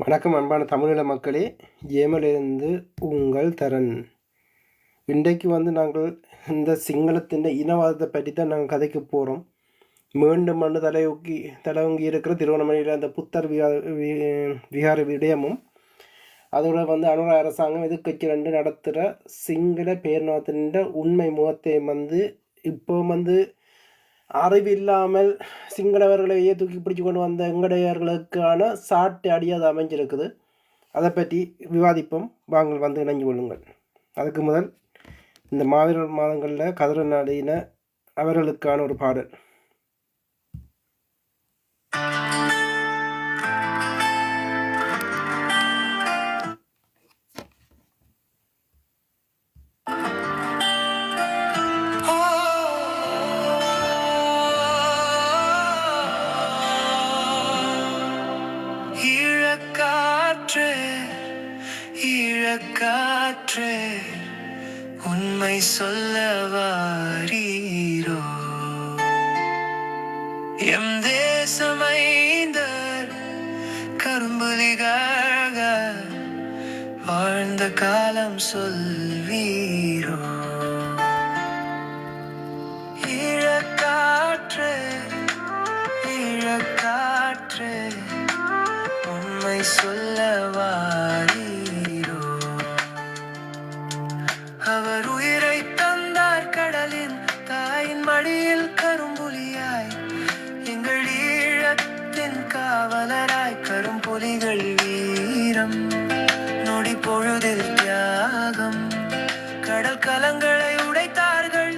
வணக்கம் அன்பான தமிழீழ மக்களே, ஏமலிருந்து உங்கள் தரன். இன்றைக்கு நாங்கள் இந்த சிங்களத்தின் இனவாதத்தை பற்றி தான் நாங்கள் கதைக்க போகிறோம். மீண்டும் தலைவங்கி இருக்கிற திருவண்ணாமலையில் அந்த புத்தர் விகார விடயமும் அதோட அனுர அரசாங்கம் எதிர்க்கட்சி ரெண்டு நடத்துகிற சிங்கள பேரினத்தின் உண்மை முகத்தை இப்போ அறிவில்லாமல் சிங்களவர்களையே தூக்கி பிடிச்சி கொண்டு வந்த எங்கடையர்களுக்கான சாட்டு அடியாது அமைஞ்சிருக்குது. அதை பற்றி விவாதிப்போம். வாங்கள் இணைஞ்சு கொள்ளுங்கள். அதுக்கு முதல் இந்த மாவீரர் மாதங்களில் கதிர நாடின அவர்களுக்கான ஒரு பாடல். காற்றே உண்மை சொல்ல வாரீரோ, எம் தேசமைந்தர் கரும்புலிகாக வாழ்ந்த காலம் சொல்வீரோ. ஈழக்காற்றே ஈழக்காற்றே உண்மை சொல்ல வாரீரோ, அவர் உயிரை தந்தார் கடலின் தாயின் மடியில் கரும்புலியாய், எங்கள் ஈழத்தின் காவலராய் கரும்புலிகள் வீரம் நொடி பொழுதில் தியாகம். கடல் கலங்களை உடைத்தார்கள்,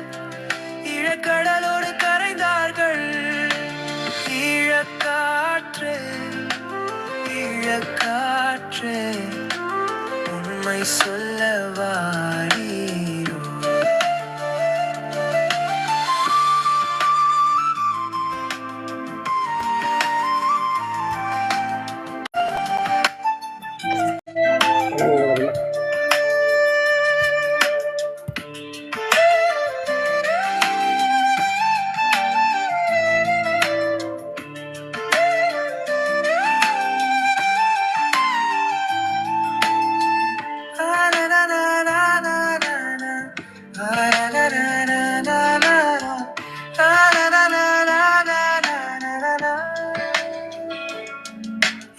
ஈழக்கடலோடு கரைந்தார்கள். ஈழக்காற்றே ஈழக்காற்றே உண்மை சொல்ல வாரீரோ.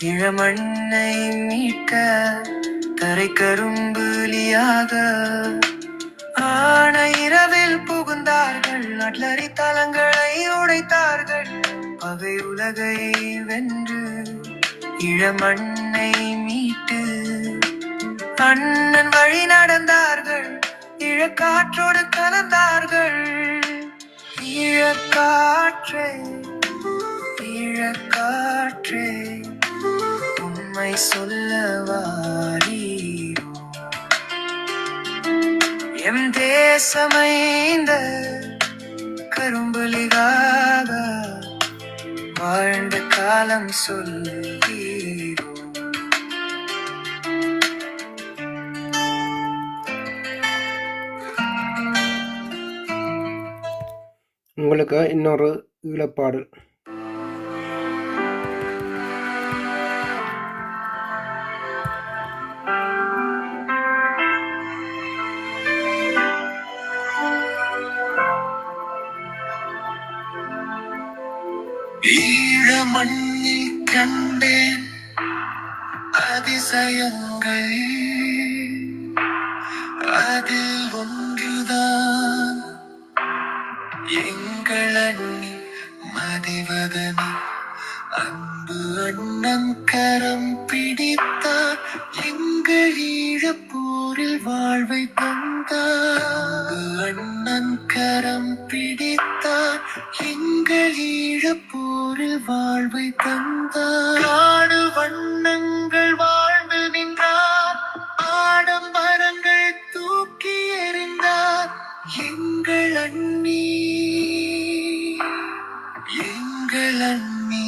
இளமண்ணை மீட்க கரை கரும்புலியாக ஆன இரவில் புகுந்தார்கள், அட்லரி தலங்களை உடைத்தார்கள். பகை உலகை வென்று இளமண்ணை மீட்டு அண்ணன் வழி நடந்தார்கள், ஈழக்காற்றோடு கலந்தார்கள். ஈழக்காற்றே ஈழக்காற்றே உண்மை சொல்ல வாரீரோ, எம் தேசமைந்த கரும்புலிகாக வாழ்ந்த காலம் சொல்வீரோ. உங்களுக்கு இன்னொரு ஈழப்பாடல். ஈழமண்ணில் கண்டேன் அதிசயங்கள், அதில் ஒன்றுதான் எங்கள் அண்ணி மதிவதனி. அன்பு அண்ணன் கரம் பிடித்தார், எங்கள் ஈழப்போரில் வாழ்வை தந்தார். அண்ணன் கரம் பிடித்தார், எங்கள் ஈழப்போரில் வாழ்வை தந்தார். காடு வண்ணங்கள் வாழ்ந்து நின்றார், ஆடம்பரங்கள் தூக்கி எறிந்தார். எங்கள் அண்ணி எங்கள் அண்ணி.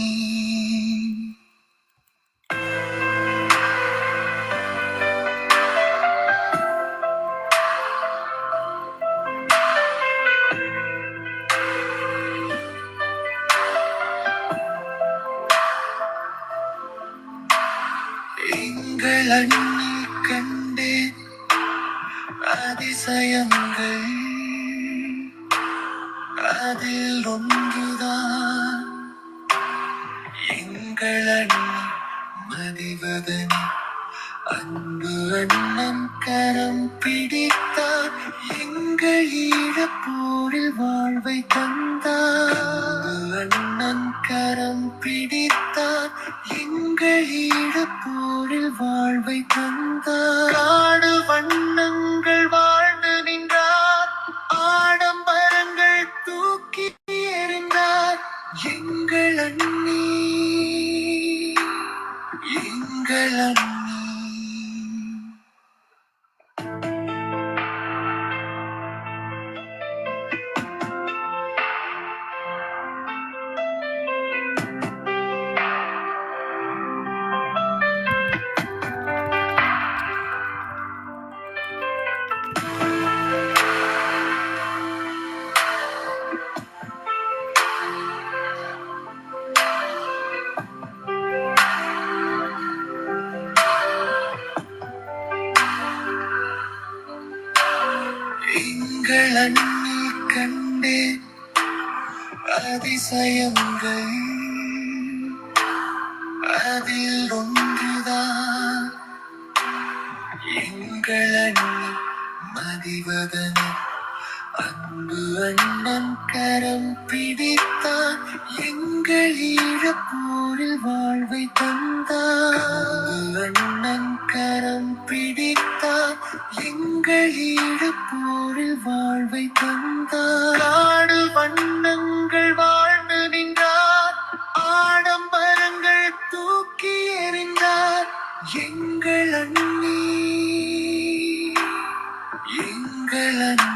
எங்கள் அண்ணில் கண்டேன் அதிசயங்கள், அதில் ஒன்றுதான் எங்கள் அண்ணி மதிவதனி. அன்பு அண்ணன் கரம் பிடித்தார், எங்கள் ஈழப்போரில் வாழ்வை தந்தார். அன்பு அண்ணன் கரம் பிடித்தார், எங்கள் ஈழப்போரில் வாழ்வை தந்தார். ஆடு வண்ணங்கள் வாழ்ந்து நின்றார், ஆடம்பரங்கள் தூக்கி எறிந்தார். எங்கள் அண்ணி, எங்கள் அண்ணி. எங்கள் அண்ணி கண்டேன் அதிசயங்கள், அதில் ஒன்றுதான் எங்கள் அண்ணி மதிவதனி. அன்பு அண்ணன் கரம் பிடித்தார், எங்கள் ஈழப்போரில் வாழ்வை தந்தார். அன்பு அண்ணன் கரம் பிடித்தார், எங்கள் ஈழப்போரில் வாழ்வை தந்தார். ஆடு வண்ணங்கள் வாழ்ந்து நின்றார், ஆடம்பரங்கள் தூக்கி எறிந்தார். எங்கள் அண்ணி, எங்கள் அண்ணி.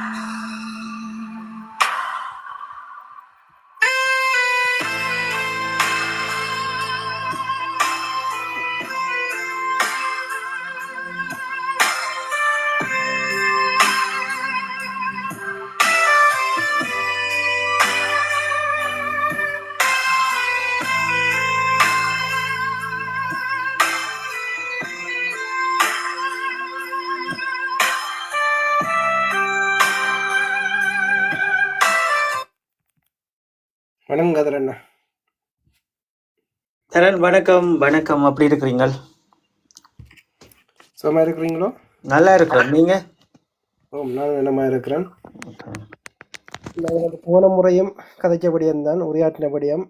வணக்கம் கதிரண்ணா. தரன் வணக்கம். வணக்கம். அப்படி இருக்கிறீங்க? சுகமாக இருக்கிறீங்களோ? நல்லா இருக்கிறேன். நீங்க? நான் என்னமா இருக்கிறேன். நாங்கள் போன முறையும் கதைச்சபடியும் தான் உரையாற்றினபடியும்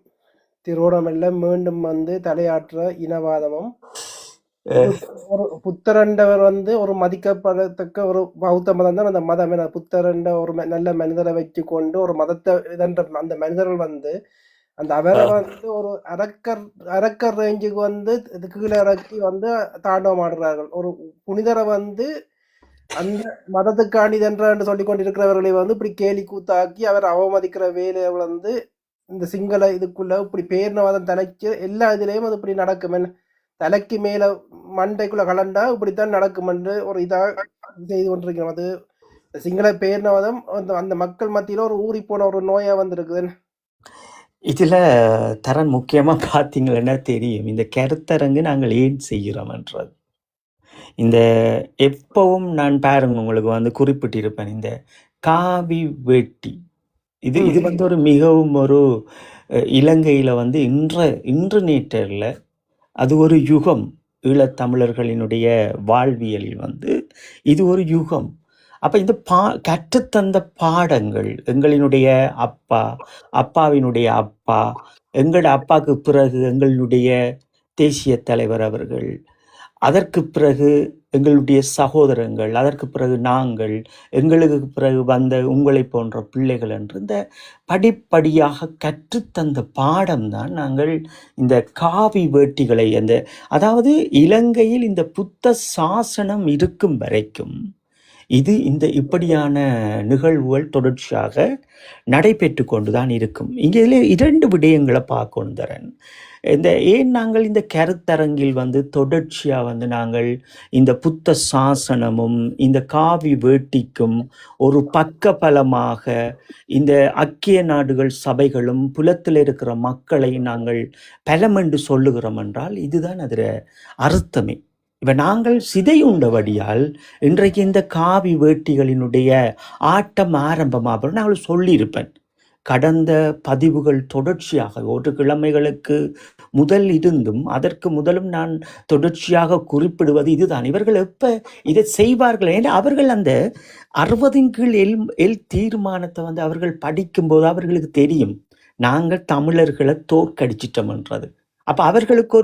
திருவோணமல்ல மீண்டும் வந்து தலையாற்ற இனவாதமும் ஒரு புத்தரண்டவர் வந்து ஒரு மதிக்கப்படத்தக்க ஒரு பௌத்த மதம் தான் அந்த மதம். புத்தரண்ட ஒரு நல்ல மனிதரை வச்சு கொண்டு ஒரு மதத்தை இதன்ற அந்த மனிதர்கள் வந்து அந்த அவரை வந்து ஒரு அரக்கர் ரேஞ்சுக்கு வந்து கீழே இறக்கி வந்து தாண்டவம் ஆடுறார்கள். ஒரு புனிதரை வந்து அந்த மதத்துக்காணிதென்று சொல்லி கொண்டிருக்கிறவர்களை வந்து இப்படி கேலி கூத்தாக்கி அவர் அவமதிக்கிற வேலையை வந்து இந்த சிங்கள இதுக்குள்ள இப்படி பேர்னவாதம் தலைச்சு எல்லா இதுலேயும் அது இப்படி நடக்கும். தலைக்கு மேல மண்டைக்குள்ள கலண்டா இப்படித்தான் நடக்கும் என்று ஒரு இதாக செய்து கொண்டிருக்கிறோம். அது சிங்கள பேர்னவாதம் அந்த மக்கள் மத்தியில ஒரு ஊறி போன ஒரு நோயா வந்திருக்குது. இதுல தரன் முக்கியமா பாத்தீங்கன்னா தெரியும் இந்த கருத்தரங்கு நாங்கள் ஏன் செய்கிறோம்ன்றது. இந்த எப்பவும் நான் பாருங்க உங்களுக்கு வந்து குறிப்பிட்டிருப்பேன் இந்த காவி வேட்டி. இது வந்து ஒரு மிகவும் ஒரு இலங்கையில வந்து இன்று நேற்றில் அது ஒரு யுகம். ஈழத்தமிழர்களினுடைய வாழ்வியலில் வந்து இது ஒரு யுகம். அப்ப இந்த கற்றுத்தந்த பாடங்கள் எங்களினுடைய அப்பாவினுடைய அப்பா, எங்களோட அப்பாவுக்கு பிறகு எங்களுடைய தேசிய தலைவர் அவர்கள், அதற்கு பிறகு எங்களுடைய சகோதரங்கள், அதற்கு பிறகு நாங்கள், எங்களுக்கு பிறகு வந்த உங்களை போன்ற பிள்ளைகள் என்று இந்த படிப்படியாக கற்றுத்தந்த பாடம்தான் நாங்கள் இந்த காவி வேட்டிகளை அதாவது இலங்கையில் இந்த புத்த சாசனம் இருக்கும் வரைக்கும் இந்த இப்படியான நிகழ்வுகள் தொடர்ச்சியாக நடைபெற்று கொண்டுதான் இருக்கும். இங்கே இரண்டு விடயங்களை பார்க்கணும் தரன். ஏன் நாங்கள் இந்த கருத்தரங்கில் வந்து தொடர்ச்சியாக வந்து நாங்கள் இந்த புத்த சாசனமும் இந்த காவி வேட்டிக்கும் ஒரு பக்க பலமாக இந்த ஐக்கிய நாடுகள் சபைகளும் புலத்தில் இருக்கிற மக்களை நாங்கள் பலம் என்று சொல்லுகிறோம் என்றால் இதுதான் அதில் அர்த்தமே. இப்ப நாங்கள் சிதையுண்டபடியால் இன்றைக்கு இந்த காவி வேட்டிகளினுடைய ஆட்டம் ஆரம்பமாக நாங்கள் சொல்லியிருப்பேன். கடந்த பதிவுகள் தொடர்ச்சியாக ஒரு கிழமைகளுக்கு முதல் இருந்தும் அதற்கு முதலும் நான் தொடர்ச்சியாக குறிப்பிடுவது இதுதான். இவர்கள் எப்ப இதை செய்வார்கள் என்று அவர்கள் அந்த 60 கீழ் எல் தீர்மானத்தை வந்து அவர்கள் படிக்கும்போது அவர்களுக்கு தெரியும் நாங்கள் தமிழர்களை தோற்கடிச்சிட்டோம்ன்றது. அப்ப அவர்களுக்கு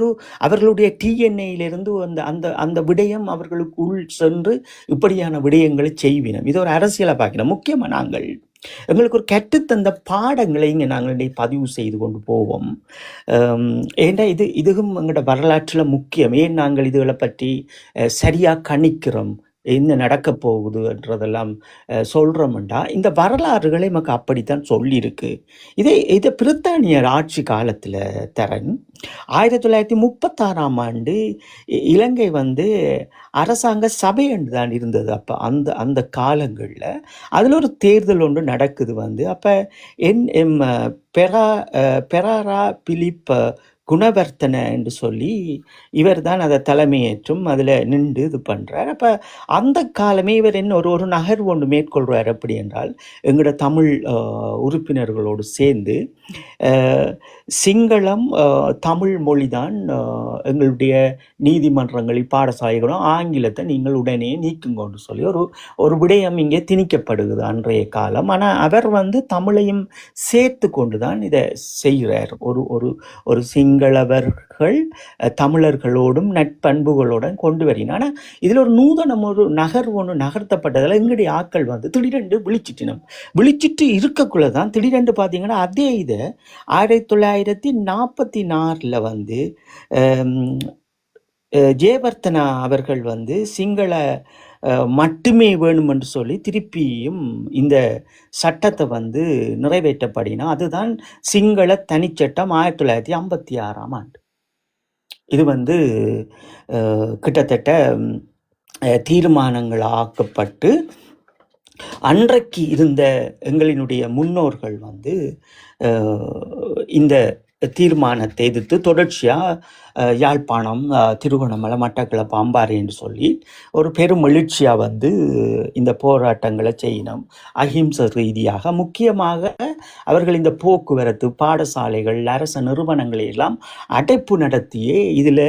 அவர்களுடைய டிஎன்ஏயிலிருந்து அந்த அந்த அந்த விடயம் அவர்களுக்கு உள் சென்று இப்படியான விடயங்களை செய்வினோம். இது ஒரு அரசியலை பார்க்கணும். முக்கியமா நாங்கள் எங்களுக்கு ஒரு கற்றுத்தந்த பாடங்களை இங்கே நாங்கள் பதிவு செய்து கொண்டு போவோம். ஏன்னா இதுவும் எங்களோட வரலாற்றில் முக்கியம். ஏன் நாங்கள் இதுகளை பற்றி சரியாக கணிக்கிறோம், என்ன நடக்க போகுதுன்றதெல்லாம் சொல்கிறோம்டா இந்த வரலாறுகளை நமக்கு அப்படித்தான் சொல்லியிருக்கு. இதை பிரித்தானியர் ஆட்சி காலத்தில் தரன் 1936ஆம் ஆண்டு இலங்கை வந்து அரசாங்க சபை என்று தான் இருந்தது. அப்போ அந்த காலங்களில் அதில் ஒரு தேர்தல் ஒன்று நடக்குது வந்து. அப்போ எம் பெராரா பிலிப் குணவர்த்தன என்று சொல்லி இவர் தான் அதை தலைமையேற்றும் அதில் நின்று இது பண்ணுறார். அப்போ அந்த காலமே இவர் என்ன ஒரு நகர்வு ஒன்று மேற்கொள்கிறார். அப்படி என்றால் எங்களோட தமிழ் உறுப்பினர்களோடு சேர்ந்து சிங்களம் தமிழ் மொழி தான் எங்களுடைய நீதிமன்றங்களில் பாடசாலைகளும் ஆங்கிலத்தை நீங்கள் உடனே நீக்குங்கன்னு சொல்லி ஒரு விடயம் இங்கே திணிக்கப்படுகிறது அன்றைய காலம். ஆனால் அவர் வந்து தமிழையும் சேர்த்து கொண்டு தான் இதை செய்கிறார். ஒரு சிங்களவர்கள் தமிழர்களோடும் நட்பண்புகளோடும் கொண்டு வருகிறார். ஆனால் இதில் ஒரு நூதனம் ஒரு நகர்வு ஒன்று நகர்த்தப்பட்டதில் எங்களுடைய ஆக்கள் வந்து திடீரென்று விழிச்சிட்டு இருக்கக்குள்ள தான் திடீரென்று பார்த்தீங்கன்னா அதே இதை 1944 வந்து ஜெயவர்த்தனா அவர்கள் வந்து சிங்கள மட்டுமே வேணும் என்று சொல்லி திருப்பியும் இந்த சட்டத்தை வந்து நிறைவேற்றப்படினா அதுதான் சிங்கள தனிச்சட்டம் 1956ஆம் ஆண்டு. இது வந்து கிட்டத்தட்ட தீர்மானங்கள் ஆக்கப்பட்டு அன்றைக்கு இருந்த எங்களினுடைய முன்னோர்கள் வந்து இந்த தீர்மானத்தை எதிர்த்து தொடர்ச்சியாக யாழ்ப்பாணம், திருகோணமலை, மட்டக்களப்பு, அம்பாறை என்று சொல்லி ஒரு பெரும் எழுச்சியாக வந்து இந்த போராட்டங்களை செய்யணும். அஹிம்சை ரீதியாக முக்கியமாக அவர்கள் இந்த போக்குவரத்து, பாடசாலைகள், அரச நிறுவனங்களை எல்லாம் அடைப்பு நடத்தியே இதில்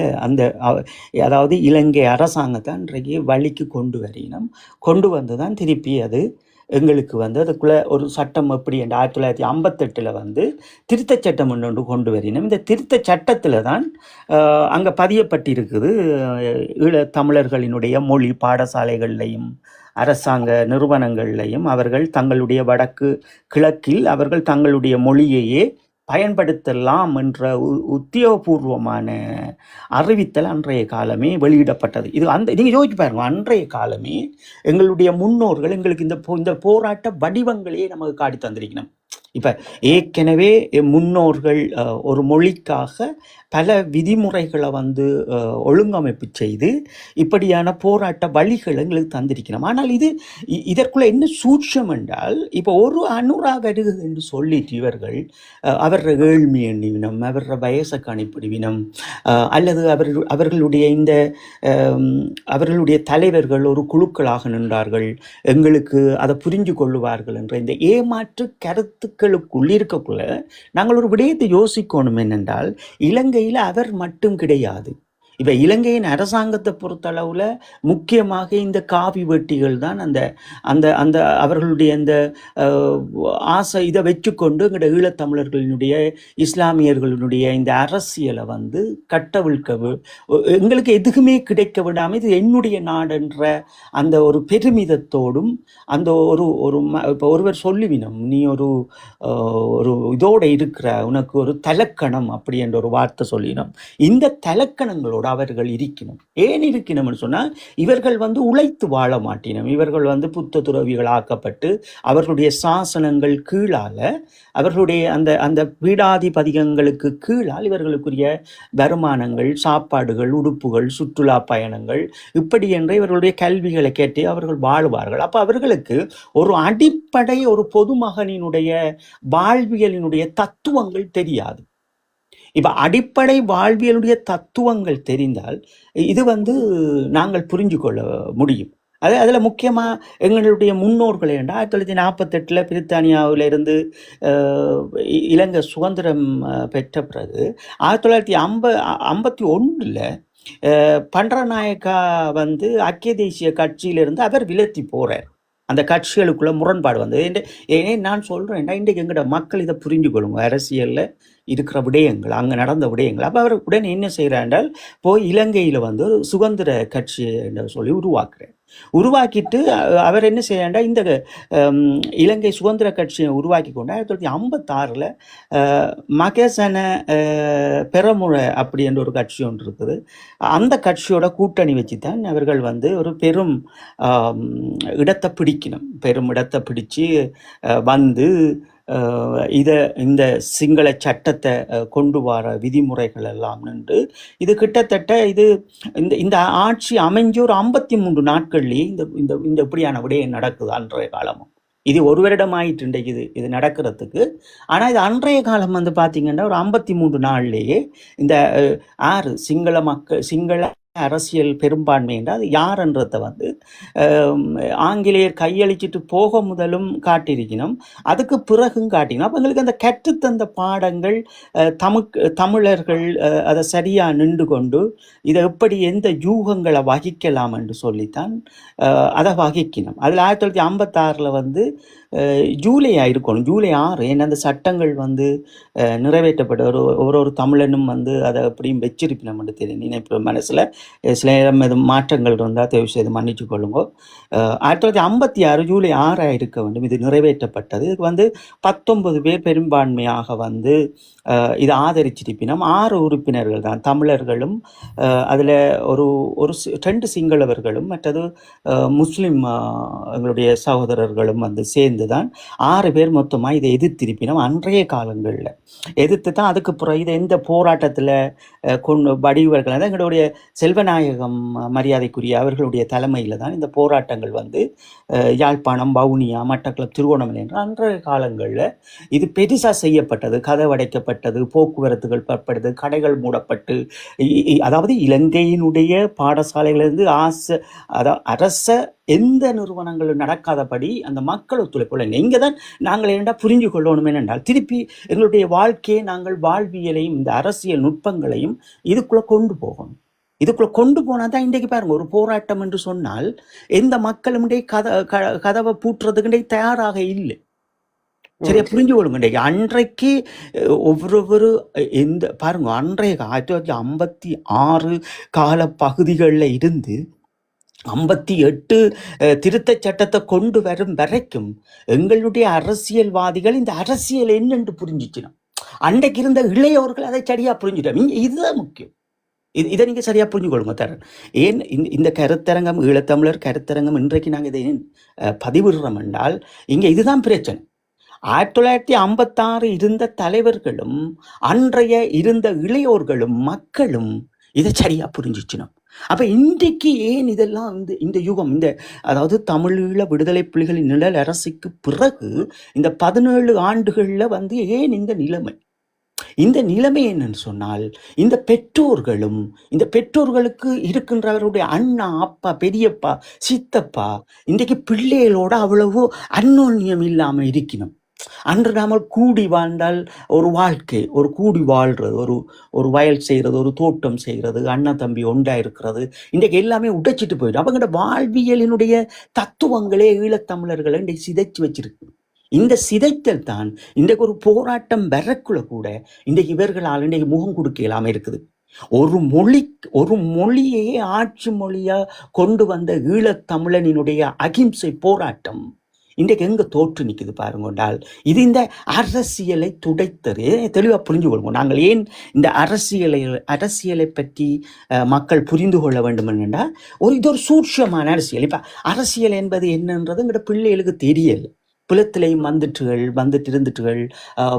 அதாவது இலங்கை அரசாங்கத்தை அன்றைக்கு வழிக்கு கொண்டு வந்து தான் திருப்பி அது எங்களுக்கு வந்து அதுக்குள்ளே ஒரு சட்டம் எப்படி என்ற 1958 வந்து திருத்த சட்டம் ஒன்று கொண்டு வரினோம். இந்த திருத்த சட்டத்தில் தான் அங்கே பதியப்பட்டிருக்குது ஈழத்தமிழர்களினுடைய மொழி பாடசாலைகள்லையும் அரசாங்க நிறுவனங்கள்லையும் அவர்கள் தங்களுடைய வடக்கு கிழக்கில் அவர்கள் தங்களுடைய மொழியையே பயன்படுத்தலாம் என்ற உத்தியோகபூர்வமான அறிவித்தல் அன்றைய காலமே வெளியிடப்பட்டது. இது நீங்கள் யோசிச்சு பாருங்க, அன்றைய காலமே எங்களுடைய முன்னோர்கள் எங்களுக்கு இந்த போராட்ட வடிவங்களையே நமக்கு காட்டி தந்திருக்கணும். இப்போ ஏற்கனவே முன்னோர்கள் ஒரு மொழிக்காக பல விதிமுறைகளை வந்து ஒழுங்கமைப்பு செய்து இப்படியான போராட்ட வழிகளை எங்களுக்கு தந்திருக்கணும். ஆனால் இதற்குள்ள என்ன சூட்சம் என்றால் இப்போ ஒரு அனுரா வருகிறது என்று சொல்லிட்டு இவர்கள் அவர ஏழ்மை எண்ணிவினம், அவர வயசை கணிப்பிடுவினம், அல்லது அவர்களுடைய அவர்களுடைய தலைவர்கள் ஒரு குழுக்களாக நின்றார்கள், எங்களுக்கு அதை புரிஞ்சு கொள்ளுவார்கள் என்ற இந்த ஏமாற்று கருத்துக்களுக்குள் இருக்கக்குள்ள நாங்கள் ஒரு விடயத்தை யோசிக்கணும். என்னென்றால் இலங்கையில் அவர் மட்டும் கிடையாது. இப்போ இலங்கையின் அரசாங்கத்தை பொறுத்தளவில் முக்கியமாக இந்த காவி வெட்டிகள் தான் அந்த அவர்களுடைய அந்த ஆசை இதை வச்சுக்கொண்டு எங்களுடைய ஈழத்தமிழர்களினுடைய இஸ்லாமியர்களினுடைய இந்த அரசியலை வந்து கட்டவிழ்க்க எங்களுக்கு எதுக்குமே கிடைக்க விடாமல் இது என்னுடைய நாடுன்ற அந்த ஒரு பெருமிதத்தோடும் அந்த இப்போ ஒருவர் சொல்லுவினம், நீ ஒரு இதோடு இருக்கிற உனக்கு ஒரு தலக்கணம் அப்படி என்ற ஒரு வார்த்தை சொல்லினோம். இந்த தலக்கணங்களோட அவர்கள் இருக்கணும். ஏன் இருக்கணும்னு சொன்னால் இவர்கள் வந்து உழைத்து வாழ மாட்டினோம். இவர்கள் வந்து புத்த துறவிகள் ஆக்கப்பட்டு அவர்களுடைய சாசனங்கள் கீழால அவர்களுடைய அந்த பீடாதிபதிகளுக்கு கீழால் இவர்களுக்குரிய வருமானங்கள், சாப்பாடுகள், உடுப்புகள், சுற்றுலா பயணங்கள் இப்படி என்ற இவர்களுடைய கல்விகளை கேட்டு அவர்கள் வாழ்வார்கள். அப்போ அவர்களுக்கு ஒரு அடிப்படை ஒரு பொதுமகனினுடைய வாழ்வியலினுடைய தத்துவங்கள் தெரியாது. இப்ப அடிப்படை வாழ்வியலுடைய தத்துவங்கள் தெரிந்தால் இது நாங்கள் புரிஞ்சு கொள்ள முடியும். அதில் முக்கியமாக எங்களுடைய முன்னோர்கள் 1948 பிரித்தானியாவிலிருந்து இலங்கை சுதந்திரம் பெற்ற பிறகு 1951 பண்டரநாயக்கா ஐக்கிய தேசிய கட்சியிலிருந்து அவர் விலத்தி போறார். அந்த கட்சிகளுக்குள்ள முரண்பாடு ஏன் நான் சொல்றேன், இன்றைக்கு எங்கட மக்கள் இதை புரிஞ்சு கொள்ளுங்க. அரசியல்ல இருக்கிற விடயங்கள், அங்க நடந்த விடயங்கள். அப்ப அவர் உடனே என்ன செய்யறாண்டால் போய் இலங்கையில ஒரு சுதந்திர கட்சி என்று சொல்லி உருவாக்கிட்டு அவர் என்ன செய்யறாண்டா இந்த இலங்கை சுதந்திர கட்சியை உருவாக்கி கொண்டு 1956 மகேசன பெரமுறை அப்படி என்ற ஒரு கட்சி ஒன்று இருக்குது. அந்த கட்சியோட கூட்டணி வச்சுதான் அவர்கள் ஒரு பெரும் இடத்தை பிடிக்கணும். பெரும் இடத்தை பிடிச்சு இந்த சிங்கள சட்டத்தை கொண்டு வர விதிமுறைகள் எல்லாம் நின்று இது கிட்டத்தட்ட இந்த ஆட்சி அமைஞ்சு ஒரு 53 நாட்கள்லேயே இந்த இப்படியான விடயம் நடக்குது. அன்றைய காலமும் இது ஒரு வருடம் ஆயிட்டு இன்றைக்கு இது நடக்கிறதுக்கு. ஆனால் இது அன்றைய காலம் பார்த்தீங்கன்னா ஒரு 53 நாள்லேயே இந்த 6 சிங்கள அரசியல் பெரும்பான்மை என்றால் அது யார்ன்றதை ஆங்கிலேயர் கையளிச்சிட்டு போக முதலும் காட்டியிருக்கணும், அதுக்கு பிறகும் காட்டினோம். அப்போ எங்களுக்கு அந்த கற்றுத்தந்த பாடங்கள் தமிழர்கள் அதை சரியாக நின்று கொண்டு இதை எப்படி எந்த யூகங்களை வகிக்கலாம் என்று சொல்லித்தான் அதை வகிக்கணும். அதில் 1956 ஜூலை இருக்கணும், ஜூலை 6. ஏன்னா அந்த சட்டங்கள் நிறைவேற்றப்பட்ட ஒரு தமிழனும் அதை அப்படியும் வச்சிருப்பினோம்னு தெரியும் நினைப்பு மனசில். சில நேரம் எதுவும் மாற்றங்கள் இருந்தால் தேவை செய்து மன்னிச்சு கொள்ளுங்க. 1956 ஜூலை 6 இருக்க வேண்டும் இது நிறைவேற்றப்பட்டது. இதுக்கு 19 பேர் பெரும்பான்மையாக இதை ஆதரிச்சிருப்பினோம். 6 உறுப்பினர்கள் தான் தமிழர்களும், அதில் ஒரு 2 சிங்களவர்களும் மற்றது முஸ்லிம் எங்களுடைய சகோதரர்களும் சேர்ந்து தான் 6 பேர் மொத்தமாக இதை எதிர்த்திருப்பினோம். அன்றைய காலங்களில் எதிர்த்து தான் அதுக்கு பிறகு இதை எந்த போராட்டத்தில் வடிவர்கள் எங்களுடைய செல்வநாயகம் மரியாதைக்குரிய அவர்களுடைய தலைமையில் தான் இந்த போராட்டங்கள் யாழ்ப்பாணம், வவுனியா, மட்டக்களப்பு, திருகோணமலை என்ற அன்றைய காலங்களில் இது பெருசாக செய்யப்பட்டது. கதவடைக்கப்பட்டது, போக்குவரத்துகள் பற்பட்டது, கடைகள் மூடப்பட்டு, அதாவது இலங்கையினுடைய பாடசாலைகளிலிருந்து அரச எந்த நிறுவனங்களும் நடக்காதபடி அந்த மக்கள் ஒத்துழைப்பு. இங்கே தான் நாங்கள் என்னடா புரிஞ்சு கொள்ளணும் என்னென்றால் திருப்பி எங்களுடைய வாழ்க்கையை நாங்கள் வாழ்வியலையும் இந்த அரசியல் நுட்பங்களையும் இதுக்குள்ளே கொண்டு போகணும். இதுக்குள்ள கொண்டு போனால் தான் இன்றைக்கு பாருங்க ஒரு போராட்டம் என்று சொன்னால் எந்த மக்களும் கதவை பூட்டுறதுக்கு தயாராக இல்லை. சரியா புரிஞ்சு கொள்ளுங்க. இன்றைக்கு அன்றைக்கு ஒவ்வொரு பாருங்க அன்றைய 1956 கால பகுதிகளில் இருந்து 58 திருத்த சட்டத்தை கொண்டு வரும் வரைக்கும் எங்களுடைய அரசியல்வாதிகள் இந்த அரசியல் என்னென்று புரிஞ்சிச்சினோம். அன்றைக்கு இருந்த இளையோர்கள் அதை சரியா புரிஞ்சுட்டோம். இதுதான் முக்கியம். இதை நீங்கள் சரியாக புரிஞ்சு கொள்ளுங்க தரன். ஏன் இந்த கருத்தரங்கம், ஈழத்தமிழர் கருத்தரங்கம் இன்றைக்கு நாங்கள் இதை பதிவிடுறோம் என்றால் இங்கே இதுதான் பிரச்சனை. 1956 இருந்த தலைவர்களும் அன்றைய இருந்த இளையோர்களும் மக்களும் இதை சரியாக புரிஞ்சிச்சினோம். அப்போ இன்றைக்கு ஏன் இதெல்லாம் இந்த யுகம் அதாவது தமிழீழ விடுதலை புலிகளின் நிழல் அரசுக்கு பிறகு இந்த 17 ஆண்டுகளில் ஏன் இந்த நிலைமை என்னன்னு சொன்னால் இந்த பெற்றோர்களுக்கு இருக்கின்றவருடைய அண்ணா, அப்பா, பெரியப்பா, சித்தப்பா இன்றைக்கு பிள்ளைகளோட அவ்வளவு அந்யோன்யம் இல்லாமல் இருக்கணும். அன்று நாம கூடி வாழ்ந்தால் ஒரு வாழ்க்கை, ஒரு கூடி வாழ்றது, ஒரு வயல் செய்கிறது, ஒரு தோட்டம் செய்கிறது, அண்ணன் தம்பி ஒன்றா இருக்கிறது, இன்றைக்கு எல்லாமே உடைச்சிட்டு போயிடும். அவங்களோட வாழ்வியலினுடைய தத்துவங்களே ஈழத்தமிழர்களை இன்றைக்கு சிதைச்சு வச்சிருக்கு. இந்த சிதைத்தல் தான் இன்றைக்கு ஒரு போராட்டம் வரக்குள்ள கூட இன்றைக்கு இவர்களால் இன்றைக்கு முகம் கொடுக்க இல்லாமல் இருக்குது. ஒரு மொழியே ஆட்சி மொழியா கொண்டு வந்த ஈழத்தமிழனினுடைய அகிம்சை போராட்டம் இன்றைக்கு எங்க தோற்று நிற்குது பாருங்கொண்டால் இது இந்த அரசியலை துடைத்தது. தெளிவாக புரிஞ்சு கொள்வோம். நாங்கள் ஏன் இந்த அரசியலை பற்றி மக்கள் புரிந்து கொள்ள வேண்டும் என்றால் இது ஒரு சூட்சமான அரசியல். இப்போ அரசியல் என்பது என்னன்றது எங்கள்ட பிள்ளைகளுக்கு தெரியல. புலத்திலையும் வந்துட்டு இருந்துட்டுகள்,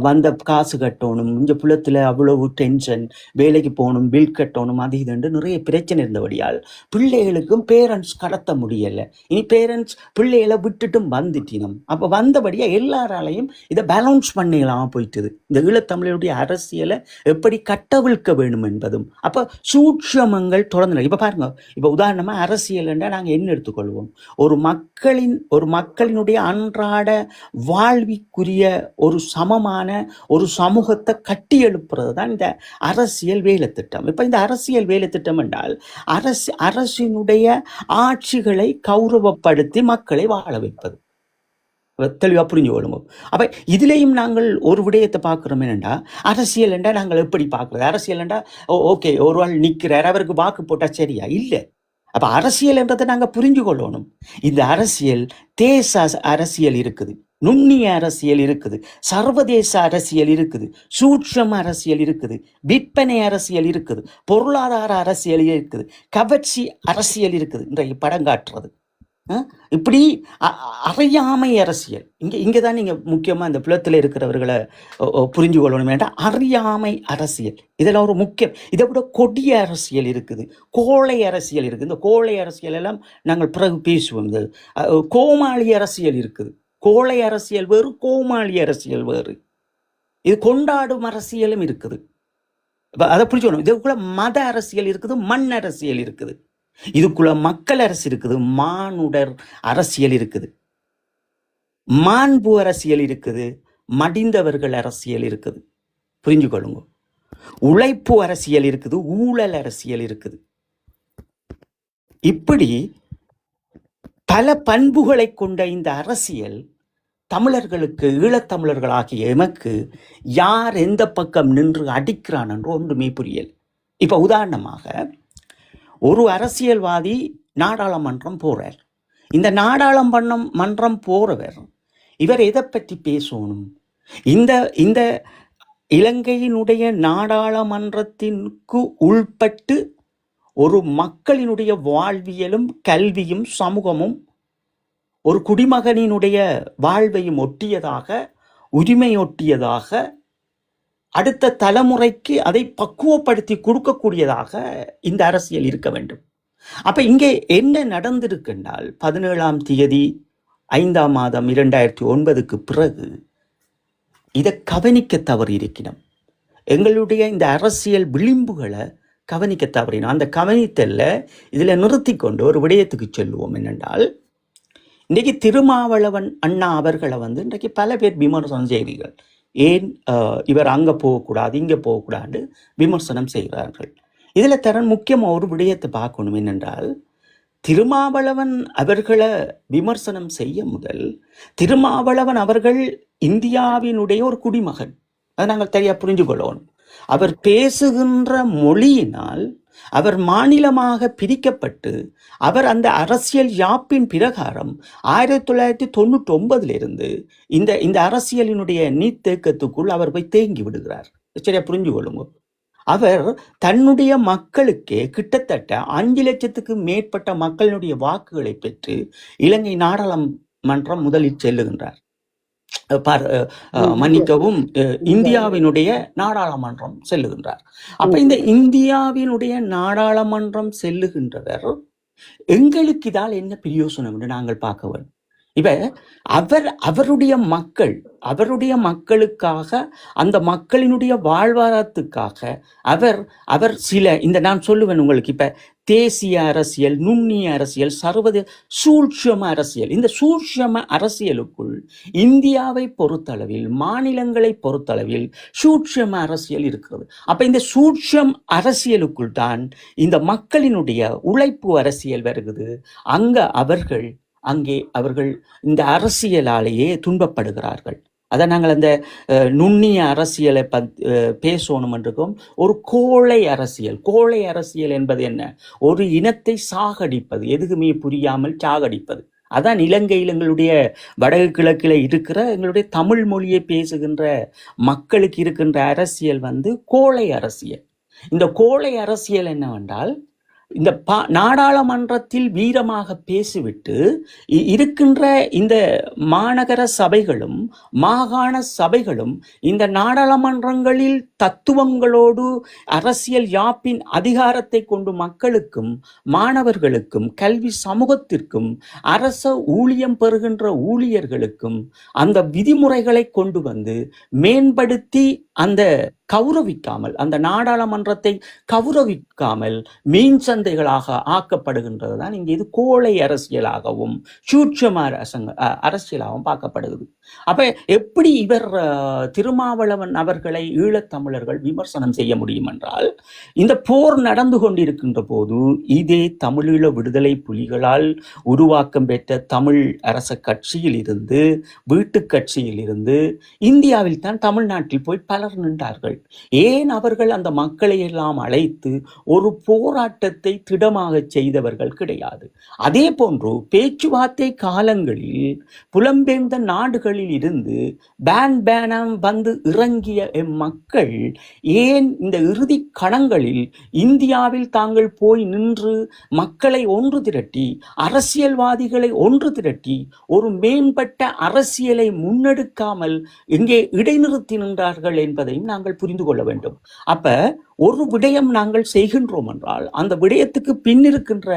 வந்த காசு கட்டணும், இங்கே புலத்தில் அவ்வளவு டென்ஷன், வேலைக்கு போகணும், பில் கட்டணும், அது இதுன்னு நிறைய பிரச்சனை இருந்தபடியால் பிள்ளைகளுக்கும் பேரண்ட்ஸ் கடத்த முடியலை. இனி பேரண்ட்ஸ் பிள்ளைகளை விட்டுட்டும் வந்துட்டினோம். அப்போ வந்தபடியாக எல்லாராலையும் இதை பேலன்ஸ் பண்ணிடலாம் போயிட்டுது. இந்த ஈழத்தமிழருடைய அரசியலை எப்படி கட்டவிழ்க்க வேணும் என்பதும் அப்போ சூட்சமங்கள் தொடர்ந்து. இப்போ பாருங்க, இப்போ உதாரணமாக அரசியல் என்றால் நாங்கள் என்ன எடுத்துக்கொள்வோம்? ஒரு மக்களினுடைய அன்றாட வாழ்விக்குரிய ஒரு சமமான ஒரு சமூகத்தை கட்டி எழுப்புறது தான் இந்த அரசியல் வேலை திட்டம். இப்ப இந்த அரசியல் வேலை திட்டம் என்றால் அரசினுடைய ஆட்சிகளை கௌரவப்படுத்தி மக்களை வாழ வைப்பது. தெளிவா புரிஞ்சு கொள்ளுங்க. அப்ப இதுலேயும் நாங்கள் ஒரு விடயத்தை பார்க்கிறோம். என்னண்டா அரசியல் என்றா நாங்கள் எப்படி பார்க்கறது? அரசியல் என்றா ஓகே, ஒரு ஆள் நிற்கிறார், அவருக்கு வாக்கு போட்டா சரியா? இல்லை. அப்ப அரசியல் என்றதை நாங்க புரிஞ்சு கொள்ளணும். இந்த அரசியல் தேச அரசியல் இருக்குது, நுண்ணிய அரசியல் இருக்குது, சர்வதேச அரசியல் இருக்குது, சூட்சம அரசியல் இருக்குது, விற்பனை அரசியல் இருக்குது, பொருளாதார அரசியல் இருக்குது, கவர்ச்சி அரசியல் இருக்குது. இன்றைக்கு படம் காட்டுறது இப்படி அறியாமை அரசியல். இங்கதான் நீங்க முக்கியமா இந்த புலத்தில் இருக்கிறவர்களை புரிஞ்சு கொள்ளணும். வேண்டாம், அறியாமை அரசியல் இதெல்லாம் ஒரு முக்கியம். இதை விட கொடிய அரசியல் இருக்குது, கோழை அரசியல் இருக்குது. இந்த கோழை அரசியல் எல்லாம் நாங்கள் பிறகு பேசுவோம். இந்த கோமாளி அரசியல் இருக்குது. கோழை அரசியல் வேறு, கோமாளி அரசியல் வேறு. இது கொண்டாடும் அரசியலும் இருக்குது. அதை புரிஞ்சுக்கணும். இதுக்குள்ள மத அரசியல் இருக்குது, மண் அரசியல் இருக்குது, இதுக்குள்ள மக்கள் அரசு இருக்குது, மானுடர் அரசியல் இருக்குது, மாண்பு அரசியல் இருக்குது, மடிந்தவர்கள் அரசியல் இருக்குது. புரிஞ்சு கொள்ளுங்க. உழைப்பு அரசியல் இருக்குது, ஊழல் அரசியல் இருக்குது. இப்படி பல பண்புகளை கொண்ட இந்த அரசியல் தமிழர்களுக்கு, ஈழத்தமிழர்களாகிய எமக்கு யார் எந்த பக்கம் நின்று அடிக்கிறான் என்று ஒன்றுமே புரியல். இப்ப உதாரணமாக ஒரு அரசியல்வாதி நாடாளுமன்றம் போறார். இந்த நாடாளுமன்றம் போறவர் இவர் எதை பற்றி பேசணும்? இந்த இலங்கையினுடைய நாடாளுமன்றத்திற்கு உள்பட்டு ஒரு மக்களினுடைய வாழ்வியலும் கல்வியும் சமூகமும் ஒரு குடிமகனினுடைய வாழ்வையும் ஒட்டியதாக, உரிமையொட்டியதாக, அடுத்த தலைமுறைக்கு அதை பக்குவப்படுத்தி கொடுக்கக்கூடியதாக இந்த அரசியல் இருக்க வேண்டும். அப்ப இங்கே என்ன நடந்திருக்கின்றால் 17ஆம் தேதி 5ஆம் மாதம் 2009 பிறகு இதை கவனிக்க தவறி இருக்கிறோம். எங்களுடைய இந்த அரசியல் விளிம்புகளை கவனிக்க தவறினோம். அந்த கவனித்தல்ல இதுல நிறுத்தி கொண்டு ஒரு விடயத்துக்கு செல்லுவோம். என்னென்றால், இன்றைக்கு திருமாவளவன் அண்ணா அவர்களை இன்றைக்கு பல பேர் விமர்சனம் செய்கிறீர்கள். ஏன் இவர் அங்கே போகக்கூடாது, இங்கே போகக்கூடாது விமர்சனம் செய்கிறார்கள். இதில் தரன் முக்கியமாக ஒரு விடயத்தை பார்க்கணும். என்னென்றால், திருமாவளவன் அவர்களை விமர்சனம் செய்ய முதல், திருமாவளவன் அவர்கள் இந்தியாவினுடைய ஒரு குடிமகன். அதை நாங்கள் சரியா புரிஞ்சு கொள்ளணும். அவர் பேசுகின்ற மொழியினால் அவர் மாநிலமாக பிரிக்கப்பட்டு அவர் அந்த அரசியல் யாப்பின் பிரகாரம் 1999 இந்த அரசியலினுடைய நீத்தேக்கத்துக்குள் அவர் போய் தேங்கி விடுகிறார். சரியா புரிஞ்சு கொள்ளுங்க. அவர் தன்னுடைய மக்களுக்கே கிட்டத்தட்ட 5 லட்சத்துக்கு மேற்பட்ட மக்களினுடைய வாக்குகளை பெற்று இலங்கை நாடாளுமன்றம் முதலில் செல்லுகின்றார். மன்னிக்கவும், இந்தியாவினுடைய நாடாளுமன்றம் செல்லுகின்றார். அப்ப இந்த இந்தியாவினுடைய நாடாளுமன்றம் செல்லுகின்றவர் எங்களுக்கு இதால் என்ன பிரயோசனம் என்று நாங்கள் பார்க்க வேண்டும். இப்ப அவருடைய மக்களுக்காக, அந்த மக்களினுடைய வாழ்வாதாரத்துக்காக அவர் சில நான் சொல்லுவேன் உங்களுக்கு, இப்ப தேசிய அரசியல், நுண்ணிய அரசியல், சர்வதேச சூட்சம அரசியல். இந்த சூட்சம அரசியலுக்குள் இந்தியாவை பொறுத்தளவில், மாநிலங்களை பொறுத்தளவில் சூட்சம அரசியல் இருக்கிறது. அப்ப இந்த சூட்சம் அரசியலுக்குள் தான் இந்த மக்களினுடைய உழைப்பு அரசியல் வருகிறது. அங்கே அவர்கள் இந்த அரசியலாலேயே துன்பப்படுகிறார்கள். அதை நாங்கள் அந்த நுண்ணிய அரசியலை பேசணும் என்றும். ஒரு கோழை அரசியல் என்பது என்ன? ஒரு இனத்தை சாகடிப்பது, எதுக்குமே புரியாமல் சாகடிப்பது. அதான் இலங்கையில் எங்களுடைய வடக்கு கிழக்கில் இருக்கிற எங்களுடைய தமிழ் மொழியை பேசுகின்ற மக்களுக்கு இருக்கின்ற அரசியல் கோழை அரசியல். இந்த கோழை அரசியல் என்னவென்றால், இந்த நாடாளுமன்றத்தில் வீரமாக பேசிவிட்டு இருக்கின்ற இந்த மாநகர சபைகளும் மாகாண சபைகளும் இந்த நாடாளுமன்றங்களில் தத்துவங்களோடு அரசியல் யாப்பின் அதிகாரத்தை கொண்டு மக்களுக்கும் மாணவர்களுக்கும் கல்வி சமூகத்திற்கும் அரச ஊழியம் பெறுகின்ற ஊழியர்களுக்கும் அந்த விதிமுறைகளை கொண்டு வந்து மேம்படுத்தி அந்த கௌரவிக்காமல், அந்த நாடாளுமன்றத்தை கௌரவிக்காமல் மீன் சந்தைகளாக ஆக்கப்படுகின்றது தான் இங்கே இது கோழை அரசியலாகவும் சூட்சம அரசியலாகவும் பார்க்கப்படுகிறது. அப்ப எப்படி இவர் திருமாவளவன் அவர்களை ஈழத்தமிழர்கள் விமர்சனம் செய்ய முடியும் என்றால், இந்த போர் நடந்து கொண்டிருக்கின்ற போது இதே தமிழீழ விடுதலை புலிகளால் உருவாக்கம் பெற்ற தமிழ் அரச கட்சியில் இருந்து, வீட்டு கட்சியில் இருந்து இந்தியாவில் தான் தமிழ்நாட்டில் போய் பலர் நின்றார்கள். ஏன் அவர்கள் அந்த மக்களை எல்லாம் அழைத்து ஒரு போராட்டத்தை திடமாக செய்தவர்கள் கிடையாது. அதே போன்று பேச்சுவார்த்தை காலங்களில் புலம்பெயர்ந்த நாடுகளில் இருந்து பேனம் வந்து இறங்கிய மக்கள் ஏன் இந்த இறுதி கணங்களில் இந்தியாவில் தாங்கள் போய் நின்று மக்களை ஒன்று திரட்டி, அரசியல்வாதிகளை ஒன்று திரட்டி ஒரு மேம்பட்ட அரசியலை முன்னெடுக்காமல் இங்கே இடைநிறுத்தி நின்றார்கள் என்பதையும் நாங்கள் புரிந்து கொள்ள வேண்டும். அப்ப ஒரு விடயம் நாங்கள் செய்கின்றோம் என்றால் அந்த விடயத்துக்கு பின்னிருக்கின்ற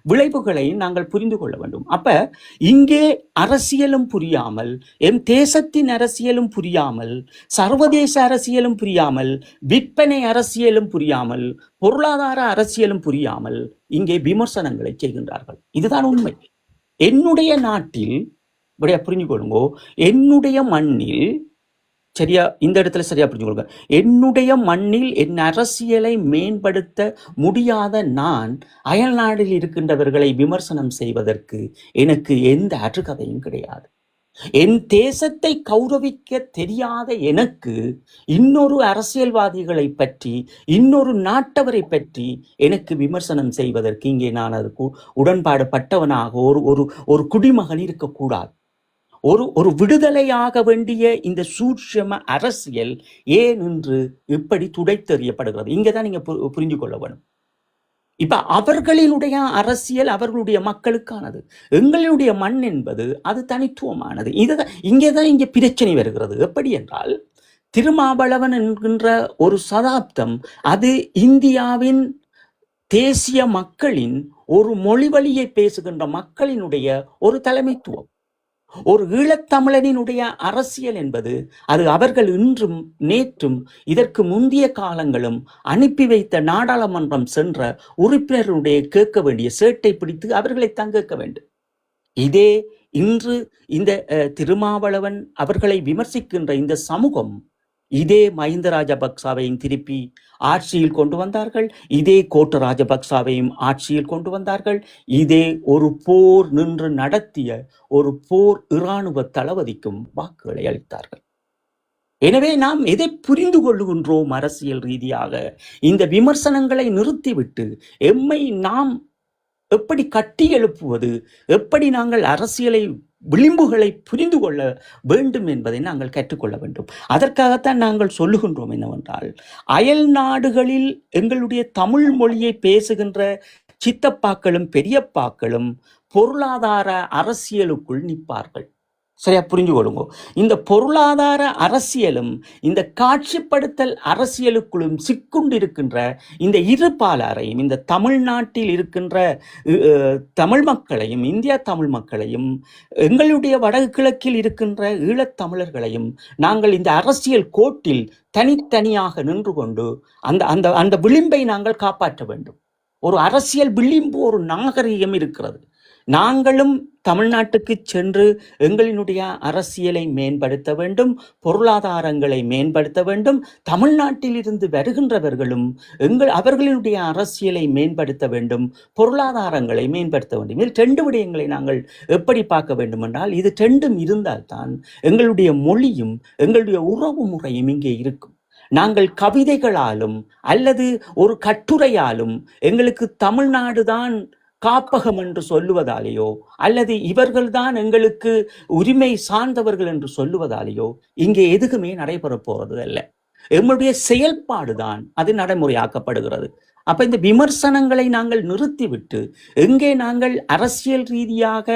விளைவுகளை நாங்கள் புரிந்து கொள்ள வேண்டும். அப்ப இங்கே அரசியலும் புரியாமல், எம் தேசத்தின் அரசியலும் புரியாமல், சர்வதேச அரசியலும் புரியாமல், விற்பனை அரசியலும் புரியாமல், பொருளாதார அரசியலும் புரியாமல் இங்கே விமர்சனங்களை செய்கின்றார்கள். இதுதான் உண்மை. என்னுடைய நாட்டில் புரிஞ்சு கொள்ளுங்கோ, என்னுடைய மண்ணில், சரியா, இந்த இடத்துல சரியா புரிஞ்சுக்கொள்ளுங்க, என்னுடைய மண்ணில் என் அரசியலை மேம்படுத்த முடியாத நான் அயல் நாட்டில் இருக்கின்றவர்களை விமர்சனம் செய்வதற்கு எனக்கு எந்த அற்றுக்கதையும் கிடையாது. என் தேசத்தை கௌரவிக்க தெரியாத எனக்கு இன்னொரு அரசியல்வாதிகளை பற்றி, இன்னொரு நாட்டவரை பற்றி எனக்கு விமர்சனம் செய்வதற்கு இங்கே நான் அதற்கு உடன்பாடு பட்டவனாக ஒரு குடிமகன் இருக்கக்கூடாது. ஒரு விடுதலையாக வேண்டிய இந்த சூட்சும அரசியல் ஏன் என்று இப்படி துடைத்தெறியப்படுகிறது? இங்கதான் நீங்க புரிஞ்சு கொள்ள வேணும். இப்ப அவர்களினுடைய அரசியல் அவர்களுடைய மக்களுக்கானது. எங்களுடைய மண் என்பது அது தனித்துவமானது. இங்கேதான் இங்க பிரச்சனை வருகிறது. எப்படி என்றால், திருமாவளவன் என்கின்ற ஒரு சதாப்தம் அது இந்தியாவின் தேசிய மக்களின் ஒரு மொழி வழியை பேசுகின்ற மக்களினுடைய ஒரு தலைமைத்துவம். ஒரு ஈழத்தமிழனினுடைய அரசியல் என்பது அது அவர்கள் இன்றும் நேற்றும் இதற்கு முந்தைய காலங்களும் அனுப்பி வைத்த நாடாளுமன்றம் சென்ற உறுப்பினர்களுடைய கேட்க வேண்டிய சேட்டை பிடித்து அவர்களைத்தான் கேட்க வேண்டும். இதே இன்று இந்த திருமாவளவன் அவர்களை விமர்சிக்கின்ற இந்த சமூகம் இதே மஹிந்த ராஜபக்சாவையும் திருப்பி ஆட்சியில் கொண்டு வந்தார்கள். இதே கோட்ட ராஜபக்சாவையும் ஆட்சியில் கொண்டு வந்தார்கள். இதே ஒரு போர் நின்று நடத்திய ஒரு போர் இராணுவ தளபதிக்கும் வாக்குகளை அளித்தார்கள். எனவே நாம் எதை புரிந்து கொள்ளுகின்றோம்? அரசியல் ரீதியாக இந்த விமர்சனங்களை நிறுத்திவிட்டு எம்மை நாம் எப்படி கட்டி எழுப்புவது, எப்படி நாங்கள் அரசியலை விளிம்புகளை புரிந்து கொள்ள வேண்டும் என்பதை நாங்கள் கற்றுக்கொள்ள வேண்டும். அதற்காகத்தான் நாங்கள் சொல்லுகின்றோம் என்னவென்றால், அயல் நாடுகளில் எங்களுடைய தமிழ் மொழியை பேசுகின்ற சித்தப்பாக்களும் பெரியப்பாக்களும் பொருளாதார அரசியலுக்குள் நிற்பார்கள். சரியா புரிஞ்சு கொள்ளுங்க. இந்த பொருளாதார அரசியலும் இந்த காட்சிப்படுத்தல் அரசியலுக்குள்ளும் சிக்குண்டிருக்கின்ற இந்த இரு பாலாரையும், இந்த தமிழ்நாட்டில் இருக்கின்ற தமிழ் மக்களையும், இந்தியா தமிழ் மக்களையும், எங்களுடைய வடகிழக்கில் இருக்கின்ற ஈழத்தமிழர்களையும் நாங்கள் இந்த அரசியல் கோட்டில் தனித்தனியாக நின்று கொண்டு அந்த விளிம்பை நாங்கள் காப்பாற்ற வேண்டும். ஒரு அரசியல் விளிம்பு, ஒரு நாகரிகம் இருக்கிறது. நாங்களும் தமிழ்நாட்டுக்கு சென்று எங்களினுடைய அரசியலை மேம்படுத்த வேண்டும், பொருளாதாரங்களை மேம்படுத்த வேண்டும். தமிழ்நாட்டில் இருந்து வருகின்றவர்களும் அவர்களினுடைய அரசியலை மேம்படுத்த வேண்டும், பொருளாதாரங்களை மேம்படுத்த வேண்டும். இதில் 2 விடயங்களை நாங்கள் எப்படி பார்க்க வேண்டும் என்றால், இது 2ம் இருந்தால்தான் எங்களுடைய மொழியும் எங்களுடைய உறவு முறையும் இங்கே இருக்கும். நாங்கள் கவிதைகளாலும் அல்லது ஒரு கட்டுரையாலும் எங்களுக்கு தமிழ்நாடு தான் காப்பகம் என்று சொல்லுவதாலேயோ அல்லது இவர்கள்தான் எங்களுக்கு உரிமை சார்ந்தவர்கள் என்று சொல்லுவதாலேயோ இங்கே எதுக்குமே நடைபெற போறது அல்ல. எம்முடைய செயல்பாடுதான் அது நடைமுறையாக்கப்படுகிறது. அப்ப இந்த விமர்சனங்களை நாங்கள் நிறுத்திவிட்டு எங்கே நாங்கள் அரசியல் ரீதியாக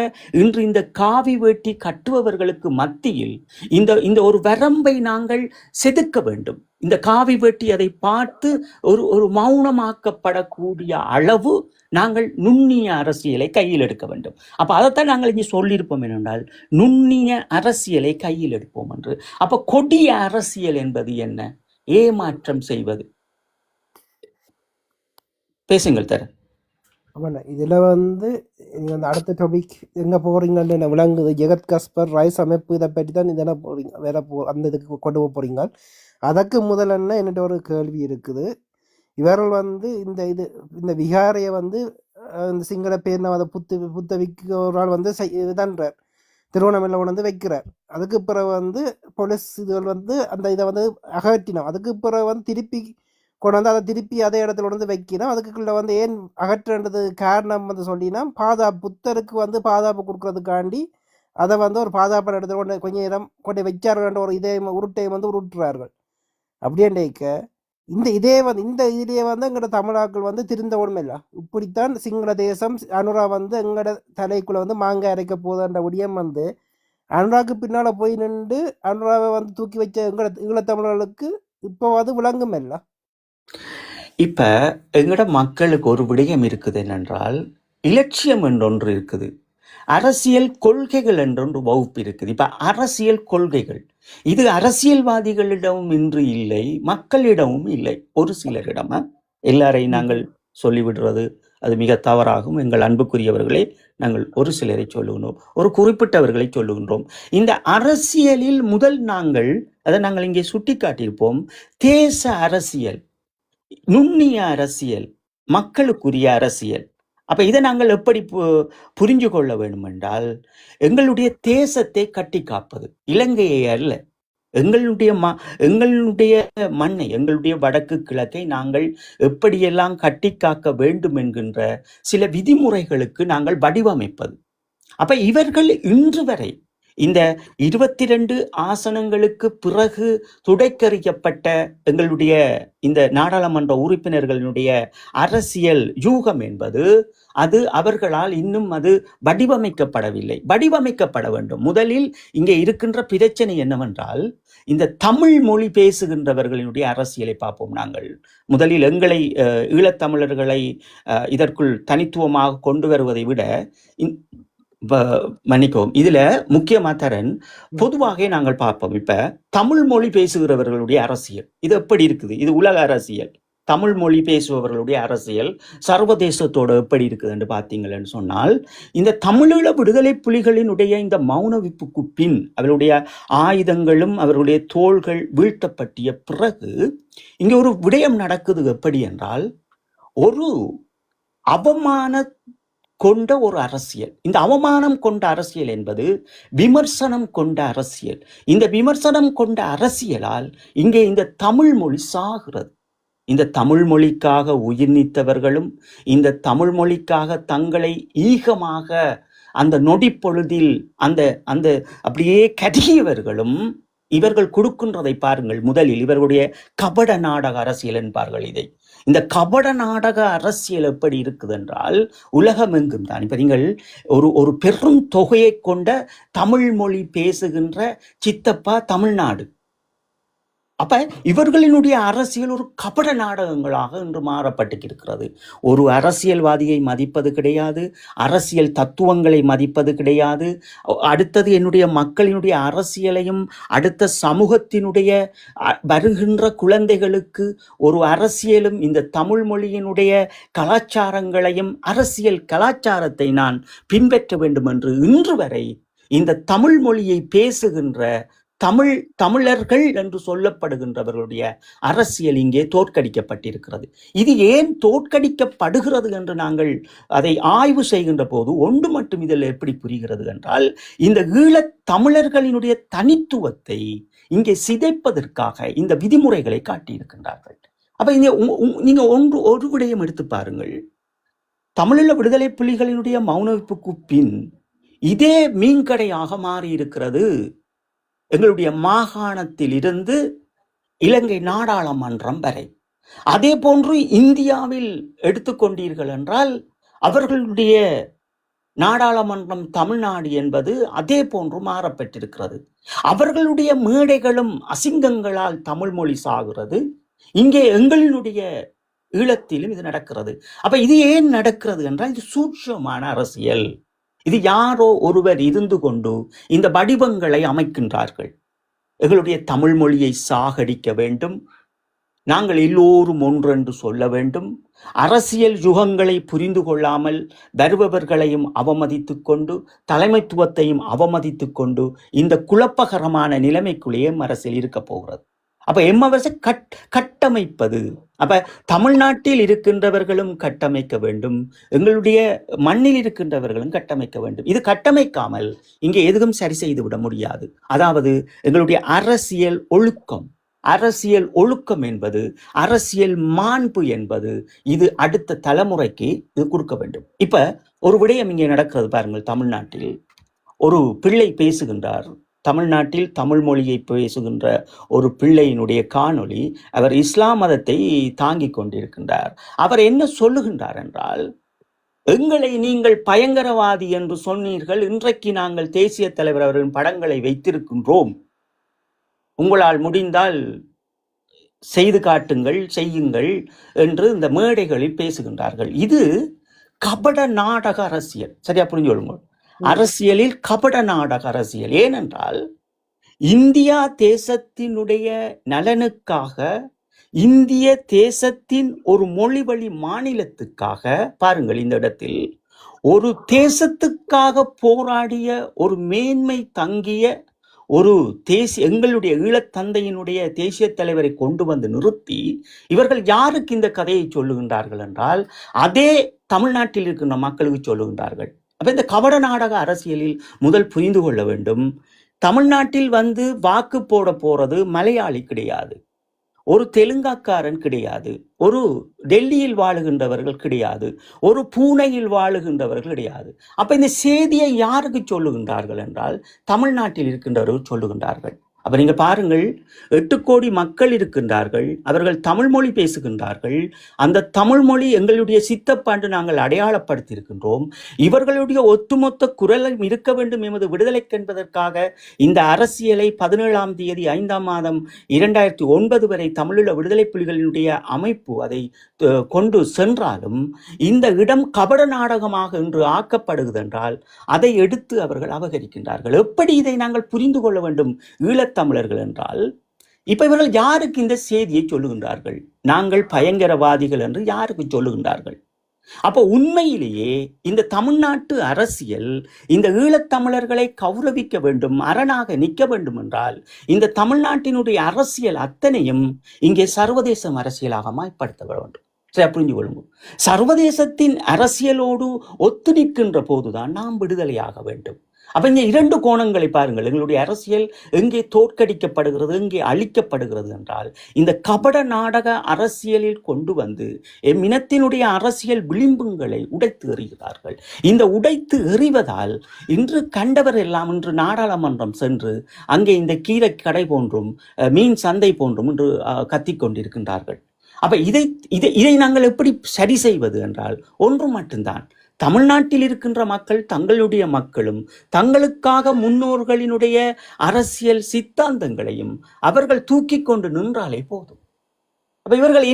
இன்று இந்த காவி வேட்டி கட்டுபவர்களுக்கு மத்தியில் இந்த இந்த ஒரு வரம்பை நாங்கள் செதுக்க வேண்டும். இந்த காவி வேட்டி அதை பார்த்து ஒரு மௌனமாக்கப்படக்கூடிய அளவு நாங்கள் நுண்ணிய அரசியலை கையில் எடுக்க வேண்டும். அப்ப அதைத்தான் நாங்கள் இங்கே சொல்லியிருப்போம் என்னென்றால் நுண்ணிய அரசியலை கையில் எடுப்போம் என்று. அப்ப கொடிய அரசியல் என்பது என்ன? ஏமாற்றம் செய்வது. பேசுங்கள் தர. ஆமாண்ணா, இதில் வந்து நீங்கள் அந்த அடுத்த டாபிக் எங்கே போகிறீங்கன்னு என்ன விளங்குது. ஜெகத் கஸ்பர் ரைஸ் அமைப்பு இதை பற்றி தான் இதெல்லாம் போகிறீங்க, வேற அந்த இதுக்கு கொண்டு போக போகிறீங்க. அதற்கு முதல்ல என்னட்ட ஒரு கேள்வி இருக்குது. இவர்கள் வந்து இந்த விகாரையை வந்து இந்த சிங்கள பேர்னவாத புத்தவிக்கு ஒரு ஆள் வந்து இதுதான்றார், திருவண்ணாமலை வந்து வைக்கிறார். அதுக்கு பிறகு வந்து போலீஸ் இதுகள் வந்து அந்த இதை வந்து அகற்றினோம். அதுக்கு பிறகு வந்து திருப்பி கொண்டு வந்து அதை திருப்பி அதே இடத்துல வந்து வைக்கணும். அதுக்குள்ள வந்து ஏன் அகற்றுன்றது காரணம் வந்து சொல்லினா புத்தருக்கு வந்து பாதுகாப்பு கொடுக்கறதுக்காண்டி அதை வந்து ஒரு பாதுகாப்பான இடத்துல கொண்டு கொஞ்சம் இடம் கொண்டு வச்சார்கள் ஒரு உருட்டையும் வந்து உருட்டுறார்கள். அப்படியேக்க இதே வந்து இதிலேயே வந்து எங்களோட தமிழாக்கள் வந்து திருந்த ஒன்றும் இல்லை. இப்படித்தான் சிங்கள தேசம் அனுரா வந்து எங்களோட தலைக்குள்ள வந்து மாங்காய் அரைக்க போதுன்ற விடியம் வந்து அனுராவுக்கு பின்னால போய் நின்று அனுராவை வந்து தூக்கி வச்ச ஈழத்தமிழர்களுக்கு இப்போ அது விளங்கும் இல்லை. இப்ப எங்கட மக்களுக்கு ஒரு விடயம் இருக்குது என்னென்றால் இலட்சியம் என்றொன்று இருக்குது, அரசியல் கொள்கைகள் என்றொன்று வகுப்பு இருக்குது. இப்ப அரசியல் கொள்கைகள் இது அரசியல்வாதிகளிடமும் இன்று இல்லை, மக்களிடமும் இல்லை, ஒரு சிலரிடம். எல்லாரையும் நாங்கள் சொல்லிவிடுறது அது மிக தவறாகும். எங்கள் அன்புக்குரியவர்களே, நாங்கள் ஒரு சிலரை சொல்லுகின்றோம், ஒரு குறிப்பிட்டவர்களை சொல்லுகின்றோம். இந்த அரசியலில் முதல் அதை நாங்கள் இங்கே சுட்டி காட்டியிருப்போம். தேச அரசியல், நுண்ணிய அரசியல், மக்களுக்குரிய அரசியல். அப்ப இதை நாங்கள் எப்படி புரிஞ்சு கொள்ள வேண்டும் என்றால், எங்களுடைய தேசத்தை கட்டி காப்பது, இலங்கையை அல்ல, எங்களுடைய மண்ணை, எங்களுடைய வடக்கு கிழக்கை நாங்கள் எப்படியெல்லாம் கட்டி காக்க வேண்டும் என்கின்ற சில விதிமுறைகளுக்கு நாங்கள் வடிவமைப்பது. அப்ப இவர்கள் இன்று வரை இந்த 22 ஆசனங்களுக்கு பிறகு துடைக்கறிக்கப்பட்ட எங்களுடைய இந்த நாடாளுமன்ற உறுப்பினர்களுடைய அரசியல் யூகம் என்பது அது அவர்களால் இன்னும் அது வடிவமைக்கப்படவில்லை, வடிவமைக்கப்பட வேண்டும். முதலில் இங்கே இருக்கின்ற பிரச்சனை என்னவென்றால், இந்த தமிழ் மொழி பேசுகின்றவர்களுடைய அரசியலை பார்ப்போம். நாங்கள் முதலில் எங்களை ஈழத்தமிழர்களை இதற்குள் தனித்துவமாக கொண்டு வருவதை விட மன்னிக்கவும், இதுல முக்கியமா தரன் பொதுவாக நாங்கள் பார்ப்போம். இப்ப தமிழ் மொழி பேசுகிறவர்களுடைய அரசியல் இது எப்படி இருக்குது? இது உலக அரசியல். தமிழ் மொழி பேசுபவர்களுடைய அரசியல் சர்வதேசத்தோட எப்படி இருக்குது என்று பார்த்தீங்கன்னு சொன்னால், இந்த தமிழீழ விடுதலை புலிகளினுடைய இந்த மௌனவிப்புக்கு பின் அவர்களுடைய ஆயுதங்களும் அவர்களுடைய தோள்கள் வீழ்த்தப்பட்டிய பிறகு இங்க ஒரு விடயம் நடக்குது. எப்படி என்றால், ஒரு அவமான கொண்ட ஒரு அரசியல். இந்த அவமானம் கொண்ட அரசியல் என்பது விமர்சனம் கொண்ட அரசியல். இந்த விமர்சனம் கொண்ட அரசியலால் இங்கே இந்த தமிழ் மொழி சாகிறது. இந்த தமிழ் மொழிக்காக உயிர் நீத்தவர்களும், இந்த தமிழ் மொழிக்காக தங்களை ஈகமாக அந்த நொடி பொழுதில் அந்த அந்த அப்படியே கடியவர்களும் இவர்கள் கொடுக்கின்றதை பாருங்கள். முதலில் இவர்களுடைய கபட நாடக அரசியல் என்பார்கள் இதை. இந்த கபட நாடக அரசியல் எப்படி இருக்குது என்றால், உலகம் எங்கும் தான். இப்ப நீங்கள் ஒரு பெரும் தொகையை கொண்ட தமிழ் மொழி பேசுகின்ற சித்தப்பா தமிழ்நாடு. அப்ப இவர்களினுடைய அரசியல் ஒரு கபட நாடகங்களாக இன்று மாறப்பட்டிருக்கிறது. ஒரு அரசியல்வாதியை மதிப்பது கிடையாது, அரசியல் தத்துவங்களை மதிப்பது கிடையாது. அடுத்தது என்னுடைய மக்களினுடைய அரசியலையும் அடுத்த சமூகத்தினுடைய வருகின்ற குழந்தைகளுக்கு ஒரு அரசியலும் இந்த தமிழ் மொழியினுடைய கலாச்சாரங்களையும் அரசியல் கலாச்சாரத்தை நான் பின்பற்ற வேண்டும் என்று இன்று வரை இந்த தமிழ் மொழியை பேசுகின்ற தமிழர்கள் என்று சொல்லப்படுகின்றவர்களுடைய அரசியல் இங்கே தோற்கடிக்கப்பட்டிருக்கிறது. இது ஏன் தோற்கடிக்கப்படுகிறது என்று நாங்கள் அதை ஆய்வு செய்கின்ற போது ஒன்று மட்டும் இதில் எப்படி புரிகிறது என்றால், இந்த ஈழத் தமிழர்களினுடைய தனித்துவத்தை இங்கே சிதைப்பதற்காக இந்த விதிமுறைகளை காட்டியிருக்கின்றார்கள். அப்ப இங்க நீங்க ஒரு விடயம் எடுத்து பாருங்கள். தமிழீழ விடுதலை புலிகளினுடைய மௌனவிப்புக்கு பின் இதே மீன்கடையாக மாறி இருக்கிறது. எங்களுடைய மாகாணத்தில் இருந்து இலங்கை நாடாளுமன்றம் வரை. அதே போன்று இந்தியாவில் எடுத்துக்கொண்டீர்கள் என்றால் அவர்களுடைய நாடாளுமன்றம் தமிழ்நாடு என்பது அதே போன்று மாறப்பட்டிருக்கிறது. அவர்களுடைய மேடைகளும் அசிங்கங்களால் தமிழ் மொழி சாகிறது. இங்கே எங்களினுடைய ஈழத்திலும் இது நடக்கிறது. அப்ப இது ஏன் நடக்கிறது என்றால் இது சூட்சமான அரசியல். இது யாரோ ஒருவர் இருந்து கொண்டு இந்த வடிவங்களை அமைக்கின்றார்கள். எங்களுடைய தமிழ் மொழியை சாகடிக்க வேண்டும், நாங்கள் எல்லோரும் ஒன்றென்று சொல்ல வேண்டும், அரசியல் யுகங்களை புரிந்து கொள்ளாமல் வருபவர்களையும் அவமதித்துக் கொண்டு தலைமைத்துவத்தையும் அவமதித்துக் கொண்டு இந்த குழப்பகரமான நிலைமைக்குள்ளேயே அரசியல் இருக்க போகிறது. அப்ப எம்மவச கட்டமைப்பது. அப்ப தமிழ்நாட்டில் இருக்கின்றவர்களும் கட்டமைக்க வேண்டும், எங்களுடைய மண்ணில் இருக்கின்றவர்களும் கட்டமைக்க வேண்டும். இது கட்டமைக்காமல் இங்கே எதுவும் சரி செய்து விட முடியாது. அதாவது எங்களுடைய அரசியல் ஒழுக்கம் என்பது, அரசியல் மாண்பு என்பது, இது அடுத்த தலைமுறைக்கு இது கொடுக்க வேண்டும். இப்ப ஒரு விடயம் இங்கே நடக்கிறது பாருங்கள். தமிழ்நாட்டில் ஒரு பிள்ளை பேசுகின்றார். தமிழ்நாட்டில் தமிழ் மொழியை பேசுகின்ற ஒரு பிள்ளையினுடைய காணொளி. அவர் இஸ்லாம் மதத்தை தாங்கிக் கொண்டிருக்கின்றார். அவர் என்ன சொல்லுகின்றார் என்றால், எங்களை நீங்கள் பயங்கரவாதி என்று சொன்னீர்கள், இன்றைக்கு நாங்கள் தேசிய தலைவர் அவர்களின் படங்களை வைத்திருக்கின்றோம், உங்களால் முடிந்தால் செய்து காட்டுங்கள், செய்யுங்கள் என்று இந்த மேடைகளில் பேசுகின்றார்கள். இது கபட நாடக அரசியல். சரியா புரிஞ்சு கொள்ளுங்கள். அரசியலில் கபட நாடக அரசியல். ஏனென்றால் இந்தியா தேசத்தினுடைய நலனுக்காக, இந்திய தேசத்தின் ஒரு மொழிவழி மாநிலத்துக்காக பாருங்கள், இந்த இடத்தில் ஒரு தேசத்துக்காக போராடிய ஒரு மேன்மை தங்கிய ஒரு எங்களுடைய ஈழத்தந்தையினுடைய தேசிய தலைவரை கொண்டு வந்து நிறுத்தி இவர்கள் யாருக்கு இந்த கதையை சொல்லுகின்றார்கள் என்றால் அதே தமிழ்நாட்டில் இருக்கின்ற மக்களுக்கு சொல்லுகின்றார்கள். அப்ப இந்த கபட நாடக அரசியலில் முதல் புரிந்து கொள்ள வேண்டும், தமிழ்நாட்டில் வந்து வாக்கு போட போறது மலையாளி கிடையாது, ஒரு தெலுங்காக்காரன் கிடையாது, ஒரு டெல்லியில் வாழுகின்றவர்கள் கிடையாது, ஒரு பூனையில் வாழுகின்றவர்கள் கிடையாது. அப்ப இந்த செய்தியை யாருக்கு சொல்லுகின்றார்கள் என்றால் தமிழ்நாட்டில் இருக்கின்றவர்கள் சொல்லுகின்றார்கள். அப்ப நீங்க பாருங்கள், 8 கோடி மக்கள் இருக்கின்றார்கள், அவர்கள் தமிழ் மொழி பேசுகின்றார்கள். அந்த தமிழ் மொழி எங்களுடைய சித்தப்பாண்டு நாங்கள் அடையாளப்படுத்தி இருக்கின்றோம். இவர்களுடைய ஒட்டுமொத்த குரலும் இருக்க வேண்டும் எமது விடுதலைக்கு என்பதற்காக இந்த அரசியலை 17ஆம் தேதி 5ஆம் மாதம் 2009 வரை தமிழீழ விடுதலை புலிகளினுடைய அமைப்பு அதை கொண்டு சென்றாலும் இந்த இடம் கபட நாடகமாக இன்று ஆக்கப்படுகிறது என்றால் அதை எடுத்து அவர்கள் அபகரிக்கின்றார்கள். எப்படி இதை நாங்கள் புரிந்து கொள்ள வேண்டும் ஈழத்தமிழர்கள் என்றால், இப்ப இவர்கள் யாருக்கு இந்த செய்தியை சொல்லுகின்றார்கள்? நாங்கள் பயங்கரவாதிகள் என்று யாருக்கு சொல்லுகின்றார்கள்? அப்போ உண்மையிலேயே இந்த தமிழ்நாட்டு அரசியல் இந்த ஈழத்தமிழர்களை கௌரவிக்க வேண்டும், அரணாக நிற்க வேண்டும் என்றால் இந்த தமிழ்நாட்டினுடைய அரசியல் அத்தனையும் இங்கே சர்வதேச அரசியலாக மாய்ப்படுத்த வேண்டும். சரி, புரிஞ்சு கொள்ளுங்க. சர்வதேசத்தின் அரசியலோடு ஒத்து நிற்கின்ற போதுதான் நாம் விடுதலையாக வேண்டும். அப்ப இங்க 2 கோணங்களை பாருங்கள். எங்களுடைய அரசியல் எங்கே தோற்கடிக்கப்படுகிறது, எங்கே அழிக்கப்படுகிறது என்றால் இந்த கபட நாடக அரசியலில் கொண்டு வந்து இனத்தினுடைய அரசியல் விளிம்புகளை உடைத்து எறிகிறார்கள். இந்த உடைத்து எறிவதால் இன்று கண்டவர் எல்லாம் இன்று நாடாளுமன்றம் சென்று அங்கே இந்த கீரை கடை போன்றும் மீன் சந்தை போன்றும் இன்று கத்திக்கொண்டிருக்கின்றார்கள். அப்ப இதை நாங்கள் எப்படி சரி செய்வது என்றால் ஒன்று மட்டும்தான், தமிழ்நாட்டில் இருக்கின்ற மக்கள் தங்களுடைய மக்களும் தங்களுக்காக முன்னோர்களினுடைய அரசியல் சித்தாந்தங்களையும் அவர்கள் தூக்கி கொண்டு நின்றாலே போதும். அப்ப இவர்கள்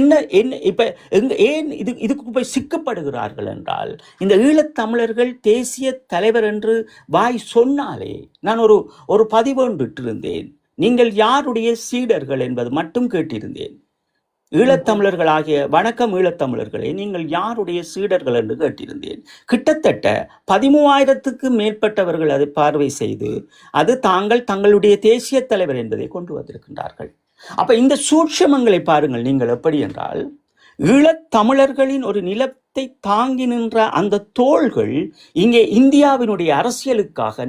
ஏன் இதுக்கு போய் சிக்கப்படுகிறார்கள் என்றால், இந்த ஈழத்தமிழர்கள் தேசிய தலைவர் என்று வாய் சொன்னாலே, நான் ஒரு பதிவு விட்டிருந்தேன், நீங்கள் யாருடைய சீடர்கள் என்பது மட்டும் கேட்டிருந்தேன். ஈழத்தமிழர்களாகிய வணக்கம் ஈழத்தமிழர்களே, நீங்கள் யாருடைய சீடர்கள் என்று கேட்டிருந்தேன். கிட்டத்தட்ட 13,000க்கு மேற்பட்டவர்கள் அதை பார்வை செய்து அது தங்களுடைய தேசிய தலைவர் என்பதை கொண்டு வந்திருக்கின்றார்கள். அப்ப இந்த சூட்சமங்களை பாருங்கள் நீங்கள். எப்படி என்றால், ஈழத்தமிழர்களின் ஒரு நிலத்தை தாங்கி நின்ற அந்த தோள்கள் இங்கே இந்தியாவினுடைய அரசியலுக்காக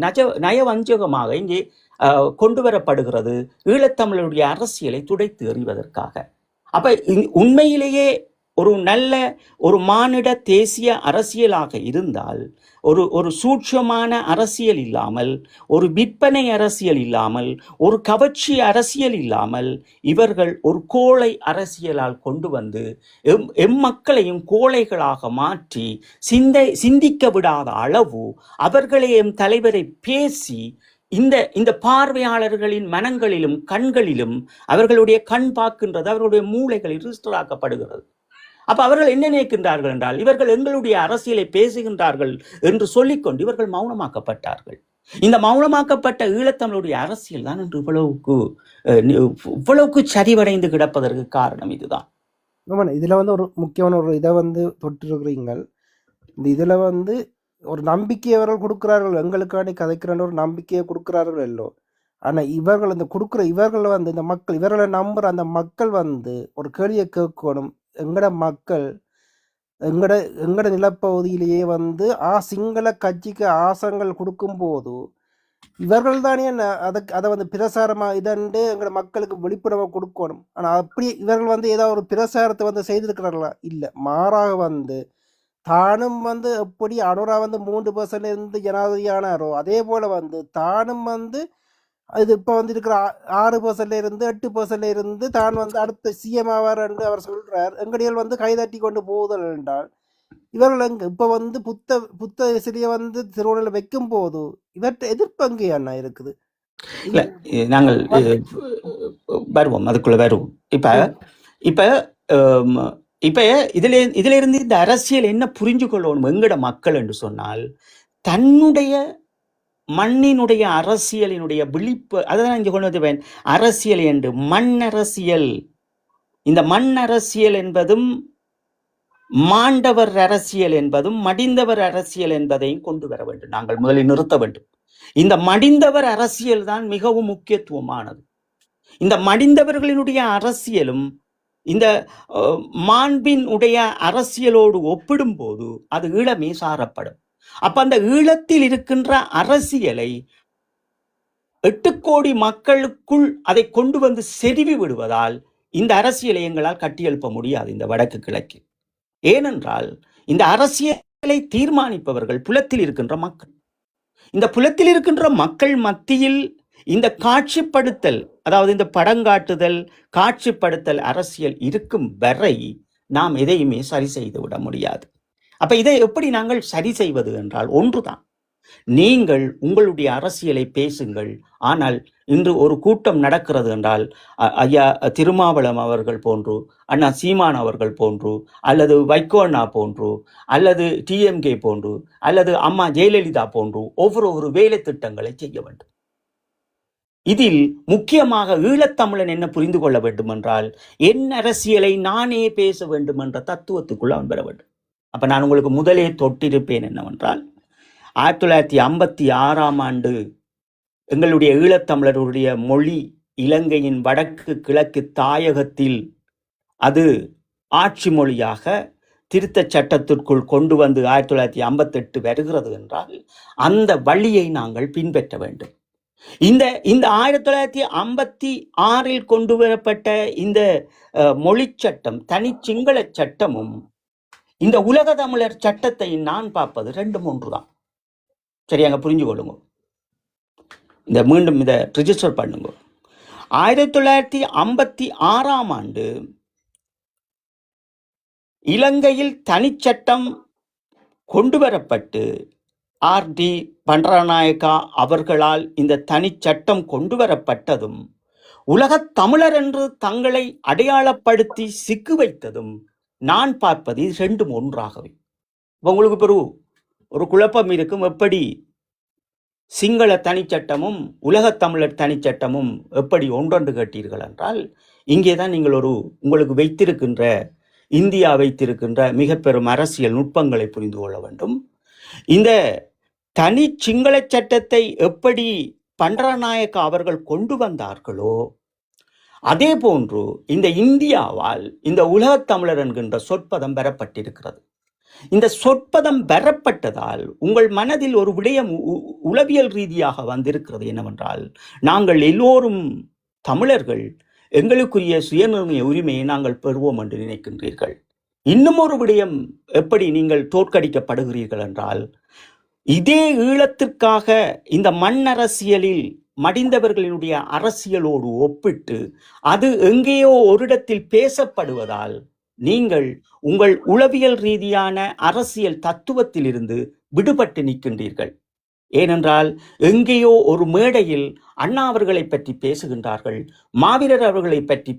நயவஞ்சகமாக இங்கே கொண்டு வரப்படுகிறது, ஈழத்தமிழருடைய அரசியலை துடைத்து எறிவதற்காக. அப்ப உண்மையிலேயே ஒரு நல்ல ஒரு மானிட தேசிய அரசியலாக இருந்தால், ஒரு சூட்சமான அரசியல் இல்லாமல், ஒரு விற்பனை அரசியல் இல்லாமல், ஒரு கவர்ச்சி அரசியல் இல்லாமல், இவர்கள் ஒரு கோழை அரசியலால் கொண்டு வந்து எம்மக்களையும் கோழைகளாக மாற்றி சிந்திக்க விடாத அளவு அவர்களே எம் தலைவரை பேசி இந்த பார்வையாளர்களின் மனங்களிலும் கண்களிலும் அவர்களுடைய கண் பார்க்கின்றது, அவர்களுடைய மூளைகளில் ரிஜிஸ்டர் ஆக்கப்படுகிறது. அப்ப அவர்கள் என்ன நினைக்கின்றார்கள் என்றால், இவர்கள் எங்களுடைய அரசியலை பேசுகின்றார்கள் என்று சொல்லிக்கொண்டு இவர்கள் மௌனமாக்கப்பட்டார்கள். இந்த மௌனமாக்கப்பட்ட ஈழத்தமிழுடைய அரசியல் தான் இன்று இவ்வளவுக்கு சரிவடைந்து கிடப்பதற்கு காரணம் இதுதான். இதுல வந்து ஒரு முக்கியமான ஒரு இதை வந்து தொட்டிருக்கிறீங்கள். இந்த இதுல வந்து ஒரு நம்பிக்கையை அவர்கள் கொடுக்கிறார்கள், எங்களுக்காண்டி கதைக்கிறன்ற ஒரு நம்பிக்கையை கொடுக்கிறார்கள் எல்லோ. ஆனால் இவர்கள் இந்த கொடுக்குற இவர்கள் வந்து இந்த மக்கள் இவர்களை நம்புகிற அந்த மக்கள் வந்து ஒரு கேள்வியை கேட்கணும். எங்கட மக்கள் எங்கட நிலப்பகுதியிலேயே வந்து சிங்கள கட்சிக்கு ஆசனங்கள் கொடுக்கும்போது இவர்கள் தானே அதை வந்து பிரசாரமாக இதண்டு எங்களோட மக்களுக்கு விழிப்புணர்வை கொடுக்கணும். ஆனால் அப்படி இவர்கள் வந்து ஏதாவது ஒரு பிரசாரத்தை வந்து செய்திருக்கிறார்களா? இல்லை, மாறாக வந்து தானும் வந்து எப்படி அனுரா வந்து 3% இருந்து ஜனாதிபதி ஆனாரோ அதே போல் வந்து தானும் வந்து இது இப்போ வந்து இருக்கிற 6% இருந்து 8% இருந்து தான் வந்து அடுத்த சிஎம் ஆவார் என்று அவர் சொல்கிறார். எங்கடிகள் வந்து கைதட்டி கொண்டு போகுதல் என்றால் இவர்கள் எங்கே இப்போ வந்து புத்த சிறிய வந்து திருவள்ளுவர் வைக்கும் போது இவற்றை எதிர்ப்பு அங்கே அண்ணா இருக்குது. இல்லை, நாங்கள் வருவோம், அதுக்குள்ள வருவோம். இப்போ இதுல இருந்து இந்த அரசியல் என்ன புரிஞ்சு கொள்ளணும் எங்கட மக்கள் என்று சொன்னால், தன்னுடைய மண்ணினுடைய அரசியலினுடைய விழிப்பு, அதான் இங்க கொண்டு வந்து அரசியல் என்று மண் அரசியல். இந்த மண் அரசியல் என்பதும் மாண்டவர் அரசியல் என்பதும் மடிந்தவர் அரசியல் என்பதையும் கொண்டு வர வேண்டும். நாங்கள் முதலில் நிறுத்த வேண்டும். இந்த மடிந்தவர் அரசியல் தான் மிகவும் முக்கியத்துவமானது. இந்த மடிந்தவர்களினுடைய அரசியலும் இந்த மாண்பின் உடைய அரசியலோடு ஒப்பிடும் போது அது ஈழமே சாரப்படும். அப்ப அந்த ஈழத்தில் இருக்கின்ற அரசியலை 8 கோடி மக்களுக்குள் அதை கொண்டு வந்து செறிவி விடுவதால் இந்த அரசியலை எங்களால் கட்டியெழுப்ப முடியாது இந்த வடக்கு கிழக்கு. ஏனென்றால் இந்த அரசியலை தீர்மானிப்பவர்கள் புலத்தில் இருக்கின்ற மக்கள். இந்த புலத்தில் இருக்கின்ற மக்கள் மத்தியில் இந்த காட்சிப்படுத்தல், அதாவது இந்த படங்காட்டுதல் காட்சிப்படுத்தல் அரசியல் இருக்கும் வரை நாம் எதையுமே சரி செய்து விட முடியாது. அப்ப இதை எப்படி நாங்கள் சரி செய்வது என்றால் ஒன்றுதான், நீங்கள் உங்களுடைய அரசியலை பேசுங்கள். ஆனால் இன்று ஒரு கூட்டம் நடக்கிறது என்றால் ஐயா திருமாவளம் அவர்கள் போன்று, அண்ணா சீமான் அவர்கள் போன்று, அல்லது வைகோ அண்ணா போன்று, அல்லது டிஎம்கே போன்று, அல்லது அம்மா ஜெயலலிதா போன்று ஒவ்வொரு வேலை திட்டங்களை செய்ய வேண்டும். இதில் முக்கியமாக ஈழத்தமிழன் என்ன புரிந்து கொள்ள வேண்டும் என்றால், என் அரசியலை நானே பேச வேண்டும் என்ற தத்துவத்துக்குள்ள அவன் பெற வேண்டும். அப்ப நான் உங்களுக்கு முதலே தொட்டிருப்பேன் என்னவென்றால், 1956ஆம் ஆண்டு எங்களுடைய ஈழத்தமிழருடைய மொழி இலங்கையின் வடக்கு கிழக்கு தாயகத்தில் அது ஆட்சி மொழியாக திருத்த சட்டத்திற்குள் கொண்டு வந்து 1958 வருகிறது என்றால் அந்த வழியை நாங்கள் பின்பற்ற வேண்டும். இந்த 1956 கொண்டு வரப்பட்ட இந்த மொழி சட்டம், தனி சிங்கள சட்டமும் இந்த உலக தமிழர் சட்டத்தை நான் பார்ப்பது 2-3 தான். சரியாங்க, புரிஞ்சு கொள்ளுங்க. இந்த மீண்டும் இதை ரிஜிஸ்டர் பண்ணுங்க. 1956ஆம் ஆண்டு இலங்கையில் தனிச்சட்டம் கொண்டு வரப்பட்டு ஆர்.டி. பண்டரநாயக்கா அவர்களால் இந்த தனிச்சட்டம் கொண்டு வரப்பட்டதும் உலகத் தமிழர் என்று தங்களை அடையாளப்படுத்தி சிக்கு வைத்ததும் நான் பார்ப்பது 2 ஒன்றாகவே. உங்களுக்கு பெரு ஒரு குழப்பம் இருக்கும், எப்படி சிங்கள தனிச்சட்டமும் உலகத் தமிழர் தனிச்சட்டமும் எப்படி ஒன்றொன்று கேட்டீர்கள் என்றால், இங்கேதான் நீங்கள் உங்களுக்கு வைத்திருக்கின்ற இந்தியா வைத்திருக்கின்ற மிக பெரும் அரசியல் நுட்பங்களை புரிந்து கொள்ள வேண்டும். இந்த தனி சிங்கள சட்டத்தை எப்படி பண்டரநாயக்கா அவர்கள் கொண்டு வந்தார்களோ அதே போன்று இந்த இந்தியாவால் இந்த உலகத் தமிழர் என்கின்ற சொற்பதம் பெறப்பட்டிருக்கிறது. இந்த சொற்பதம் பெறப்பட்டதால் உங்கள் மனதில் ஒரு விடயம் உளவியல் ரீதியாக வந்திருக்கிறது என்னவென்றால், நாங்கள் எல்லோரும் தமிழர்கள், எங்களுக்குரிய சுயநிர்ணய உரிமையை நாங்கள் பெறுவோம் என்று நினைக்கின்றீர்கள். இன்னும் ஒரு விடயம், எப்படி நீங்கள் தோற்கடிக்கப்படுகிறீர்கள் என்றால், இதே ஈழத்திற்காக இந்த மண் அரசியலில் மடிந்தவர்களினுடைய அரசியலோடு ஒப்பிட்டு அது எங்கேயோ ஒரு இடத்தில் பேசப்படுவதால் நீங்கள் உங்கள் உளவியல் ரீதியான அரசியல் தத்துவத்திலிருந்து விடுபட்டு நிற்கின்றீர்கள். ஏனென்றால் எங்கேயோ ஒரு மேடையில் அண்ணா அவர்களை பற்றி பேசுகின்றார்கள், மாவீரர் அவர்களை பற்றி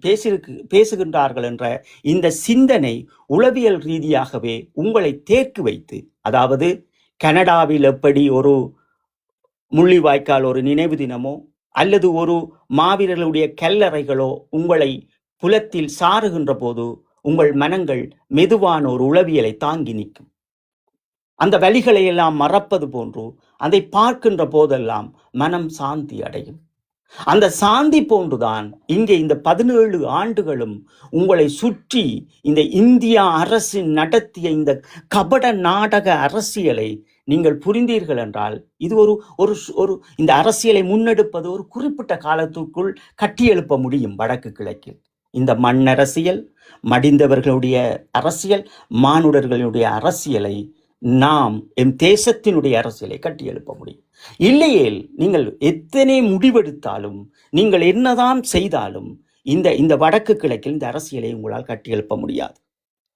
பேசுகின்றார்கள் என்ற இந்த சிந்தனை உளவியல் ரீதியாகவே உங்களை தேக்கி வைத்து, அதாவது கனடாவில் எப்படி ஒரு முள்ளிவாய்க்கால் ஒரு நினைவு தினமோ அல்லது ஒரு மாவீரர்களுடைய கல்லறைகளோ உங்களை புலத்தில் சாருகின்ற போது உங்கள் மனங்கள் மெதுவான ஒரு உளவியலை தாங்கி நிற்கும். அந்த வலிகளை எல்லாம் மறப்பது போன்று அதை பார்க்கின்ற போதெல்லாம் மனம் சாந்தி அடையும். அந்த சாந்தி போன்றுதான் இங்கே இந்த 17 ஆண்டுகளும் உங்களை சுற்றி இந்த இந்தியா அரசு நடத்திய இந்த கபட நாடக அரசியலை நீங்கள் புரிந்தீர்கள் என்றால், இது ஒரு இந்த அரசியலை முன்னெடுப்பது ஒரு குறிப்பிட்ட காலத்துக்குள் கட்டியெழுப்ப முடியும். வடக்கு கிழக்கில் இந்த மண் அரசியல், மடிந்தவர்களுடைய அரசியல், மானுடர்களுடைய அரசியலை நாம் எம் தேசத்தினுடைய அரசியலை கட்டியெழுப்ப முடியும். இல்லையேல் நீங்கள் எத்தனை முடிவெடுத்தாலும், நீங்கள் என்னதான் செய்தாலும் இந்த வடக்கு கிழக்கில் இந்த அரசியலை உங்களால் கட்டியெழுப்ப முடியாது.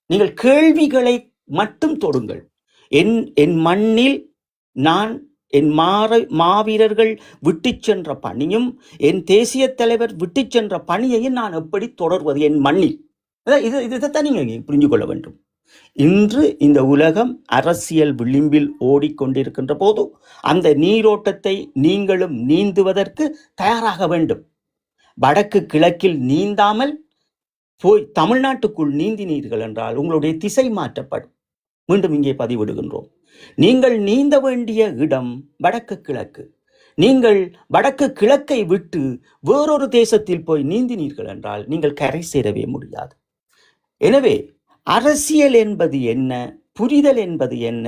நீங்கள் கேள்விகளை மட்டும் தொடுங்கள். என் மண்ணில் நான் என் மாவீரர்கள் விட்டு சென்ற பணியும் என் தேசிய தலைவர் விட்டு சென்ற பணியையும் நான் எப்படி தொடர்வது என் மண்ணில்? இதைத்தான் நீங்க புரிஞ்சு கொள்ள வேண்டும். இன்று இந்த உலகம் அரசியல் விளிம்பில் ஓடிக்கொண்டிருக்கின்ற போது அந்த நீரோட்டத்தை நீங்களும் நீந்துவதற்கு தயாராக வேண்டும். வடக்கு கிழக்கில் நீந்தாமல் போய் தமிழ்நாட்டுக்குள் நீந்தினீர்கள் என்றால் உங்களுடைய திசை மாற்றப்படும். மீண்டும் இங்கே பதிவிடுகின்றோம். நீங்கள் நீந்த வேண்டிய இடம் வடக்கு கிழக்கு. நீங்கள் வடக்கு கிழக்கை விட்டு வேறொரு தேசத்தில் போய் நீந்தினீர்கள் என்றால் நீங்கள் கரை சேரவே முடியாது. எனவே அரசியல் என்பது என்ன, புரிதல் என்பது என்ன,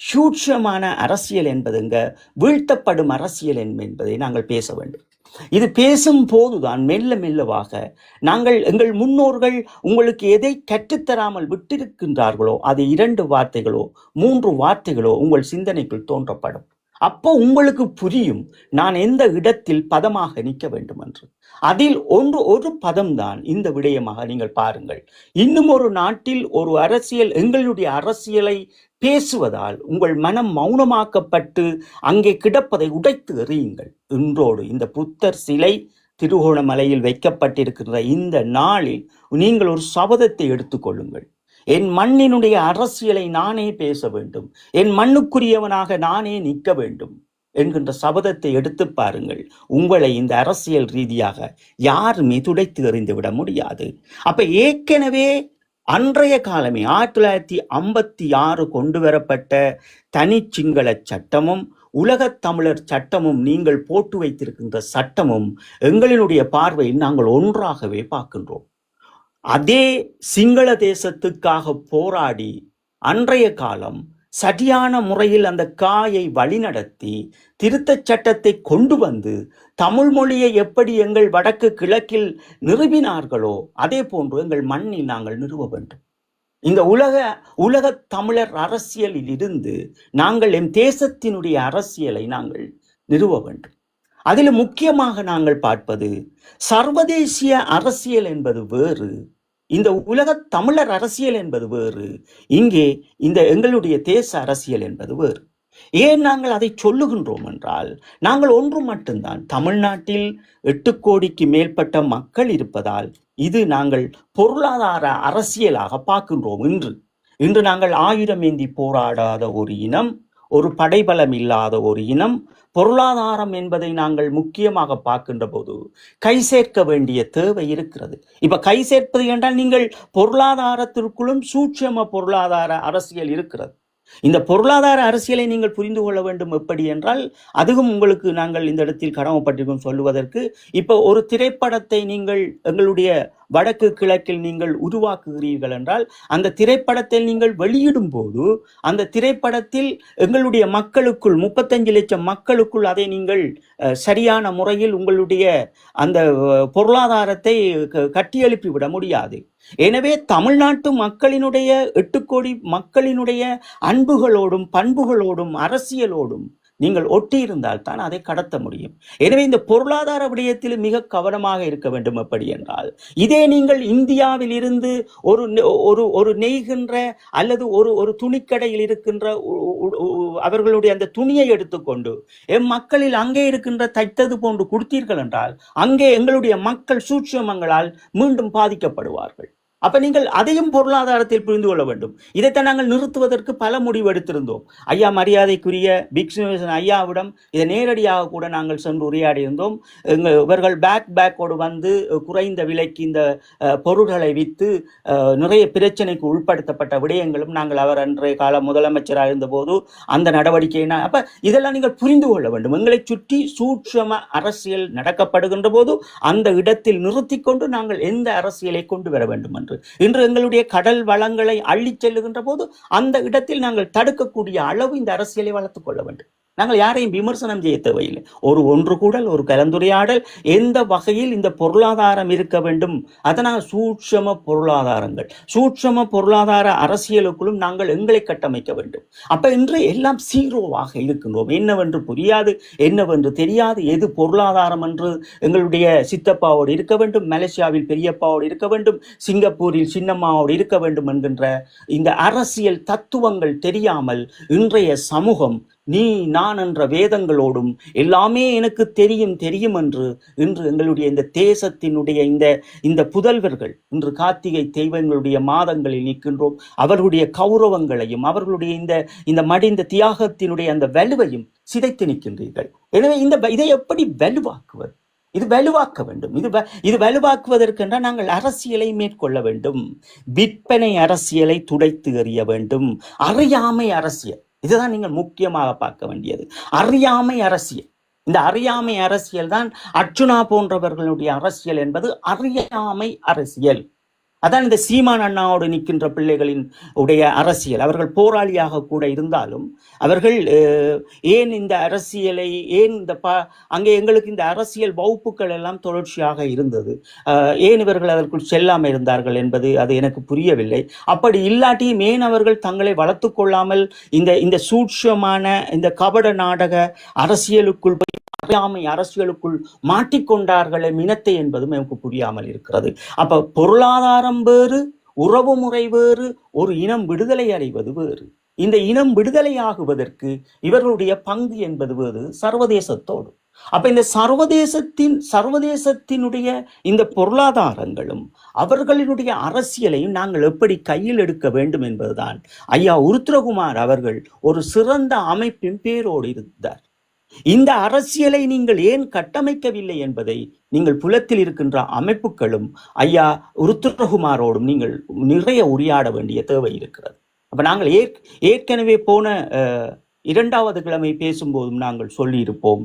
சூட்சமான அரசியல் என்பதுங்க, வீழ்த்தப்படும் அரசியல் என்பதை நாங்கள் பேச வேண்டும். இது பேசும் போதுதான் மெல்ல மெல்லவாக நாங்கள் எங்கள் முன்னோர்கள் உங்களுக்கு எதை கற்றுத்தராமல் விட்டிருக்கின்றார்களோ அது 2 வார்த்தைகளோ 3 வார்த்தைகளோ உங்கள் சிந்தனைக்குள் தோன்றப்படும். அப்போ உங்களுக்கு புரியும் நான் எந்த இடத்தில் பதமாக நிற்க வேண்டும் என்று. அதில் ஒரு பதம்தான் இந்த விடயமாக நீங்கள் பாருங்கள். இன்னும் ஒரு நாட்டில் ஒரு அரசியல், எங்களுடைய அரசியலை பேசுவதால் உங்கள் மனம் மௌனமாக்கப்பட்டு அங்கே கிடப்பதை உடைத்து எறியுங்கள். இன்றோடு இந்த புத்தர் சிலை திருகோணமலையில் வைக்கப்பட்டிருக்கிற இந்த நாளில் நீங்கள் ஒரு சபதத்தை எடுத்துக்கொள்ளுங்கள். என் மண்ணினுடைய அரசியலை நானே பேச வேண்டும், என் மண்ணுக்குரியவனாக நானே நிற்க வேண்டும் என்கின்ற சபதத்தை எடுத்து பாருங்கள். உங்களை இந்த அரசியல் ரீதியாக யாருமே துடைத்து எறிந்து விட முடியாது. அப்ப ஏற்கனவே அன்றைய காலமே 1956 கொண்டு வரப்பட்ட தனி சிங்கள சட்டமும் உலகத் தமிழர் சட்டமும் நீங்கள் போட்டு வைத்திருக்கின்ற சட்டமும் எங்களினுடைய பார்வையில் நாங்கள் ஒன்றாகவே பார்க்கின்றோம். அதே சிங்கள தேசத்துக்காக போராடி அன்றைய காலம் சரியான முறையில் அந்த காயை வழிநடத்தி திருத்தச் சட்டத்தை கொண்டு வந்து தமிழ் மொழியை எப்படி எங்கள் வடக்கு கிழக்கில் நிறுவினார்களோ அதே போன்று எங்கள் மண்ணில் நாங்கள் நிறுவ வேண்டும். இந்த உலக தமிழர் அரசியலில் இருந்து நாங்கள் எம் தேசத்தினுடைய அரசியலை நாங்கள் நிறுவ வேண்டும். அதில் முக்கியமாக நாங்கள் பார்ப்பது சர்வதேசிய அரசியல் என்பது வேறு, இந்த உலக தமிழர் அரசியல் என்பது வேறு, இங்கே இந்த எங்களுடைய தேச அரசியல் என்பது வேறு. ஏன் நாங்கள் அதை சொல்லுகின்றோம் என்றால், நாங்கள் ஒன்று மட்டும்தான், தமிழ்நாட்டில் 8 கோடிக்கு மேற்பட்ட மக்கள் இருப்பதால் இது நாங்கள் பொருளாதார அரசியலாக பார்க்கின்றோம். இன்று நாங்கள் ஆயுதம் ஏந்தி போராடாத ஒரு இனம், ஒரு படைபலம் இல்லாத ஒரு இனம், பொருளாதாரம் என்பதை நாங்கள் முக்கியமாக பார்க்கின்ற போது கை சேர்க்க வேண்டிய தேவை இருக்கிறது. இப்ப கை சேர்ப்பது என்றால் நீங்கள் பொருளாதாரத்திற்குள்ளும் சூட்சம பொருளாதார அரசியல் இருக்கிறது. இந்த பொருளாதார அரசியலை நீங்கள் புரிந்து கொள்ள வேண்டும். எப்படி என்றால், அதுவும் உங்களுக்கு நாங்கள் இந்த இடத்தில் கடமைப்பட்டிருக்கும் சொல்லுவதற்கு. இப்போ ஒரு திரைப்படத்தை நீங்கள் எங்களுடைய வடக்கு கிழக்கில் நீங்கள் உருவாக்குகிறீர்கள் என்றால், அந்த திரைப்படத்தை நீங்கள் வெளியிடும் போது அந்த திரைப்படத்தில் எங்களுடைய மக்களுக்குள் 35 லட்சம் மக்களுக்குள் அதை நீங்கள் சரியான முறையில் உங்களுடைய அந்த பொருளாதாரத்தை கட்டியெழுப்பி விட முடியாது. எனவே தமிழ்நாட்டு மக்களினுடைய 8 கோடி மக்களினுடைய அன்புகளோடும் பண்புகளோடும் அரசியலோடும் நீங்கள் ஒட்டி இருந்தால் தான் அதை கடத்த முடியும். எனவே இந்த பொருளாதார விடயத்தில் மிக கவனமாக இருக்க வேண்டும். எப்படி என்றால், இதே நீங்கள் இந்தியாவில் இருந்து ஒரு நெய்கின்ற அல்லது ஒரு துணிக்கடையில் இருக்கின்ற அவர்களுடைய அந்த துணியை எடுத்துக்கொண்டு எம் மக்களில் அங்கே இருக்கின்ற தைத்தது போன்று கொடுத்தீர்கள் என்றால், அங்கே எங்களுடைய மக்கள் சூட்சுமங்களால் மீண்டும் பாதிக்கப்படுவார்கள். அப்ப நீங்கள் அதையும் பொருளாதாரத்தில் புரிந்து கொள்ள வேண்டும். இதைத்தான் நாங்கள் நிறுத்துவதற்கு பல முடிவு எடுத்திருந்தோம். ஐயா மரியாதைக்குரிய பிக்ஷுவேசன் ஐயாவிடம் இதை நேரடியாக கூட நாங்கள் சென்று உரையாடி இருந்தோம். இவர்கள் பேக்கோடு வந்து குறைந்த விலைக்கு இந்த பொருட்களை விற்று நிறைய பிரச்சனைக்கு உட்படுத்தப்பட்ட விடயங்களும் நாங்கள் அவர் அன்றைய கால முதலமைச்சராக இருந்தபோது அந்த நடவடிக்கையை அப்ப இதெல்லாம் நீங்கள் புரிந்து கொள்ள வேண்டும். எங்களை சுற்றி சூட்சம அரசியல் நடக்கப்படுகின்ற போது அந்த இடத்தில் நிறுத்தி கொண்டு நாங்கள் எந்த அரசியலை கொண்டு வர வேண்டும் என்று இன்று எங்களுடைய கடல் வளங்களை அள்ளிச் செல்லுகின்ற போது அந்த இடத்தில் நாங்கள் தடுக்கக்கூடிய அளவு இந்த அரசியலை வளர்த்துக் கொள்ள வேண்டும். நாங்கள் யாரையும் விமர்சனம் செய்ய தேவையில்லை. ஒன்று கூடல், ஒரு கலந்துரையாடல், எந்த வகையில் இந்த பொருளாதாரம் இருக்க வேண்டும், அதனால் சூட்சம பொருளாதார அரசியலுக்குள்ளும் நாங்கள் எங்களை கட்டமைக்க வேண்டும். அப்ப இன்று எல்லாம் சீரோவாக இருக்கின்றோம். என்னவென்று புரியாது, என்னவென்று தெரியாது, எது பொருளாதாரம் என்று எங்களுடைய சித்தப்பாவோடு இருக்க வேண்டும், மலேசியாவில் பெரியப்பாவோடு இருக்க வேண்டும், சிங்கப்பூரில் சின்னம்மாவோடு இருக்க வேண்டும் என்கின்ற இந்த அரசியல் தத்துவங்கள் தெரியாமல் இன்றைய சமூகம் நீ நான் என்ற வேதங்களோடும் எல்லாமே எனக்கு தெரியும் என்று இன்று எங்களுடைய இந்த தேசத்தினுடைய இந்த புதல்வர்கள் இன்று கார்த்திகை தெய்வங்களுடைய மாதங்களில் நிற்கின்றோம். அவர்களுடைய கௌரவங்களையும் அவர்களுடைய இந்த மடிந்த தியாகத்தினுடைய அந்த வலுவையும் சிதைத்து நிற்கின்றீர்கள். எனவே இதை எப்படி வலுவாக்குவது? இது வலுவாக்க வேண்டும். இது வலுவாக்குவதற்கென்றால் நாங்கள் அரசியலை மேற்கொள்ள வேண்டும். விற்பனை அரசியலை துடைத்து எறிய வேண்டும். அறியாமை அரசியல், இதுதான் நீங்கள் முக்கியமாக பார்க்க வேண்டியது. அறியாமை அரசியல். இந்த அறியாமை அரசியல் தான் அர்ச்சுனா போன்றவர்களுடைய அரசியல் என்பது அறியாமை அரசியல். அதான் இந்த சீமான் அண்ணாவோடு நிற்கின்ற பிள்ளைகளின் உடைய அரசியல். அவர்கள் போராளியாக கூட இருந்தாலும் அவர்கள் ஏன் இந்த அரசியலை அங்கே எங்களுக்கு இந்த அரசியல் வகுப்புகள் எல்லாம் தொடர்ச்சியாக இருந்தது, ஏன் இவர்கள் அதற்குள் செல்லாமல் இருந்தார்கள் என்பது அது எனக்கு புரியவில்லை. அப்படி இல்லாட்டியும் ஏன் அவர்கள் தங்களை வளர்த்து கொள்ளாமல் இந்த சூட்சமான இந்த கபட நாடக அரசியலுக்குள் அறியாமை அரசியலுக்குள் மாட்டிக்கொண்டார்களே மினத்தை என்பதும் எனக்கு புரியாமல் இருக்கிறது. அப்ப பொருளாதாரம் வேறு, உறவு முறை வேறு, ஒரு இனம் விடுதலை அடைவது வேறு. இந்த இனம் விடுதலையாகுவதற்கு இவர்களுடைய பங்கு என்பது வேறு சர்வதேசத்தோடு. அப்ப இந்த சர்வதேசத்தினுடைய இந்த பொருளாதாரங்களும் அவர்களினுடைய அரசியலையும் நாங்கள் எப்படி கையில் எடுக்க வேண்டும் என்பதுதான் ஐயா உருத்திரகுமார் அவர்கள் ஒரு சிறந்த அமைப்பின் பேரோடு இருந்தார். இந்த அரசியலை நீங்கள் ஏன் கட்டமைக்கவில்லை என்பதை நீங்கள் புலத்தில் இருக்கின்ற அமைப்புகளும் ஐயா உருத்திரகுமாரோடும் நீங்கள் நிறைய உரையாட வேண்டிய தேவை இருக்கிறது. அப்ப நாங்கள் ஏற்கனவே போன 2வது கிழமை பேசும்போதும் நாங்கள் சொல்லியிருப்போம்,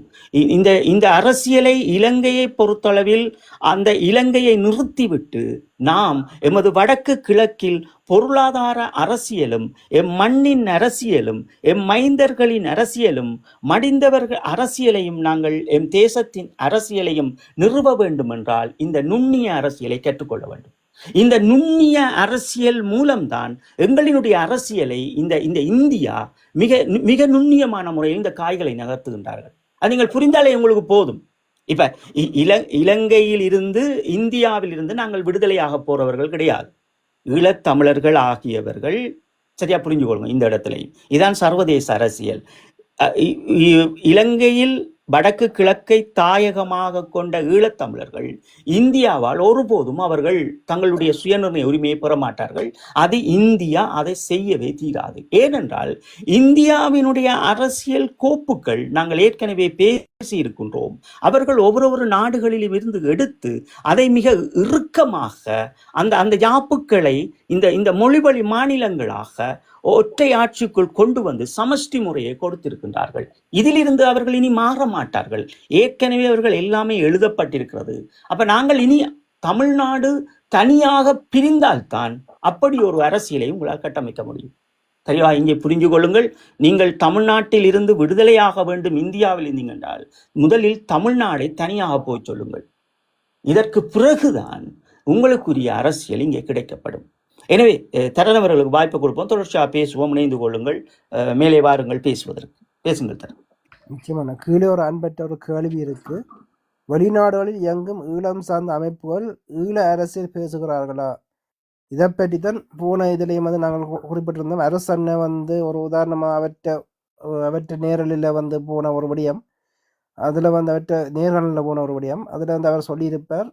இந்த அரசியலை இலங்கையை பொறுத்தளவில் அந்த இலங்கையை நிறுத்திவிட்டு நாம் எமது வடக்கு கிழக்கில் பொருளாதார அரசியலும் எம் மண்ணின் அரசியலும் எம் மைந்தர்களின் அரசியலும் மடிந்தவர்கள் அரசியலையும் நாங்கள் எம் தேசத்தின் அரசியலையும் நிறுவ வேண்டும் என்றால் இந்த நுண்ணிய அரசியலை கற்றுக்கொள்ள வேண்டும். இந்த நுண்ணிய அரசியல் மூலம்தான் எங்களினுடைய அரசியலை இந்த இந்தியா மிக மிக நுண்ணியமான முறையில் இந்த காய்களை நகர்த்துகின்றார்கள். அது நீங்கள் புரிந்தாலே உங்களுக்கு போதும். இப்ப இலங்கையில் இருந்து இந்தியாவில் இருந்து நாங்கள் விடுதலையாக போறவர்கள் கிடையாது, ஈழத்தமிழர்கள் ஆகியவர்கள். சரியா புரிஞ்சு கொள்ளுங்க. இந்த இடத்துல இதான் சர்வதேச அரசியல். இலங்கையில் வடக்கு கிழக்கை தாயகமாக கொண்ட ஈழத்தமிழர்கள் இந்தியாவால் ஒருபோதும் அவர்கள் தங்களுடைய சுயநிர்ணய உரிமையை பெற மாட்டார்கள். அது இந்தியா அதை செய்யவே தீராது. ஏனென்றால் இந்தியாவினுடைய அரசியல் கோப்புகள் நாங்கள் ஏற்கனவே பேசி இருக்கின்றோம். அவர்கள் ஒவ்வொரு நாடுகளிலும் இருந்து எடுத்து அதை மிக இறுக்கமாக அந்த யாப்புக்களை இந்த மொழிவழி மாநிலங்களாக ஒற்றை ஆட்சிக்குள் கொண்டு வந்து சமஷ்டி முறையை கொடுத்திருக்கின்றார்கள். இதிலிருந்து அவர்கள் இனி மாற மாட்டார்கள். ஏற்கனவே அவர்கள் எல்லாமே எழுதப்பட்டிருக்கிறது. அப்ப நாங்கள் இனி தமிழ்நாடு தனியாக பிரிந்தால்தான் அப்படி ஒரு அரசியலை உங்களால் கட்டமைக்க முடியும். சரியா? இங்கே புரிஞ்சு கொள்ளுங்கள். நீங்கள் தமிழ்நாட்டில் இருந்து விடுதலையாக வேண்டும் இந்தியாவில் இருந்தீங்க என்றால் முதலில் தமிழ்நாடை தனியாக போய் சொல்லுங்கள். இதற்கு பிறகுதான் உங்களுக்குரிய அரசியல் இங்கே கிடைக்கப்படும். எனவே தரனவர்களுக்கு வாய்ப்பு கொடுப்போம். தொடர்ச்சியாக பேசுவோம். இணைந்து கொள்ளுங்கள். மேலே வாருங்கள் பேசுவதற்கு. பேசுங்கள் தரன். நிச்சயமான கீழே ஒரு அன்பற்ற ஒரு கேள்வி இருக்கு. வெளிநாடுகளில் இயங்கும் ஈழம் சார்ந்த அமைப்புகள் ஈழ அரசியல் பேசுகிறார்களா? இதை பற்றி தான் போன இதுலேயும் வந்து நாங்கள் குறிப்பிட்டிருந்தோம். அரசன்னை வந்து ஒரு உதாரணமாக அவற்ற நேரலில் வந்து போன ஒரு விடயம், அதில் வந்து அவற்ற நேர்காணலில் போன ஒரு விடயம், அதில் வந்து அவர் சொல்லியிருப்பார்,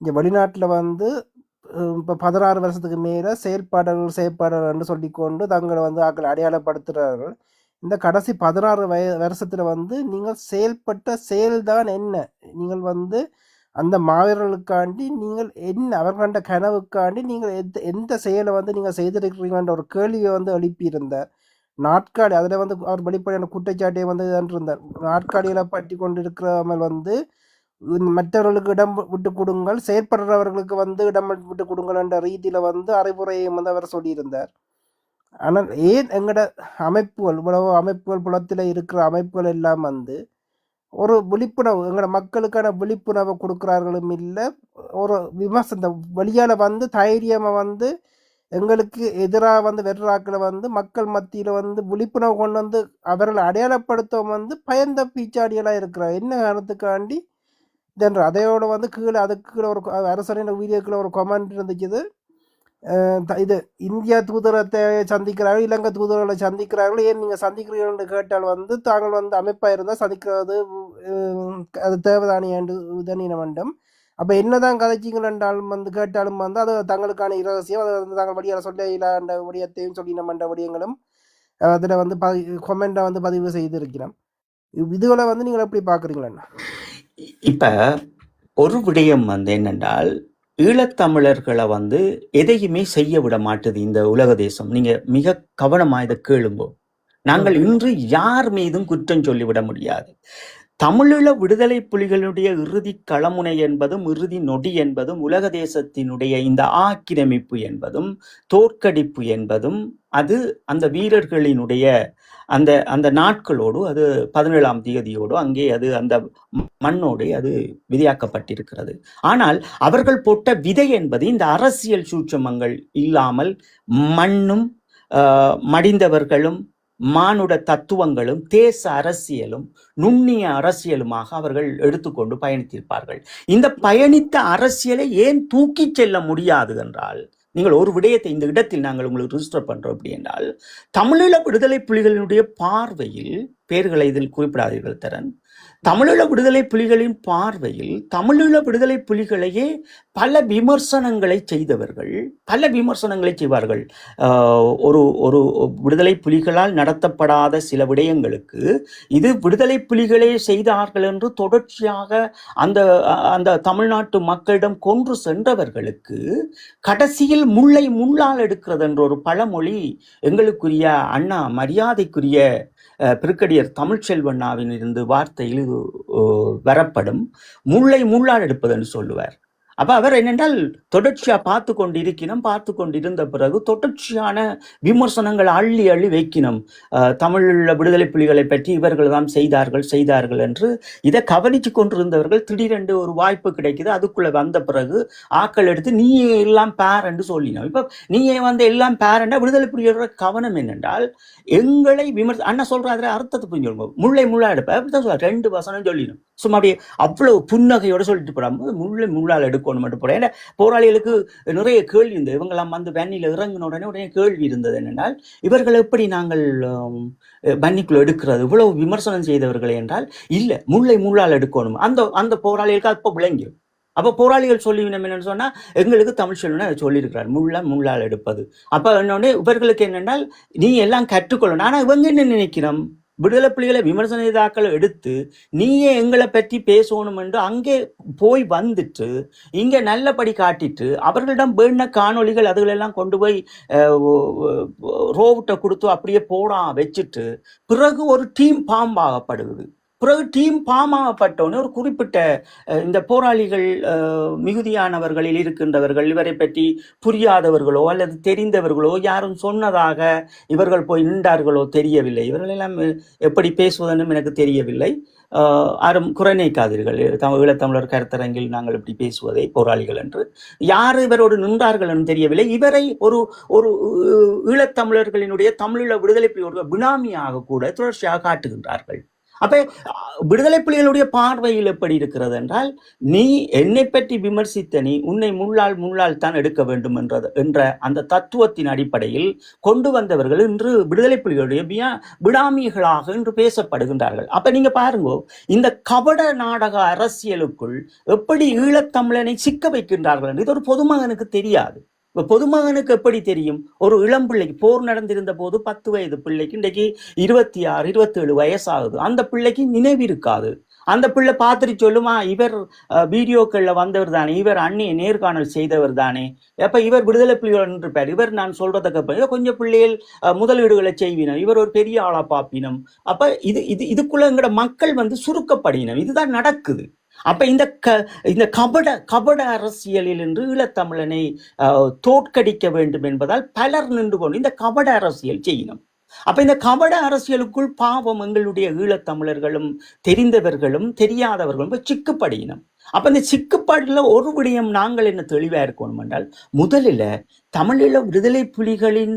இங்கே வெளிநாட்டில் வந்து இப்போ 16 வருஷத்துக்கு மேலே செயற்பாடுகள் சொல்லிக்கொண்டு தங்களை வந்து ஆக்கள் அடையாளப்படுத்துகிறார்கள். இந்த கடைசி 16 வருஷத்தில் வந்து நீங்கள் செயல்பட்ட செயல்தான் என்ன? நீங்கள் வந்து அந்த மாவீரர்களுக்காண்டி நீங்கள் என்ன அவர்கள கனவுக்காண்டி நீங்கள் எந்த செயலை வந்து நீங்கள் செய்திருக்கிறீங்கன்ற ஒரு கேள்வியை வந்து எழுப்பியிருந்தார். நாட்காலி அதில் வந்து அவர் வெளிப்படையான குற்றச்சாட்டை வந்து இருந்தார். நாட்காலிகளை பற்றி கொண்டிருக்கிறவங்க வந்து மற்றவர்களுக்கு இடம் விட்டு கொடுங்கள், செயற்படுறவர்களுக்கு வந்து இடம் விட்டு கொடுங்கள் என்ற ரீதியில் வந்து அறிவுரையை வந்து அவர் சொல்லியிருந்தார். ஆனால் ஏன் எங்களோட அமைப்புகள் இவ்வளவு அமைப்புகள் புலத்தில் இருக்கிற அமைப்புகள் எல்லாம் வந்து ஒரு விழிப்புணர்வு எங்களோட மக்களுக்கான விழிப்புணர்வை கொடுக்குறார்களும் இல்லை, ஒரு விமர்சன வெளியால் வந்து தைரியமாக வந்து எங்களுக்கு எதிராக வந்து வெறுறாக்களை வந்து மக்கள் மத்தியில் வந்து விழிப்புணர்வு கொண்டு வந்து அவர்களை அடையாளப்படுத்தவும் வந்து பயந்த பீச்சாடியெல்லாம் இருக்கிறார். என்ன காரணத்துக்காண்டி இதென்ற அதையோட வந்து கீழே அதுக்கு கீழே ஒரு அரசனின் வீடியோக்குள்ள ஒரு கமெண்ட் இருந்துச்சு. இது இந்தியா தூதரத்தை சந்திக்கிறார்கள், இலங்கை தூதர்களை சந்திக்கிறார்கள், ஏன் நீங்கள் சந்திக்கிறீர்கள் என்று கேட்டால் வந்து தாங்கள் வந்து அமைப்பாக இருந்தால் சந்திக்கிறது அது தேவைதானியாண்டு உதனின வேண்டும். அப்போ என்னதான் கதைச்சிங்கள் என்றாலும் வந்து கேட்டாலும் வந்து அது தங்களுக்கான இரகசியம், அதை வந்து தாங்கள் வழியால் சொல்ல இல்லாண்ட விடயத்தையும் சொல்லினமன்ற விடயங்களும் அதில் வந்து கொமெண்டை வந்து பதிவு செய்திருக்கிறோம். இதுகளை வந்து நீங்கள் எப்படி பார்க்குறீங்களா? இப்போ ஒரு விடயம் வந்து என்னென்றால், ஈழத்தமிழர்களை வந்து எதையுமே செய்ய விட மாட்டுது இந்த உலக தேசம். நீங்க மிக கவனமா இதை கேளுங்கோ. நாங்கள் இன்று யார் மீதும் குற்றம் சொல்லிவிட முடியாது. தமிழீழ விடுதலை புலிகளுடைய இறுதி களமுனை என்பதும் இறுதி நொடி என்பதும் உலக தேசத்தினுடைய இந்த ஆக்கிரமிப்பு என்பதும் தோற்கடிப்பு என்பதும் அது அந்த வீரர்களினுடைய அந்த அந்த நாட்களோடு அது 17ஆம் தேதியோடு அங்கே அது அந்த மண்ணோடு அது விதியாக்கப்பட்டிருக்கிறது. ஆனால் அவர்கள் போட்ட விதை என்பது இந்த அரசியல் சூட்சமங்கள் இல்லாமல் மண்ணும் மடிந்தவர்களும் மானுட தத்துவங்களும் தேச அரசியலும் நுண்ணிய அரசியலுமாக அவர்கள் எடுத்துக்கொண்டு பயணித்திருப்பார்கள். இந்த பயணித்த அரசியலை ஏன் தூக்கி செல்ல முடியாது என்றால், நீங்கள் ஒரு விடயத்தை இந்த இடத்தில் நாங்கள் உங்களுக்கு ரிஜிஸ்டர் பண்றோம் அப்படி என்றால், தமிழீழ விடுதலை புலிகளினுடைய பார்வையில், பேர்களை இதில் குறிப்பிடாதீர்கள் தரன், தமிழீழ விடுதலை புலிகளின் பார்வையில் தமிழீழ விடுதலை புலிகளையே பல விமர்சனங்களை செய்வார்கள். ஒரு ஒரு விடுதலை புலிகளால் நடத்தப்படாத சில விடயங்களுக்கு இது விடுதலை புலிகளே செய்தார்கள் என்று தொடர்ச்சியாக அந்த அந்த தமிழ்நாட்டு மக்களிடம் கொன்று சென்றவர்களுக்கு கடைசியில் முள்ளை முள்ளால் எடுக்கிறது என்ற ஒரு பழமொழி எங்களுக்குரிய அண்ணா மரியாதைக்குரிய பிரிகடியர் தமிழ்ச்செல்வண்ணாவின் இருந்து வார்த்தையில் வரப்படும் முள்ளை முள்ளால் எடுப்பது என்று சொல்லுவார். அப்ப அவர் என்னென்றால் தொடர்ச்சியா பார்த்து கொண்டிருந்த பிறகு தொடர்ச்சியான விமர்சனங்கள் அள்ளி வைக்கணும். தமிழ் விடுதலை புலிகளை பற்றி இவர்கள் தான் செய்தார்கள் என்று இதை கவனிச்சு கொண்டிருந்தவர்கள் திடீரென்று ஒரு வாய்ப்பு கிடைக்குது. அதுக்குள்ள வந்த பிறகு ஆக்கள் எடுத்து நீயே எல்லாம் பேர் என்று சொல்லினோம். இப்ப நீயே வந்து எல்லாம் பேர் என்ற விடுதலை புலிகளோட கவனம் என்னென்றால் எங்களை அண்ணா சொல்ற அர்த்தத்தை புரிஞ்சுக்கோங்க. முள்ளை முள்ளா எடுப்ப அப்படித்தான் சொல்ற 2 வசனம் சொல்லிடும். சும்மா அப்படியே அவ்வளவு புன்னகையோட சொல்லிட்டு போறாங்க முள்ளை முள்ளால் எடுக்கணும் மட்டும் போட. ஏன்னா போராளிகளுக்கு நிறைய கேள்வி இருந்தது. இவங்கெல்லாம் வந்து வன்னியில் இறங்கின உடனே கேள்வி இருந்தது என்னென்றால், இவர்கள் எப்படி நாங்கள் வன்னிக்குள்ள எடுக்கிறது, இவ்வளவு விமர்சனம் செய்தவர்கள் என்றால் இல்லை முள்ளை முள்ளால் எடுக்கணும். அந்த போராளிகளுக்கு அப்போ விளங்கிடும். அப்ப போராளிகள் சொல்லி என்னன்னு சொன்னா எங்களுக்கு தமிழ்ச்செல்வன் சொல்லியிருக்கிறார் முள்ளால் எடுப்பது. அப்ப என்னோட இவர்களுக்கு என்னென்றால் நீ எல்லாம் கற்றுக்கொள்ளணும். ஆனா இவங்க என்ன நினைக்கிறோம், விடுதலை புலிகளை விமர்சன இதாக்களை எடுத்து நீயே எங்களை பற்றி பேசணும் என்று அங்கே போய் வந்துட்டு இங்க நல்லபடி காட்டிட்டு அவர்களிடம் வேண காணொலிகள் அதுகளெல்லாம் கொண்டு போய் ரோவிட்ட கொடுத்து அப்படியே போடா வச்சுட்டு பிறகு ஒரு டீம் பாம்பாகப்படுவது. பிறகு டீம் பாமாகப்பட்டோன்னு ஒரு குறிப்பிட்ட இந்த போராளிகள் மிகுதியானவர்களில் இருக்கின்றவர்கள் இவரை பற்றி புரியாதவர்களோ அல்லது தெரிந்தவர்களோ யாரும் சொன்னதாக இவர்கள் போய் நின்றார்களோ தெரியவில்லை. இவர்கள் எல்லாம் எப்படி பேசுவதென்னும் எனக்கு தெரியவில்லை. யாரும் குறைநீக்காதீர்கள். ஈழத்தமிழர் கருத்தரங்கில் நாங்கள் இப்படி பேசுவதை போராளிகள் என்று யார் இவரோடு நின்றார்கள் என்று தெரியவில்லை. இவரை ஒரு ஒரு ஈழத்தமிழர்களினுடைய தமிழீழ விடுதலை புலிகளுடைய பினாமியாக கூட தொடர்ச்சியாக காட்டுகின்றார்கள். அப்ப விடுதலை புலிகளுடைய பார்வையில் எப்படி இருக்கிறது என்றால், நீ என்னை பற்றி விமர்சித்த நீ உன்னை முள்ளால் தான் எடுக்க வேண்டும் என்ற அந்த தத்துவத்தின் அடிப்படையில் கொண்டு வந்தவர்கள் இன்று விடுதலை புலிகளுடைய பினாமிகளாக இன்று பேசப்படுகின்றார்கள். அப்ப நீங்க பாருங்க, இந்த கபட நாடக அரசியலுக்குள் எப்படி ஈழத்தமிழனை சிக்க வைக்கின்றார்கள் என்று இது ஒரு பொதுமகனுக்கு தெரியாது. இப்ப பொதுமகனுக்கு எப்படி தெரியும்? ஒரு இளம் பிள்ளைக்கு போர் நடந்திருந்த போது 10 வயது பிள்ளைக்கு இன்றைக்கு 26 27 வயசாகுது. அந்த பிள்ளைக்கு நினைவு இருக்காது. அந்த பிள்ளை பார்த்துட்டு சொல்லுமா, இவர் வீடியோக்கள்ல வந்தவர் தானே, இவர் அண்ணியை நேர்காணல் செய்தவர் தானே, அப்ப இவர் விடுதலை புலிகள் இருப்பார், இவர் நான் சொல்றதுக்கு கொஞ்சம் பிள்ளைகள் முதலீடுகளை செய்வினம், இவர் ஒரு பெரிய ஆளா பாப்பினம். அப்ப இதுக்குள்ள எங்கட மக்கள் சுருக்கப்படினம். இதுதான் நடக்குது. அப்ப இந்த கபட அரசியலில் என்று ஈழத்தமிழனை தோற்கடிக்க வேண்டும் என்பதால் பலர் நின்று கொண்டு இந்த கபட அரசியல் செய்யணும். அப்ப இந்த கபட அரசியலுக்குள் பாவம் எங்களுடைய ஈழத்தமிழர்களும் தெரிந்தவர்களும் தெரியாதவர்களும் சிக்குப்படியினம். அப்ப இந்த சிக்குப்பாடுல ஒரு விடயம் நாங்கள் என்ன தெளிவா இருக்கணும் என்றால், முதலில் தமிழீழ விடுதலை புலிகளின்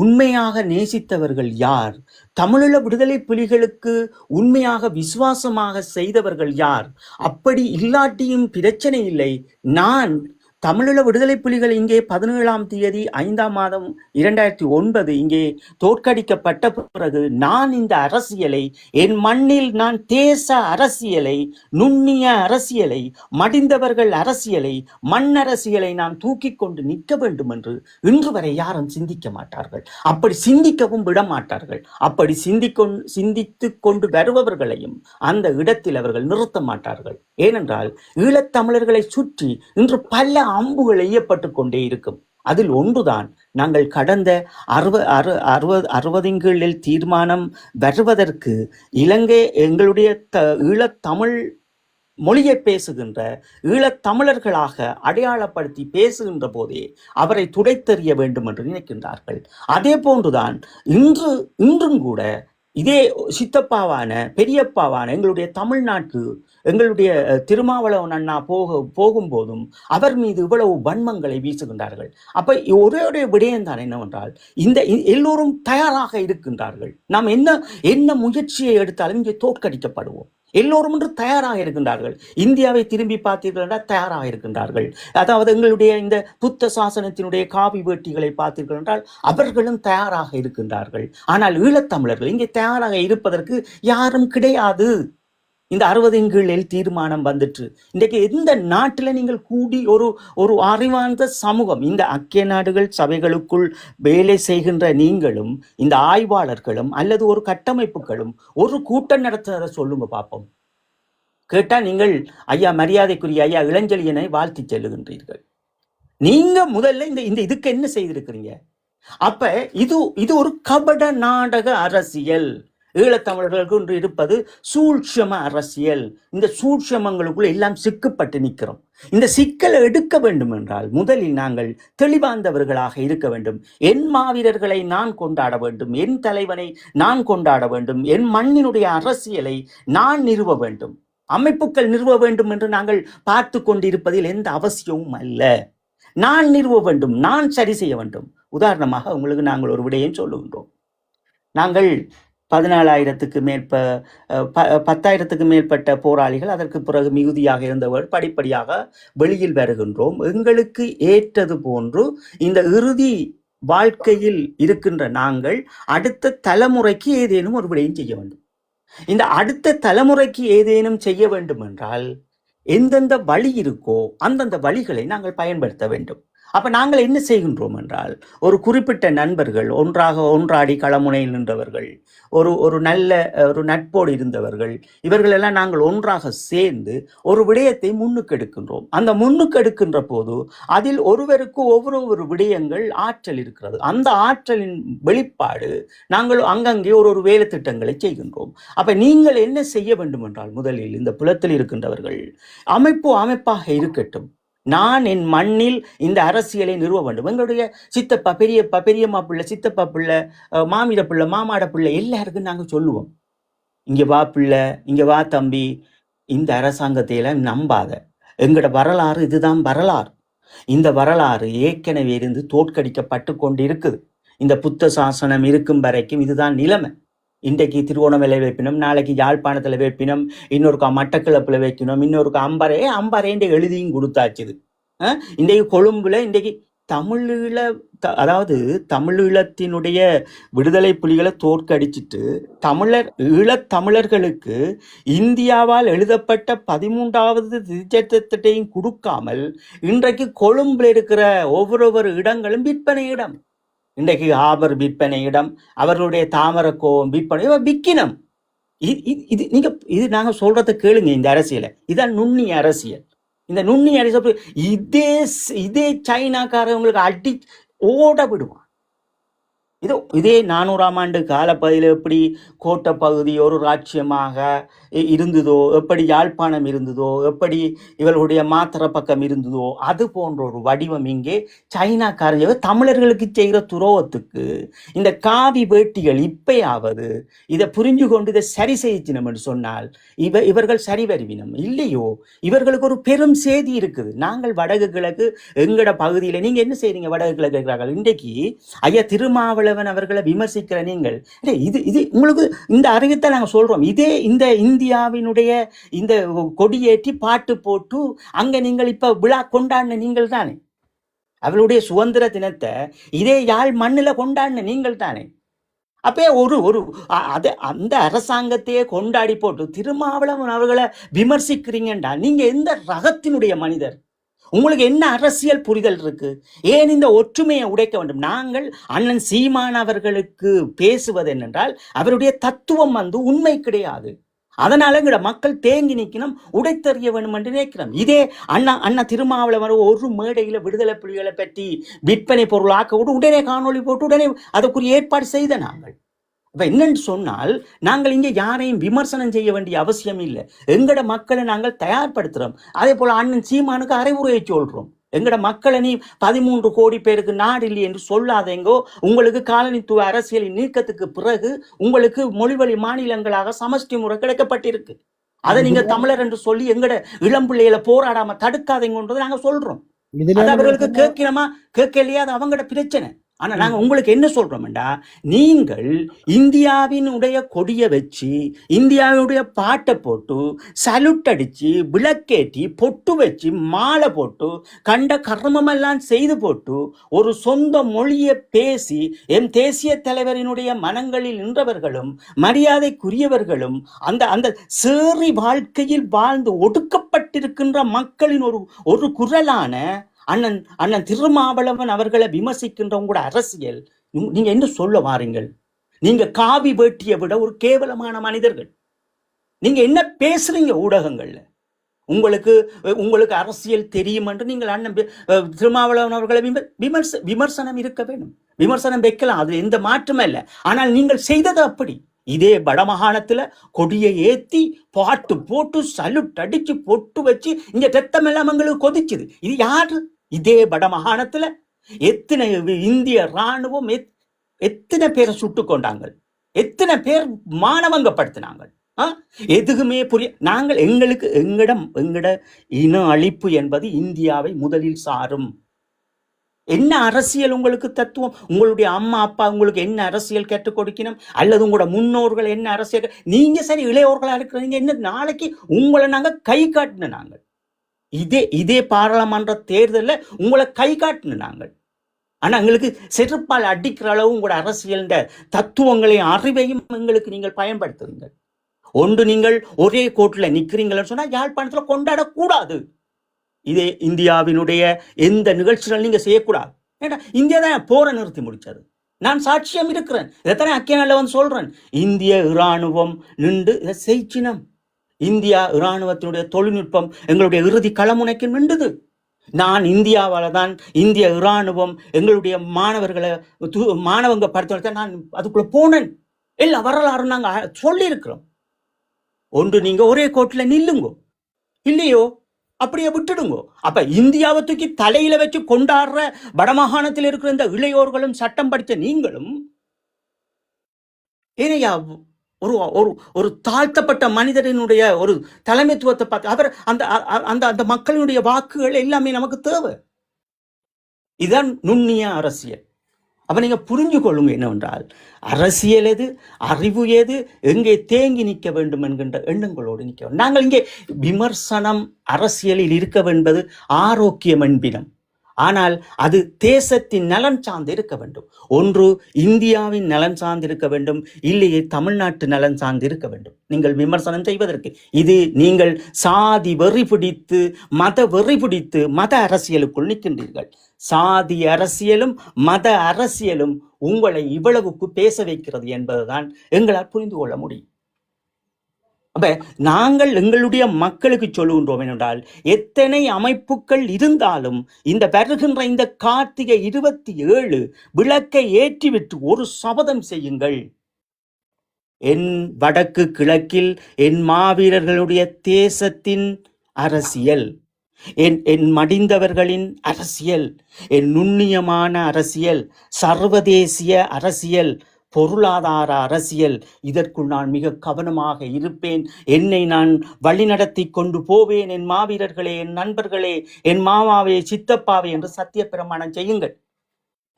உண்மையாக நேசித்தவர்கள் யார், தமிழீழ விடுதலை புலிகளுக்கு உண்மையாக விசுவாசமாக செய்தவர்கள் யார், அப்படி இல்லாட்டியும் பிரச்சனை இல்லை. நான் தமிழீழ விடுதலை புலிகள் இங்கே 17ஆம் தேதி 5ஆம் மாதம் 2009 இங்கே தோற்கடிக்கப்பட்ட பிறகு நான் இந்த அரசியலை என் மண்ணில், நான் தேச அரசியலை, நுண்ணிய அரசியலை, மடிந்தவர்கள் அரசியலை, மண் அரசியலை நான் தூக்கி கொண்டு நிற்க வேண்டும் என்று இன்று வரை யாரும் சிந்திக்க மாட்டார்கள். அப்படி சிந்திக்கவும் விட மாட்டார்கள். அப்படி சிந்தித்து கொண்டு வருபவர்களையும் அந்த இடத்தில் அவர்கள் நிறுத்த மாட்டார்கள். ஏனென்றால் ஈழத்தமிழர்களை சுற்றி இன்று பல அம்புகள் எய்யப்பட்டு கொண்டே இருக்கும். அதில் ஒன்றுதான், நாங்கள் கடந்த 60 தீர்மானம் வருவதற்கு இலங்கை எங்களுடைய ஈழத்தமிழ் மொழியை பேசுகின்ற ஈழத்தமிழர்களாக அடையாளப்படுத்தி பேசுகின்ற போதே அவரை துடைத்தெறிய வேண்டும் என்று நினைக்கின்றார்கள். அதே போன்றுதான் இன்றும் கூட இதே சித்தப்பாவான பெரியப்பாவான எங்களுடைய தமிழ்நாட்டு எங்களுடைய திருமாவளவன் அண்ணா போகும்போதும் அவர் மீது இவ்வளவு வன்மங்களை வீசுகின்றார்கள். அப்ப ஒரே விடயம் தான் என்னவென்றால், இந்த எல்லோரும் தயாராக இருக்கின்றார்கள். நாம் என்ன முயற்சியை எடுத்தாலும் இங்கே தோற்கடிக்கப்படுவோம். எல்லோரும் என்று தயாராக இருக்கின்றார்கள். இந்தியாவை திரும்பி பார்த்தீர்கள் என்றால் தயாராக இருக்கின்றார்கள். அதாவது எங்களுடைய இந்த புத்த சாசனத்தினுடைய காவி வேட்டிகளை பார்த்தீர்கள் என்றால் அவர்களும் தயாராக இருக்கின்றார்கள். ஆனால் ஈழத்தமிழர்கள் இங்கே தயாராக இருப்பதற்கு யாரும் கிடையாது. இந்த 60 தீர்மானம் வந்துட்டு இன்றைக்கு எந்த நாட்டில் நீங்கள் கூடி ஒரு அறிவார்ந்த சமூகம், இந்த ஐக்கிய நாடுகள் சபைகளுக்குள் வேலை செய்கின்ற நீங்களும் இந்த ஆய்வாளர்களும் அல்லது ஒரு கட்டமைப்புகளும் ஒரு கூட்டம் நடத்துறத சொல்லுங்க பார்ப்போம். கேட்டா நீங்கள் ஐயா மரியாதைக்குரிய ஐயா இளஞ்செழியனை வாழ்த்தி செல்லுகின்றீர்கள். நீங்க முதல்ல இந்த இதுக்கு என்ன செய்திருக்கிறீங்க? அப்ப இது ஒரு கபட நாடக அரசியல். ஈழத்தமிழர்களுக்கு ஒன்று இருப்பது சூழ்ச்சம அரசியல். இந்த சூழ்ச்சமங்களுக்குள்ள எல்லாம் சிக்கப்பட்டு நிற்கிறோம். இந்த சிக்கலை எடுக்க வேண்டும் என்றால் முதலில் நாங்கள் தெளிவாந்தவர்களாக இருக்க வேண்டும். என் மாவீரர்களை நான் கொண்டாட வேண்டும், என் தலைவனை நான் கொண்டாட வேண்டும், என் மண்ணினுடைய அரசியலை நான் நிறுவ வேண்டும், அமைப்புகள் நிறுவ வேண்டும் என்று நாங்கள் பார்த்து கொண்டிருப்பதில் எந்த அவசியமும் அல்ல. நான் நிறுவ வேண்டும், நான் சரி செய்ய வேண்டும். உதாரணமாக உங்களுக்கு நாங்கள் ஒரு விடயம் சொல்லுகின்றோம். நாங்கள் 14,000க்கு 10,000க்கு மேற்பட்ட போராளிகள், அதற்கு பிறகு மிகுதியாக இருந்தவர்கள் படிப்படியாக வெளியில் வருகின்றோம். எங்களுக்கு ஏற்றது போன்று இந்த இறுதி வாழ்க்கையில் இருக்கின்ற நாங்கள் அடுத்த தலைமுறைக்கு ஏதேனும் ஒரு விடயம் செய்ய வேண்டும். இந்த அடுத்த தலைமுறைக்கு ஏதேனும் செய்ய வேண்டும் என்றால் எந்தெந்த வழி இருக்கோ அந்தந்த வழிகளை நாங்கள் பயன்படுத்த வேண்டும். அப்ப நாங்கள் என்ன செய்கின்றோம் என்றால், ஒரு குறிப்பிட்ட நண்பர்கள் ஒன்றாடி களமுனையில் நின்றவர்கள், ஒரு நல்ல ஒரு நட்போடு இருந்தவர்கள், இவர்கள் எல்லாம் நாங்கள் ஒன்றாக சேர்ந்து ஒரு விடயத்தை முன்னுக்கு எடுக்கின்றோம். அந்த முன்னுக்கு எடுக்கின்ற போது அதில் ஒருவருக்கு ஒவ்வொரு விடயங்கள் ஆற்றல் இருக்கிறது. அந்த ஆற்றலின் வெளிப்பாடு நாங்கள் அங்கங்கே ஒரு வேலை திட்டங்களை செய்கின்றோம். அப்ப நீங்கள் என்ன செய்ய வேண்டும் என்றால், முதலில் இந்த புலத்தில் இருக்கின்றவர்கள் அமைப்பாக இருக்கட்டும். நான் என் மண்ணில் இந்த அரசியலை நிறுவ வேண்டும். எங்களுடைய சித்தப்பா, பெரியப்பா, பெரியம்மா பிள்ளை, சித்தப்பா பிள்ளை, மாமிட பிள்ளை, மாமாட பிள்ளை எல்லாருக்கும் நாங்கள் சொல்லுவோம், இங்க வா பிள்ளை, இங்க வா தம்பி, இந்த அரசாங்கத்தை எல்லாம் நம்பாத. எங்களோட வரலாறு இதுதான் வரலாறு. இந்த வரலாறு ஏற்கனவே இருந்து தோற்கடிக்கப்பட்டு கொண்டு இருக்குது. இந்த புத்த சாசனம் இருக்கும் வரைக்கும் இதுதான் நிலைமை. இன்றைக்கு திருவோணமலை வைப்பினம், நாளைக்கு யாழ்ப்பாணத்தில் வைப்பினம், இன்னொருக்கா மட்டக்கிளப்பில் வைக்கணும், இன்னொருக்கா அம்பாரேண்டு எழுதியும் கொடுத்தாச்சுது. இன்றைக்கு கொழும்புல இன்றைக்கு அதாவது தமிழீழத்தினுடைய விடுதலை புலிகளை தோற்கடிச்சிட்டு ஈழத்தமிழர்களுக்கு இந்தியாவால் எழுதப்பட்ட 13வது திருச்சட்டத்தையும் கொடுக்காமல் இன்றைக்கு கொழும்புல இருக்கிற ஒவ்வொரு இடங்களும் விற்பனை இடம். இன்றைக்கு ஆபர் விற்பனை இடம், அவர்களுடைய தாமரக்கோவம் விற்பனை விற்கினம். இது நாங்க சொல்றதை கேளுங்க. இந்த அரசியலை இதான் நுண்ணிய அரசியல். இந்த நுண்ணிய அரசியல் இதே சைனாக்காரவங்களுக்கு அடி ஓட விடுவான். இதே 400ஆம் ஆண்டு காலப்பகுதியில் எப்படி கோட்டை பகுதி ஒரு ராட்சியமாக இருந்ததோ, எப்படி யாழ்ப்பாணம் இருந்ததோ, எப்படி இவர்களுடைய மாத்திர பக்கம் இருந்ததோ, அது போன்ற ஒரு வடிவம் இங்கே சைனாக்காரர்கள் தமிழர்களுக்கு செய்கிற துரோகத்துக்கு இந்த காவி வேட்டிகள் இப்பயாவது இதை புரிஞ்சு கொண்டு இதை சரி செய்யணும் என்று சொன்னால் இவர்கள் சரி வருவினம். இல்லையோ இவர்களுக்கு ஒரு பெரும் செய்தி இருக்குது. நாங்கள் வடக்கு கிழக்கு எங்கட பகுதியில் நீங்க என்ன செய்றீங்க? வடக்கு கிழக்கு இருக்கிறார்கள். இன்றைக்கு ஐயா திருமாவளவன் அவர்களை விமர்சிக்கிற நீங்கள் இது உங்களுக்கு இந்த அறிவித்தை நாங்கள் சொல்றோம். இதே இந்த இந்தியாவினுடைய இந்த கொடியேற்றி பாட்டு போட்டு அங்க நீங்கள் இப்ப விழா கொண்டாடின நீங்கள் தானே. அவளுடைய சுதந்திர தினத்தை இதே யாழ் மண்ணில கொண்டாடின நீங்கள் தானே. அப்பே அந்த அரசாங்கத்தையே கொண்டாடி போட்டு திருமாவளவன் அவர்களை விமர்சிக்கிறீங்கண்டா நீங்க எந்த ரகத்தினுடைய மனிதர்? உங்களுக்கு என்ன அரசியல் புரிதல் இருக்கு? ஏன் இந்த ஒற்றுமையை உடைக்க வேண்டும்? நாங்கள் அண்ணன் சீமான் அவர்களுக்கு பேசுவது என்னென்றால் அவருடைய தத்துவம் உண்மை கிடையாது. அதனால எங்கட மக்கள் தேங்கி நிற்கணும், உடைத்தறிய வேண்டும் என்று நினைக்கிறோம். இதே அண்ணா திருமாவளவன் ஒரு மேடையில விடுதலை புலிகளை பற்றி விற்பனை பொருளாக்க விட்டு உடனே காணொலி போட்டு உடனே அதற்குரிய ஏற்பாடு செய்த நாங்கள். இப்ப என்னன்னு சொன்னால் நாங்கள் இங்கே யாரையும் விமர்சனம் செய்ய வேண்டிய அவசியம் இல்லை. எங்கட மக்களை நாங்கள் தயார்படுத்துறோம். அதே போல அண்ணன் சீமானுக்கு அறிவுரையை சொல்றோம். எங்கட மக்களை நீ 13 கோடி பேருக்கு நாடு இல்லை என்று சொல்லாதேங்கோ. உங்களுக்கு காலனித்துவ அரசியலின் நீக்கத்துக்கு பிறகு உங்களுக்கு மொழிவழி மாநிலங்களாக சமஷ்டி முறை கிடைக்கப்பட்டிருக்கு. அதை நீங்க தமிழர் என்று சொல்லி எங்கட இளம் பிள்ளைகளை போராடாம தடுக்காதீங்கன்றது நாங்க சொல்றோம். அது அவர்களுக்கு கேட்கணுமா கேட்கலையா அது அவங்களோட பிரச்சனை. ஆனா நாங்க உங்களுக்கு என்ன சொல்றோம்டா, நீங்கள் இந்தியாவினுடைய கொடியை வச்சு இந்தியாவினுடைய பாட்டை போட்டு சலுட் அடிச்சு விளக்கேற்றி பொட்டு வச்சு மாலை போட்டு கண்ட கர்மமெல்லாம் செய்து போட்டு ஒரு சொந்த மொழியை பேசி எம் தேசிய தலைவரினுடைய மனங்களில் நின்றவர்களும் மரியாதைக்குரியவர்களும் அந்த சேரி வாழ்க்கையில் வாழ்ந்து ஒடுக்கப்பட்டிருக்கின்ற மக்களின் ஒரு குரலான அண்ணன் திருமாவளவன் அவர்களை விமர்சிக்கின்றவங்க கூட அரசியல் நீங்க என்ன சொல்ல வாரீங்கள்? நீங்க காவி வேட்டியை விட ஒரு கேவலமான மனிதர்கள். நீங்க என்ன பேசுறீங்க ஊடகங்கள்ல? உங்களுக்கு அரசியல் தெரியும் என்று நீங்கள் அண்ணன் திருமாவளவன் அவர்களை விமர்சனம் இருக்க வேண்டும், விமர்சனம் வைக்கலாம், அது எந்த மாற்றமே இல்லை. ஆனால் நீங்கள் செய்தது அப்படி. இதே வடமாகாணத்துல கொடியை ஏத்தி பாட்டு போட்டு சலுட் அடிச்சு பொட்டு வச்சு இங்க ரத்தம் எல்லாம் எங்களுக்கு கொதிச்சுது. இது யாரு? இதே வடமாகாணத்துல எத்தனை இந்திய ராணுவம் எத்தனை பேரை சுட்டு கொண்டாங்க, எத்தனை பேர் மானவங்கப்படுத்தினாங்க. எதுக்குமே நாங்கள் எங்கட இன அழிப்பு என்பது இந்தியாவை முதலில் சாரும். என்ன அரசியல் உங்களுக்கு தத்துவம்? உங்களுடைய அம்மா அப்பா உங்களுக்கு என்ன அரசியல் கற்றுக் கொடுக்கணும்? அல்லது உங்களோட முன்னோர்கள் என்ன அரசியல்? நீங்க சரி இளையோர்களா இருக்கிறீங்க, என்ன நாளைக்கு உங்களை நாங்க கை காட்டின நாங்கள் இதே பாராளுமன்ற தேர்தலில் உங்களை கை காட்டின நாங்கள். ஆனா எங்களுக்கு செருப்பால் அடிக்கிற அளவு உங்களோட அரசியல் தத்துவங்களையும் அறிவையும் எங்களுக்கு நீங்கள் பயன்படுத்துறீங்க. ஒன்று நீங்கள் ஒரே கோட்டில் நிற்கிறீங்கன்னு சொன்னா யாழ்ப்பாணத்துல கொண்டாடக்கூடாது. இதே இந்தியாவினுடைய எந்த நிகழ்ச்சிகள் நீங்க செய்யக்கூடாது. ஏன்னா இந்தியா தான் போரை நிறுத்தி முடிச்சது. நான் சாட்சியம் இருக்கிறேன். இதைத்தானே அக்கியனால வந்து சொல்றேன். இந்திய இராணுவம் நின்று இதை செய்ச்சினம். இந்தியா இராணுவத்தினுடைய தொழில்நுட்பம் எங்களுடைய இறுதி களமுனைக்கு நின்றுது. நான் இந்தியாவால தான் இந்திய இராணுவம் எங்களுடைய மாணவர்களை மாணவங்க படுத்த நான் அதுக்குள்ள போனேன். எல்லா வரலாறு நாங்க சொல்லி இருக்கிறோம். ஒன்று நீங்க ஒரே கோட்டில் நில்லுங்கோ, இல்லையோ அப்படியே விட்டுடுங்கோ. அப்ப இந்தியாவை தூக்கி தலையில வச்சு கொண்டாடுற வடமாகாணத்தில் இருக்கிற இந்த இளையோர்களும் சட்டம் படித்த நீங்களும் ஏனையா ஒரு ஒரு ஒரு தாழ்த்தப்பட்ட மனிதனுடைய ஒரு தலைமைத்துவத்தை பார்த்து அவர் அந்த அந்த அந்த மக்களினுடைய வாக்குகள் எல்லாமே நமக்கு தேவை. இதுதான் நுண்ணிய அரசியல். அப்ப நீங்க புரிஞ்சு கொள்ளுங்க என்னவென்றால் அரசியல் எது, அறிவு எது, எங்கே தேங்கி நிற்க வேண்டும் என்கின்ற எண்ணங்களோடு நிற்க வேண்டும். நாங்கள் இங்கே விமர்சனம் அரசியலில் இருக்க என்பது ஆரோக்கியம் என்பினம். ஆனால் அது தேசத்தின் நலன் சார்ந்து இருக்க வேண்டும். ஒன்று இந்தியாவின் நலன் சார்ந்து இருக்க வேண்டும், இல்லையே தமிழ்நாட்டு நலன் சார்ந்து இருக்க வேண்டும் நீங்கள் விமர்சனம் செய்வதற்கு. இது நீங்கள் சாதி வெறி பிடித்து மத வெறி பிடித்து மத அரசியலுக்குள் நிற்கின்றீர்கள். சாதி அரசியலும் மத அரசியலும் உங்களை இவ்வளவுக்கு பேச வைக்கிறது என்பதுதான் எங்களால் புரிந்து கொள்ள முடியும். அப்ப நாங்கள் எங்களுடைய மக்களுக்கு சொல்லுகின்றோம் என்றால் எத்தனை அமைப்புகள் இருந்தாலும் இந்த வருகின்ற இந்த கார்த்திகை 27 விளக்கை ஏற்றிவிட்டு ஒரு சபதம் செய்யுங்கள். என் வடக்கு கிழக்கில் என் மாவீரர்களுடைய தேசத்தின் அரசியல், என் மடிந்தவர்களின் அரசியல், என் நுண்ணியமான அரசியல், சர்வதேசிய அரசியல், பொருளாதார அரசியல், இதற்குள் நான் மிக கவனமாக இருப்பேன். என்னை நான் வழிநடத்தி கொண்டு போவேன். என் மாவீரர்களே, என் நண்பர்களே, என் மாமாவே, சித்தப்பாவே என்று சத்திய பிரமாணம் செய்யுங்கள்.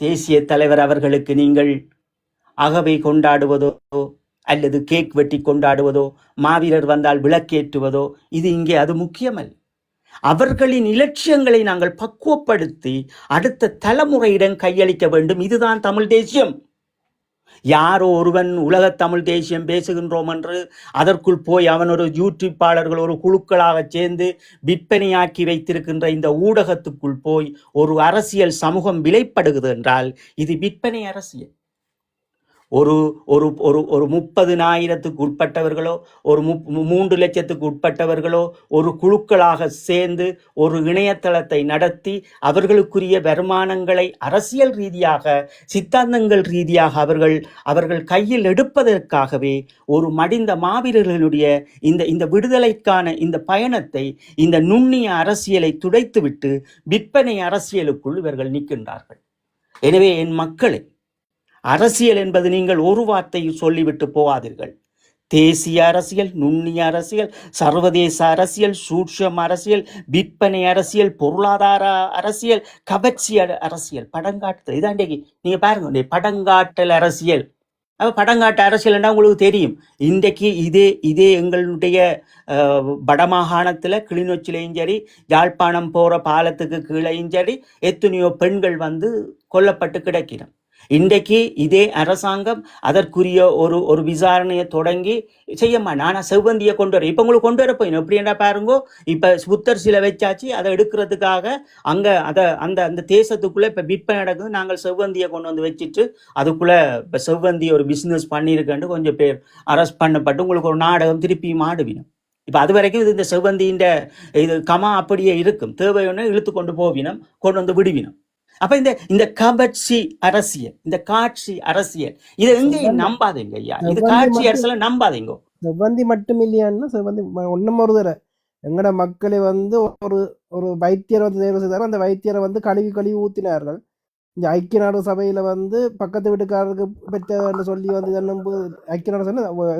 தேசிய தலைவர் அவர்களுக்கு நீங்கள் அகவை கொண்டாடுவதோ அல்லது கேக் வெட்டி கொண்டாடுவதோ, மாவீரர் வந்தால் விளக்கேற்றுவதோ இது இங்கே அது முக்கியமல்ல. அவர்களின் இலட்சியங்களை நாங்கள் பக்குவப்படுத்தி அடுத்த தலைமுறையிடம் கையளிக்க வேண்டும். இதுதான் தமிழ் தேசியம். யாரோ ஒருவன் உலக தமிழ் தேசியம் பேசுகின்றோம் என்று அதற்குள் போய் அவன் ஒரு யூடியூப்பாளர்கள் ஒரு குழுக்களாக சேர்ந்து விற்பனையாக்கி வைத்திருக்கின்ற இந்த ஊடகத்துக்குள் போய் ஒரு அரசியல் சமூகம் விலைப்படுகிறது என்றால் இது விற்பனை அரசியல். ஒரு ஒரு ஒரு ஒரு 30,000க்கு உட்பட்டவர்களோ ஒரு 3 லட்சத்துக்கு உட்பட்டவர்களோ ஒரு குழுக்களாக சேர்ந்து ஒரு இணையதளத்தை நடத்தி அவர்களுக்குரிய வருமானங்களை அரசியல் ரீதியாக சித்தாந்தங்கள் ரீதியாக அவர்கள் கையில் எடுப்பதற்காகவே ஒரு மடிந்த மாவீரர்களுடைய இந்த விடுதலைக்கான இந்த பயணத்தை இந்த நுண்ணிய அரசியலை துடைத்துவிட்டு விற்பனை அரசியலுக்குள் இவர்கள் நிற்கின்றார்கள். எனவே என் மக்களே, அரசியல் என்பது நீங்கள் ஒரு வார்த்தையில் சொல்லிவிட்டு போகாதீர்கள். தேசிய அரசியல், நுண்ணிய அரசியல், சர்வதேச அரசியல், சூட்சம் அரசியல், விற்பனை அரசியல், பொருளாதார அரசியல், கவர்ச்சி அரசியல், படங்காட்டுதல். இதான் நீங்க பாருங்க, படங்காட்டல் அரசியல். படங்காட்டு அரசியல்னா உங்களுக்கு தெரியும். இன்றைக்கு இதே எங்களுடைய வடமாகாணத்தில் கிளிநொச்சிலையும் சரி, யாழ்ப்பாணம் போகிற பாலத்துக்கு கீழையும் சரி எத்தனையோ பெண்கள் வந்து கொல்லப்பட்டு கிடக்கிறோம். இன்றைக்கு இதே அரசாங்கம் அதற்குரிய ஒரு விசாரணையை தொடங்கி செய்யமா. நானா செவ்வந்தியை கொண்டு வரேன். இப்போ உங்களுக்கு கொண்டு வர போயிடும். எப்படி என்ன பாருங்கோ, இப்போ புத்தர் சிலை வச்சாச்சு, அதை எடுக்கிறதுக்காக அங்கே அந்த தேசத்துக்குள்ளே இப்போ விற்பனை நடக்குது. நாங்கள் செவ்வந்தியை கொண்டு வந்து வச்சுட்டு அதுக்குள்ளே இப்போ செவ்வந்தி ஒரு பிஸ்னஸ் பண்ணியிருக்கேன்னு கொஞ்சம் பேர் அரெஸ்ட் பண்ணப்பட்டு உங்களுக்கு ஒரு நாடகம் திருப்பியும் ஆடுவினோம். இப்போ அது வரைக்கும் இது இந்த செவ்வந்தியின் இது கமா அப்படியே இருக்கும். தேவையான இழுத்து கொண்டு போவினோம், கொண்டு வந்து விடுவினோம். அப்ப இந்த கவர்ச்சி அரசியல், இந்த காட்சி அரசியல், இதை எங்கேயும் நம்பாதீங்க ஐயா. இது காட்சி அரசியல் நம்பாதீங்க. செவ்வந்தி மட்டும் இல்லையான்னா செவ்வந்தி ஒன்னும் ஒரு தர எங்கட மக்களை வந்து ஒரு வைத்தியர் வந்து தேர்வு செய்தார். அந்த வைத்தியரை வந்து கழுவி ஊத்தினார்கள். இந்த ஐக்கிய நாடு சபையில வந்து பக்கத்து வீட்டுக்காரருக்கு பெற்ற சொல்லி வந்து ஐக்கிய நாடு சபை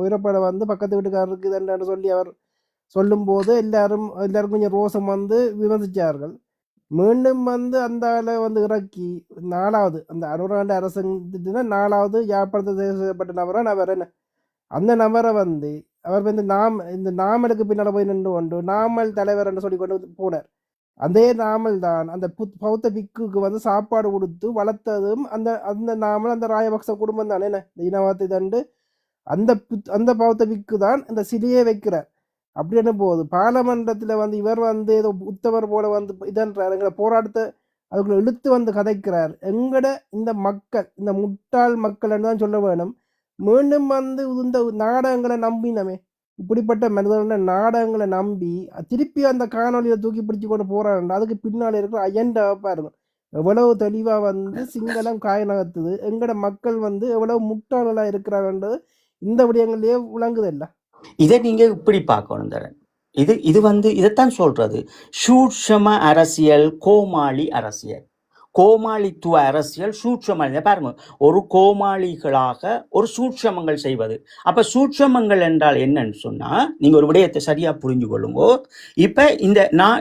ஐரோப்பாட வந்து பக்கத்து வீட்டுக்காரருக்கு இதென்று சொல்லி அவர் சொல்லும் போது எல்லாருக்கும் கொஞ்சம் ரோசம் வந்து விமர்சிச்சார்கள். மீண்டும் வந்து அந்த வந்து இறக்கி 4வது அந்த 60 அரசு 4வது யாழ்ப்பாணத்தை செய்யப்பட்ட நபரான் அவர். என்ன அந்த நபரை வந்து அவர் வந்து இந்த நாமலுக்கு பின்னால் போய் நின்று கொண்டு நாமல் தலைவர் என்று சொல்லி கொண்டு போனார். அதே நாமல் தான் அந்த பௌத்த பிக்குக்கு வந்து சாப்பாடு கொடுத்து வளர்த்ததும் அந்த நாமல் அந்த ராயபக்ச குடும்பம் தான். என்ன இந்த இனவாத்தை தண்டு அந்த பௌத்த பிக்கு தான் இந்த சிலையை வைக்கிறார். அப்படி என்ன போகுது பாராளுமன்றத்தில் வந்து இவர் வந்து ஏதோ உத்தவர் போல வந்து இதன்றார் எங்களை போராட்டத்தை அதுக்குள்ள இழுத்து வந்து கதைக்கிறார். எங்கட இந்த மக்கள் இந்த முட்டாள் மக்கள் தான் சொல்ல வேணும். மீண்டும் வந்து இந்த நாடகங்களை நம்பினமே இப்படிப்பட்ட மனிதர்கள நாடகங்களை நம்பி திருப்பி அந்த காணொலியை தூக்கி பிடிச்சி கொண்டு போறாங்க. அதுக்கு பின்னால் இருக்கிற அஜெண்டா பாருங்க எவ்வளவு தெளிவா வந்து சிங்களம் காய நகர்த்துது. எங்கட மக்கள் வந்து எவ்வளவு முட்டாளர்களா இருக்கிறாங்கன்றது இந்த விடயங்கள்லயே விளங்குதில்ல. இதை நீங்க இப்படி பார்க்கணும் தரன். இது வந்து இதைத்தான் சொல்றது சூட்சம அரசியல், கோமாளி அரசியல், கோமாளித்துவ அரசியல், சூட்சம. பாருங்க, ஒரு கோமாளிகளாக ஒரு சூட்சமங்கள் செய்வது. அப்ப சூட்சமங்கள் என்றால் என்னன்னு சொன்னா நீங்க ஒரு விடயத்தை சரியா புரிஞ்சு கொள்ளுங்க. இப்ப இந்த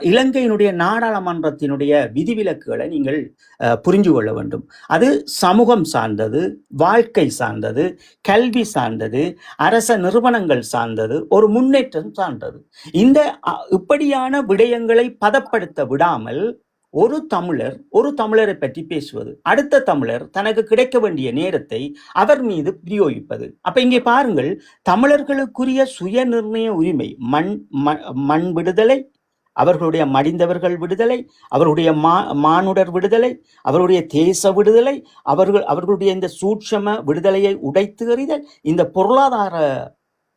இலங்கையினுடைய நாடாளுமன்றத்தினுடைய விதிவிலக்குகளை நீங்கள் புரிஞ்சு கொள்ள வேண்டும். அது சமூகம் சார்ந்தது, வாழ்க்கை சார்ந்தது, கல்வி சார்ந்தது, அரச நிறுவனங்கள் சார்ந்தது, ஒரு முன்னேற்றம் சார்ந்தது. இந்த இப்படியான விடயங்களை பதப்படுத்த விடாமல் ஒரு தமிழரை பற்றி பேசுவது, அடுத்த தமிழர் தனக்கு கிடைக்க வேண்டிய நேரத்தை அவர் மீது பிரயோகிப்பது. அப்ப இங்கே பாருங்கள், தமிழர்களுக்குரிய சுய நிர்ணய உரிமை, மண் விடுதலை, அவர்களுடைய மடிந்தவர்கள் விடுதலை, அவர்களுடைய மானுடர் விடுதலை, அவருடைய தேச விடுதலை, அவர்களுடைய இந்த சூட்சம விடுதலையை உடைத்து எறிதல், இந்த பொருளாதார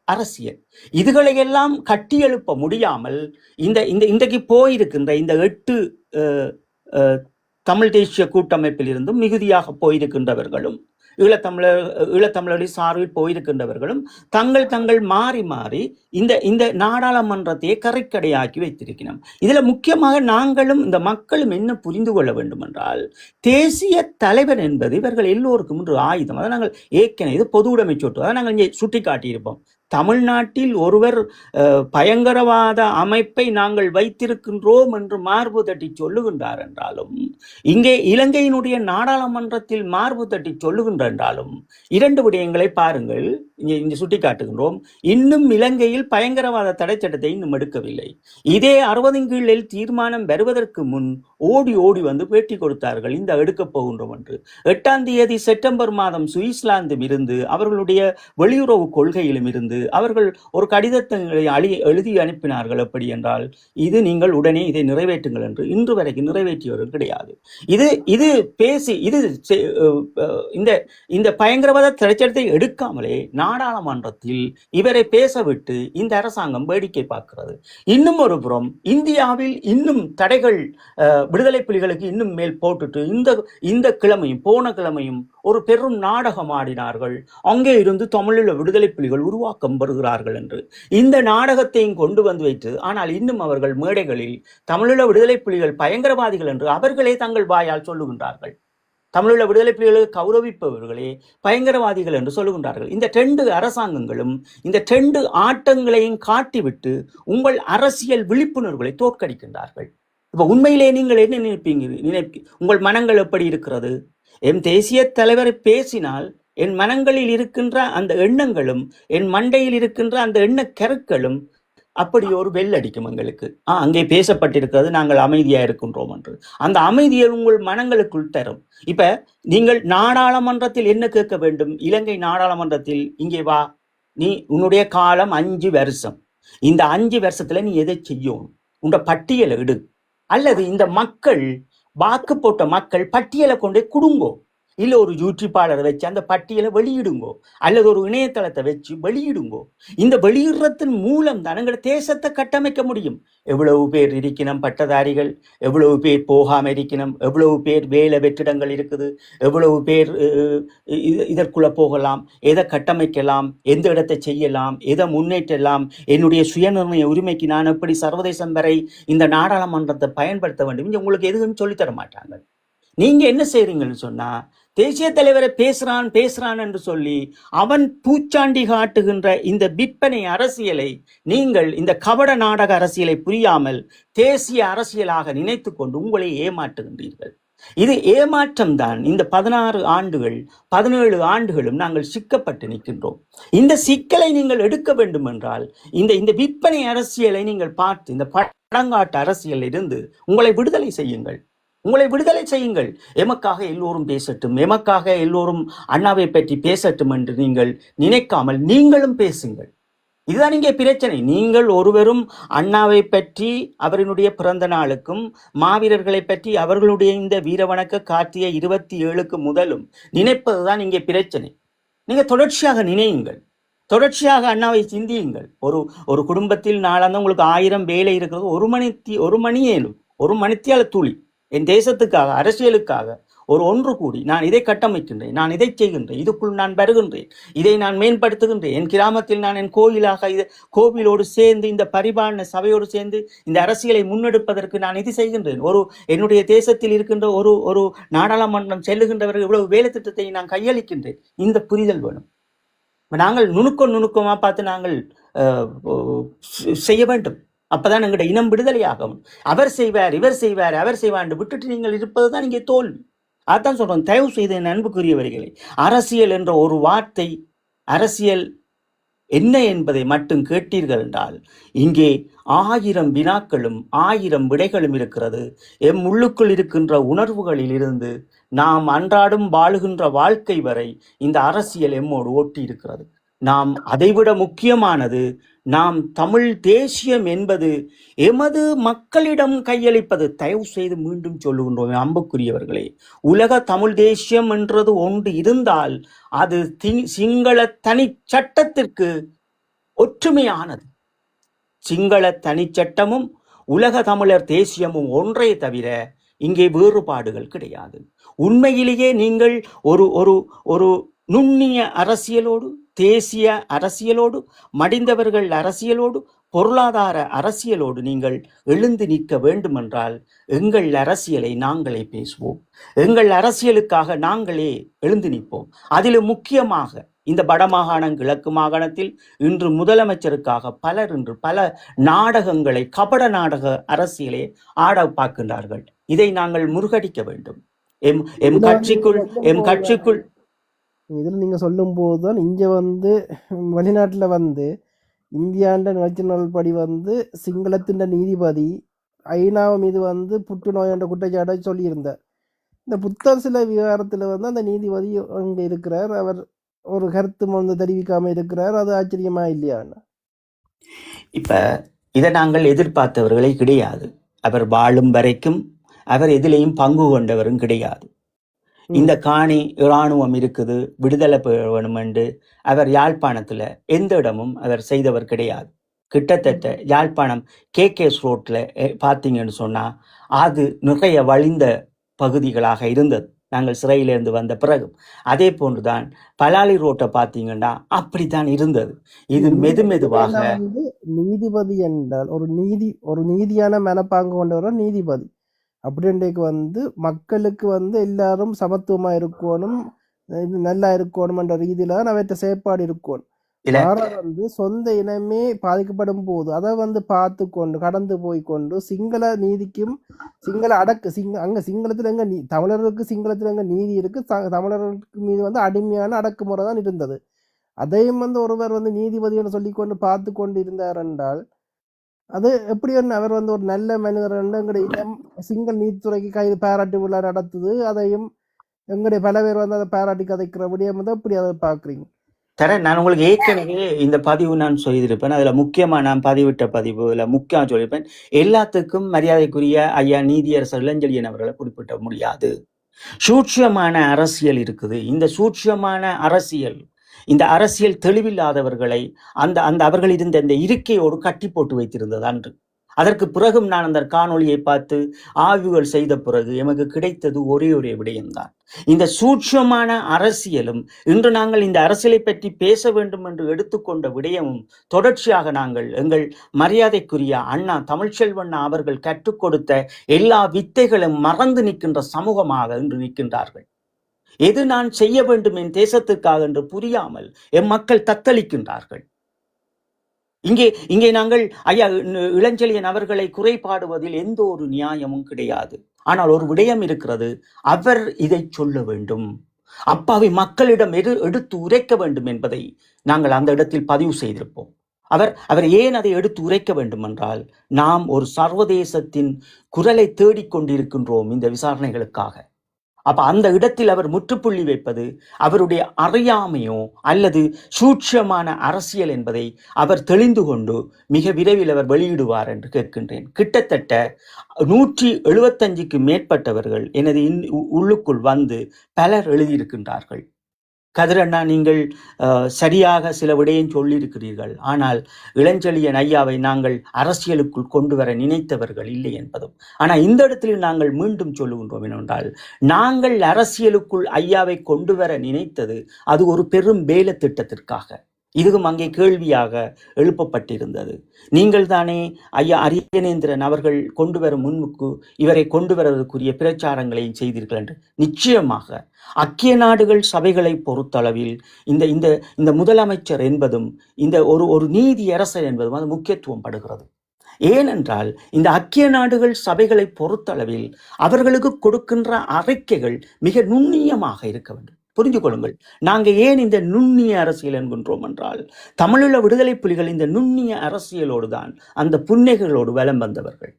அரசியல், இதுகளையெல்லாம் கட்டி எழுப்ப முடியாமல் இன்றைக்கு போயிருக்கின்ற இந்த 8 தமிழ் தேசிய கூட்டமைப்பில் இருந்தும் மிகுதியாக போயிருக்கின்றவர்களும் ஈழத்தமிழர் சார்பில் போயிருக்கின்றவர்களும் தங்கள் மாறி மாறி இந்த நாடாளுமன்றத்தையே கரைக்கடையாக்கி வைத்திருக்கிறோம். இதுல முக்கியமாக நாங்களும் இந்த மக்களும் என்ன புரிந்து கொள்ள வேண்டும் என்றால், தேசிய தலைவர் என்பது இவர்கள் எல்லோருக்கும் ஒரு ஆயுதம். அதை நாங்கள் ஏற்கனவே இது பொது உடைமை சொத்து, அதை நாங்கள் இங்கே சுட்டி காட்டியிருப்போம். தமிழ்நாட்டில் ஒருவர் பயங்கரவாத அமைப்பை நாங்கள் வைத்திருக்கின்றோம் என்று மார்பு தட்டி சொல்லுகின்றார் என்றாலும், இங்கே இலங்கையினுடைய நாடாளுமன்றத்தில் மார்பு தட்டி சொல்லுகின்ற என்றாலும் 2 விடயங்களை பாருங்கள், இங்கே சுட்டி காட்டுகின்றோம். இன்னும் இலங்கையில் பயங்கரவாத தடை சட்டத்தை இன்னும் எடுக்கவில்லை. இதே 60 கீழில் தீர்மானம் வருவதற்கு முன் ஓடி வந்து பேட்டி கொடுத்தார்கள், இந்த எடுக்கப் போகின்றோம் என்று. 8ஆம் தேதி செப்டம்பர் மாதம் சுவிட்சர்லாந்தில் இருந்து அவர்களுடைய வெளியுறவு கொள்கையிலும் இருந்து அவர்கள் ஒரு கடிதத்தை எழுதி அனுப்பினார்கள். எப்படி என்றால், இது நீங்கள் உடனே இதை நிறைவேற்றுங்கள் என்று. இன்று வரைக்கும் நிறைவேற்றியவர்கள் கிடையாது. இது பேசி இந்த பயங்கரவாத தடைச்சட்டத்தை எடுக்காமலே நாடாளுமன்றத்தில் இவரை பேசவிட்டு இந்த அரசாங்கம் வேடிக்கை பார்க்கிறது. இன்னும் ஒரு புறம் இந்தியாவில் இன்னும் தடைகள் விடுதலை புலிகளுக்கு இன்னும் மேல் போட்டுட்டு இந்த கிழமையும் போன கிழமையும் ஒரு பெரும் நாடகம் ஆடினார்கள். அங்கே இருந்து தமிழில் விடுதலை புலிகள் உருவாக்கம் வருகிறார்கள் என்று இந்த நாடகத்தையும் கொண்டு வந்து வைத்து, ஆனால் இன்னும் அவர்கள் மேடைகளில் தமிழீழ விடுதலை புலிகள் பயங்கரவாதிகள் என்று அவர்களே தங்கள் வாயால் சொல்லுகின்றார்கள். தமிழீழ விடுதலை புலிகளை கௌரவிப்பவர்களே பயங்கரவாதிகள் என்று சொல்லுகின்றார்கள். இந்த 2 அரசாங்கங்களும் இந்த 2 ஆட்டங்களையும் காட்டிவிட்டு உங்கள் அரசியல் விழிப்புணர்வுகளை தோற்கடிக்கின்றார்கள். இப்ப உண்மையிலே நீங்கள் என்ன நினைப்பீங்க? உங்கள் மனங்கள் எப்படி இருக்கிறது? என் தேசிய தலைவரை பேசினால் என் மனங்களில் இருக்கின்ற அந்த எண்ணங்களும் என் மண்டையில் இருக்கின்ற அந்த எண்ண கருக்களும் அப்படி ஒரு வெள்ளடிக்கும் எங்களுக்கு. அங்கே பேசப்பட்டிருக்கிறது நாங்கள் அமைதியா இருக்கின்றோம் என்று. அந்த அமைதியை உங்கள் மனங்களுக்குள் தரும். இப்ப நீங்கள் நாடாளுமன்றத்தில் என்ன கேட்க வேண்டும்? இலங்கை நாடாளுமன்றத்தில் இங்கே வா, நீ உன்னுடைய காலம் 5 வருஷம், இந்த 5 வருஷத்துல நீ எதை செய்யணும், உண்ட பட்டியலை இடு. அல்லது இந்த மக்கள் வாக்கு போட்ட மக்கள் பட்டியலை கொண்டே கொடுங்கோ, இல்ல ஒரு யூடியூப்பாளரை வச்சு அந்த பட்டியலை வெளியிடுங்கோ, அல்லது ஒரு இணையதளத்தை வச்சு வெளியிடுங்கோ. இந்த வெளியிடுறதன் மூலம் தான் எங்களோட தேசத்தை கட்டமைக்க முடியும். எவ்வளவு பேர் இருக்கணும் பட்டதாரிகள், எவ்வளவு பேர் போகாம இருக்கணும், எவ்வளவு பேர் வேலை வெற்றிடங்கள் இருக்குது, எவ்வளவு பேர் இதற்குள்ள போகலாம், எதை கட்டமைக்கலாம், எந்த இடத்தை செய்யலாம், எதை முன்னேற்றலாம், என்னுடைய சுயநிர்ணய உரிமைக்கு நான் எப்படி சர்வதேசம் வரை இந்த நாடாளுமன்றத்தை பயன்படுத்த வேண்டும், இங்க உங்களுக்கு எதுவும் சொல்லித்தர மாட்டாங்க. நீங்க என்ன செய்றீங்கன்னு சொன்னா, தேசிய தலைவரை பேசுறான் என்று சொல்லி அவன் பூச்சாண்டி காட்டுகின்ற இந்த விற்பனை அரசியலை, நீங்கள் இந்த கபட நாடக அரசியலை புரியாமல் தேசிய அரசியலாக நினைத்து கொண்டு உங்களை ஏமாற்றுகின்றீர்கள். இது ஏமாற்றம் தான். இந்த 16 ஆண்டுகள் 17 ஆண்டுகளும் நாங்கள் சிக்கப்பட்டு நிற்கின்றோம். இந்த சிக்கலை நீங்கள் எடுக்க வேண்டும் என்றால் இந்த விற்பனை அரசியலை நீங்கள் பார்த்து, இந்த படங்காட்டு அரசியல் இருந்து உங்களை விடுதலை செய்யுங்கள். எமக்காக எல்லோரும் பேசட்டும், எமக்காக எல்லோரும் அண்ணாவை பற்றி பேசட்டும் என்று நீங்கள் நினைக்காமல் நீங்களும் பேசுங்கள். இதுதான் இங்கே பிரச்சனை. நீங்கள் ஒருவரும் அண்ணாவை பற்றி அவரினுடைய பிறந்த நாளுக்கும் மாவீரர்களை பற்றி அவர்களுடைய இந்த வீரவணக்க கார்த்திகை 27க்கு முதலும் நினைப்பதுதான் இங்கே பிரச்சனை. நீங்க தொடர்ச்சியாக நினையுங்கள், தொடர்ச்சியாக அண்ணாவை சிந்தியுங்கள். ஒரு குடும்பத்தில் நாளாந்த உங்களுக்கு 1000 வேலை இருக்கிறது. ஒரு மணித்தியால துளி என் தேசத்துக்காக அரசியலுக்காக ஒன்று கூடி நான் இதை கட்டமைக்கின்றேன், நான் இதை செய்கின்றேன், இதுக்குள் நான் வருகின்றேன், இதை நான் மேம்படுத்துகின்றேன், என் கிராமத்தில் நான் என் கோவிலோடு சேர்ந்து இந்த பரிபாலன சபையோடு சேர்ந்து இந்த அரசியலை முன்னெடுப்பதற்கு நான் இது செய்கின்றேன். என்னுடைய தேசத்தில் இருக்கின்ற ஒரு நாடாளுமன்றம் செல்லுகின்றவர்கள் இவ்வளவு வேலை திட்டத்தை நான் கையளிக்கின்றேன். இந்த புரிதல் வேணும். நாங்கள் நுணுக்கமா பார்த்து நாங்கள் செய்ய வேண்டும். அப்பதான் எங்களுடைய இனம் விடுதலையாகும். அவர் செய்வார், இவர் செய்வார், அவர் செய்வார் விட்டுட்டு நீங்கள் இருப்பதுதான் இங்கே தோல்வி. அதான் சொல்றோம், தயவு செய்த என் அன்புக்குரியவர்களே, அரசியல் என்ற ஒரு வார்த்தை, அரசியல் என்ன என்பதை மட்டும் கேட்டீர்கள் என்றால் இங்கே 1000 வினாக்களும் 1000 விடைகளும் இருக்கிறது. எம் உள்ளுக்குள் இருக்கின்ற உணர்வுகளில் இருந்து நாம் அன்றாடம் வாழுகின்ற வாழ்க்கை வரை இந்த அரசியல் எம்மோடு ஒட்டி இருக்கிறது. நாம் அதைவிட முக்கியமானது, நாம் தமிழ் தேசியம் என்பது எமது மக்களிடம் கையளிப்பது. தயவு செய்து மீண்டும் சொல்லுகின்றோம் அன்புக்குரியவர்களே, உலக தமிழ் தேசியம் என்றது ஒன்று இருந்தால் அது சிங்கள தனி சட்டத்திற்கு ஒற்றுமையானது. சிங்கள தனிச்சட்டமும் உலக தமிழர் தேசியமும் ஒன்றே தவிர இங்கே வேறுபாடுகள் கிடையாது. உண்மையிலேயே நீங்கள் ஒரு நுண்ணிய அரசியலோடு, தேசிய அரசியலோடு, மடிந்தவர்கள் அரசியலோடு, பொருளாதார அரசியலோடு நீங்கள் எழுந்து நிற்க வேண்டுமென்றால் எங்கள் அரசியலை நாங்களே பேசுவோம், எங்கள் அரசியலுக்காக நாங்களே எழுந்து நிற்போம். அதிலும் முக்கியமாக இந்த வடமாகாணம் கிழக்கு மாகாணத்தில் இன்று முதலமைச்சருக்காக பல நாடகங்களை, கபட நாடக அரசியலை ஆட பார்க்கின்றார்கள். இதை நாங்கள் முறியடிக்க வேண்டும். எம் கட்சிக்குள் இதில் நீங்கள் சொல்லும்போது தான் இங்கே வெளிநாட்டில் இந்தியாண்ட நிலச்சினல் படி சிங்களத்தின் நீதிபதி ஐநாவை மீது புற்றுநோய் என்ற குற்றச்சாட்டை சொல்லியிருந்தார். இந்த புத்தர் சில விவகாரத்தில் அந்த நீதிபதி அங்கே இருக்கிறார், அவர் ஒரு கருத்து தெரிவிக்காமல் இருக்கிறார். அது ஆச்சரியமா இல்லையாண்ணா? இப்ப இதை நாங்கள் எதிர்பார்த்தவர்களே கிடையாது. அவர் வாழும் வரைக்கும் அவர் எதிலையும் பங்கு கொண்டவரும் கிடையாது. இந்த காணி இராணுவம் இருக்குது, விடுதலை வேணும் என்று அவர் யாழ்ப்பாணத்துல எந்த இடமும் அவர் செய்தவர் கிடையாது. கிட்டத்தட்ட யாழ்ப்பாணம் KKS ரோட்ல பார்த்தீங்கன்னு சொன்னா அது நிறைய வழிந்த பகுதிகளாக இருந்தது நாங்கள் சிறையிலிருந்து வந்த பிறகு. அதே போன்றுதான் பலாலி ரோட்டை பார்த்தீங்கன்னா அப்படித்தான் இருந்தது. இது மெதுவாக நீதிபதி என்றால் ஒரு நீதியான மனப்பாங்கு கொண்டவர் நீதிபதி. அப்படின்றைக்கு மக்களுக்கு எல்லாரும் சமத்துவமா இருக்கணும், நல்லா இருக்கணும் என்ற ரீதியில அவற்றை செயற்பாடு இருக்கணும். சொந்த இனமே பாதிக்கப்படும் போது அதை பார்த்து கொண்டு கடந்து போய்கொண்டு சிங்கள நீதிக்கும் சிங்கள அங்க சிங்களத்துல எங்க தமிழர்களுக்கு சிங்களத்துல எங்க நீதி இருக்கு, தமிழர்களுக்கு மீது அடிமையான அடக்குமுறை தான் இருந்தது. அதையும் ஒருவர் நீதிபதினு சொல்லிக்கொண்டு பார்த்து கொண்டு இருந்தார் என்றால் அது எப்படி அவர் ஒரு நல்ல மனிதர் எங்களுடைய சிங்கள் நீதித்துறைக்கு கைது பாராட்டு விழா நடத்துது, அதையும் எங்களுடைய பல பேர் அதை பாராட்டி கதைக்கிற விடியம் எப்படி அதை பாக்குறீங்க? நான் உங்களுக்கு ஏற்கனவே இந்த பதிவு நான் சொல்லியிருப்பேன். அதுல முக்கியமா நான் பதிவிட்ட பதிவுல முக்கியமா சொல்லியிருப்பேன், எல்லாத்துக்கும் மரியாதைக்குரிய ஐயா நீதியரசர் இளஞ்செழியன் அவர்களை குறிப்பிட முடியாது. சூட்சமான அரசியல் இருக்குது. இந்த சூட்சமான அரசியல், இந்த அரசியல் தெளிவில்லாதவர்களை அந்த அவர்கள் இருந்த இந்த இருக்கையோடு கட்டி போட்டு வைத்திருந்தது அன்று. அதற்கு பிறகும் நான் அந்த காணொளியை பார்த்து ஆய்வுகள் செய்த பிறகு எமக்கு கிடைத்தது ஒரே விடயம்தான். இந்த சூட்சமான அரசியலும் இன்று நாங்கள் இந்த அரசியலை பற்றி பேச வேண்டும் என்று எடுத்துக்கொண்ட விடயமும் தொடர்ச்சியாக நாங்கள் எங்கள் மரியாதைக்குரிய அண்ணா தமிழ்ச்செல்வண்ணா அவர்கள் கற்றுக் கொடுத்த எல்லா வித்தைகளும் மறந்து நிற்கின்ற சமூகமாக இன்று நிற்கின்றார்கள். எது நான் செய்ய வேண்டும் என் தேசத்துக்காக என்று புரியாமல் எம் மக்கள் தத்தளிக்கின்றார்கள். இங்கே நாங்கள் ஐயா இளஞ்செழியன் அவர்களை குறைபாடுவதில் எந்த ஒரு நியாயமும் கிடையாது. ஆனால் ஒரு விடயம் இருக்கிறது, அவர் இதை சொல்ல வேண்டும், அப்பாவி மக்களிடம் எடுத்து உரைக்க வேண்டும் என்பதை நாங்கள் அந்த இடத்தில் பதிவு செய்திருப்போம். அவர் ஏன் அதை எடுத்து உரைக்க வேண்டும் என்றால், நாம் ஒரு சர்வதேசத்தின் குரலை தேடிக்கொண்டிருக்கின்றோம் இந்த விசாரணைகளுக்காக. அப்ப அந்த இடத்தில் அவர் முற்றுப்புள்ளி வைப்பது அவருடைய அறியாமையோ அல்லது சூட்சமான அரசியல் என்பதை அவர் தெளிந்து கொண்டு மிக விரைவில் அவர் வெளியிடுவார் என்று கேட்கின்றேன். கிட்டத்தட்ட 175க்கு மேற்பட்டவர்கள் எனது உள்ளுக்குள் வந்து பலர் எழுதியிருக்கின்றார்கள். கதிரண்ணா, நீங்கள் சரியாக சில விடயம் சொல்லியிருக்கிறீர்கள், ஆனால் இளஞ்செழியன் ஐயாவை நாங்கள் அரசியலுக்குள் கொண்டு வர நினைத்தவர்கள் இல்லை என்பதும். ஆனால் இந்த இடத்தில் நாங்கள் மீண்டும் சொல்லுகின்றோம் என்னவென்றால், நாங்கள் அரசியலுக்குள் ஐயாவை கொண்டு வர நினைத்தது அது ஒரு பெரும் வேலை திட்டத்திற்காக. இதுவும் அங்கே கேள்வியாக எழுப்பப்பட்டிருந்தது. நீங்கள் தானே ஐயா அரியநேந்திரன் அவர்கள் கொண்டு வரும் முன்னுக்கு இவரை கொண்டு வருவதற்குரிய பிரச்சாரங்களையும் செய்தீர்கள் என்று. நிச்சயமாக ஐக்கிய நாடுகள் சபைகளை பொறுத்தளவில் இந்த இந்த இந்த முதலமைச்சர் என்பதும் இந்த ஒரு நீதியரசர் என்பதும் அது முக்கியத்துவம் படுகிறது. ஏனென்றால் இந்த ஐக்கிய நாடுகள் சபைகளை பொறுத்தளவில் அவர்களுக்கு கொடுக்கின்ற அறிக்கைகள் மிக நுண்ணியமாக இருக்க வேண்டும். புரிஞ்சு கொள்ளுங்கள், நாங்க ஏன் இந்த நுண்ணிய அரசியல் என்கின்றோம் என்றால், தமிழீழ விடுதலை புலிகள் இந்த நுண்ணிய அரசியலோடு தான் அந்த புன்னைகளோடு வலம் வந்தவர்கள்.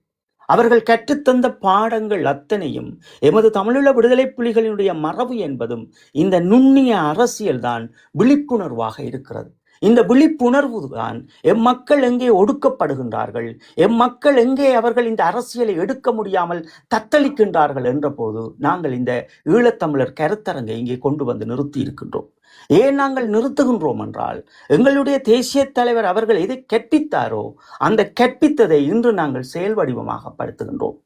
அவர்கள் கற்றுத்தந்த பாடங்கள் அத்தனையும் எமது தமிழீழ விடுதலை புலிகளினுடைய மரபு என்பதும் இந்த நுண்ணிய அரசியல் தான் விழிப்புணர்வாக இருக்கிறது. இந்த விழிப்புணர்வு தான் எம்மக்கள் எங்கே ஒடுக்கப்படுகின்றார்கள், எம்மக்கள் எங்கே அவர்கள் இந்த அரசியலை எடுக்க முடியாமல் தத்தளிக்கின்றார்கள் என்ற போது நாங்கள் இந்த ஈழத்தமிழர் கருத்தரங்கை இங்கே கொண்டு வந்து நிறுத்தி இருக்கின்றோம். ஏன் நாங்கள் நிறுத்துகின்றோம் என்றால், எங்களுடைய தேசிய தலைவர் அவர்கள் எதை கற்பித்தாரோ அந்த கற்பித்ததை இன்று நாங்கள் செயல் வடிவமாக படுத்துகின்றோம்.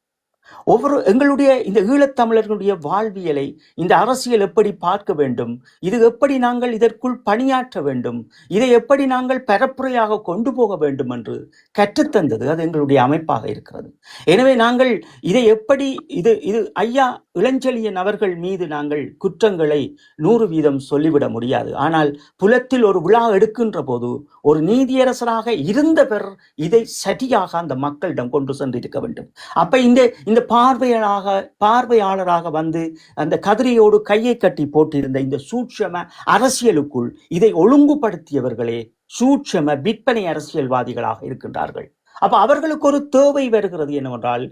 எங்களுடைய இந்த ஈழத்தமிழர்களுடைய வாழ்வியலை இந்த அரசியல் எப்படி பார்க்க வேண்டும், இது எப்படி நாங்கள் இதற்குள் பணியாற்ற வேண்டும், இதை எப்படி நாங்கள் பரப்புரையாக கொண்டு போக வேண்டும் என்று கற்றுத்தந்தது அது எங்களுடைய அமைப்பாக இருக்கிறது. எனவே நாங்கள் இதை எப்படி இது ஐயா இளஞ்செழியன் அவர்கள் மீது நாங்கள் குற்றங்களை 100% சொல்லிவிட முடியாது. ஆனால் புலத்தில் ஒரு விழா எடுக்கின்ற போது ஒரு நீதியரசராக இருந்தவர் இதை சரியாக அந்த மக்களிடம் கொண்டு சென்றிருக்க வேண்டும். அப்ப இந்த பார்வையாளராக வந்து அந்த கதிரையோடு கையை கட்டி போட்டிருந்த இந்த சூட்சம அரசியலுக்குள் இதை ஒழுங்குபடுத்தியவர்களே சூட்சம விற்பனை அரசியல்வாதிகளாக இருக்கின்றார்கள். அப்ப அவர்களுக்கு ஒரு தேவை வருகிறது என்னவென்றால்,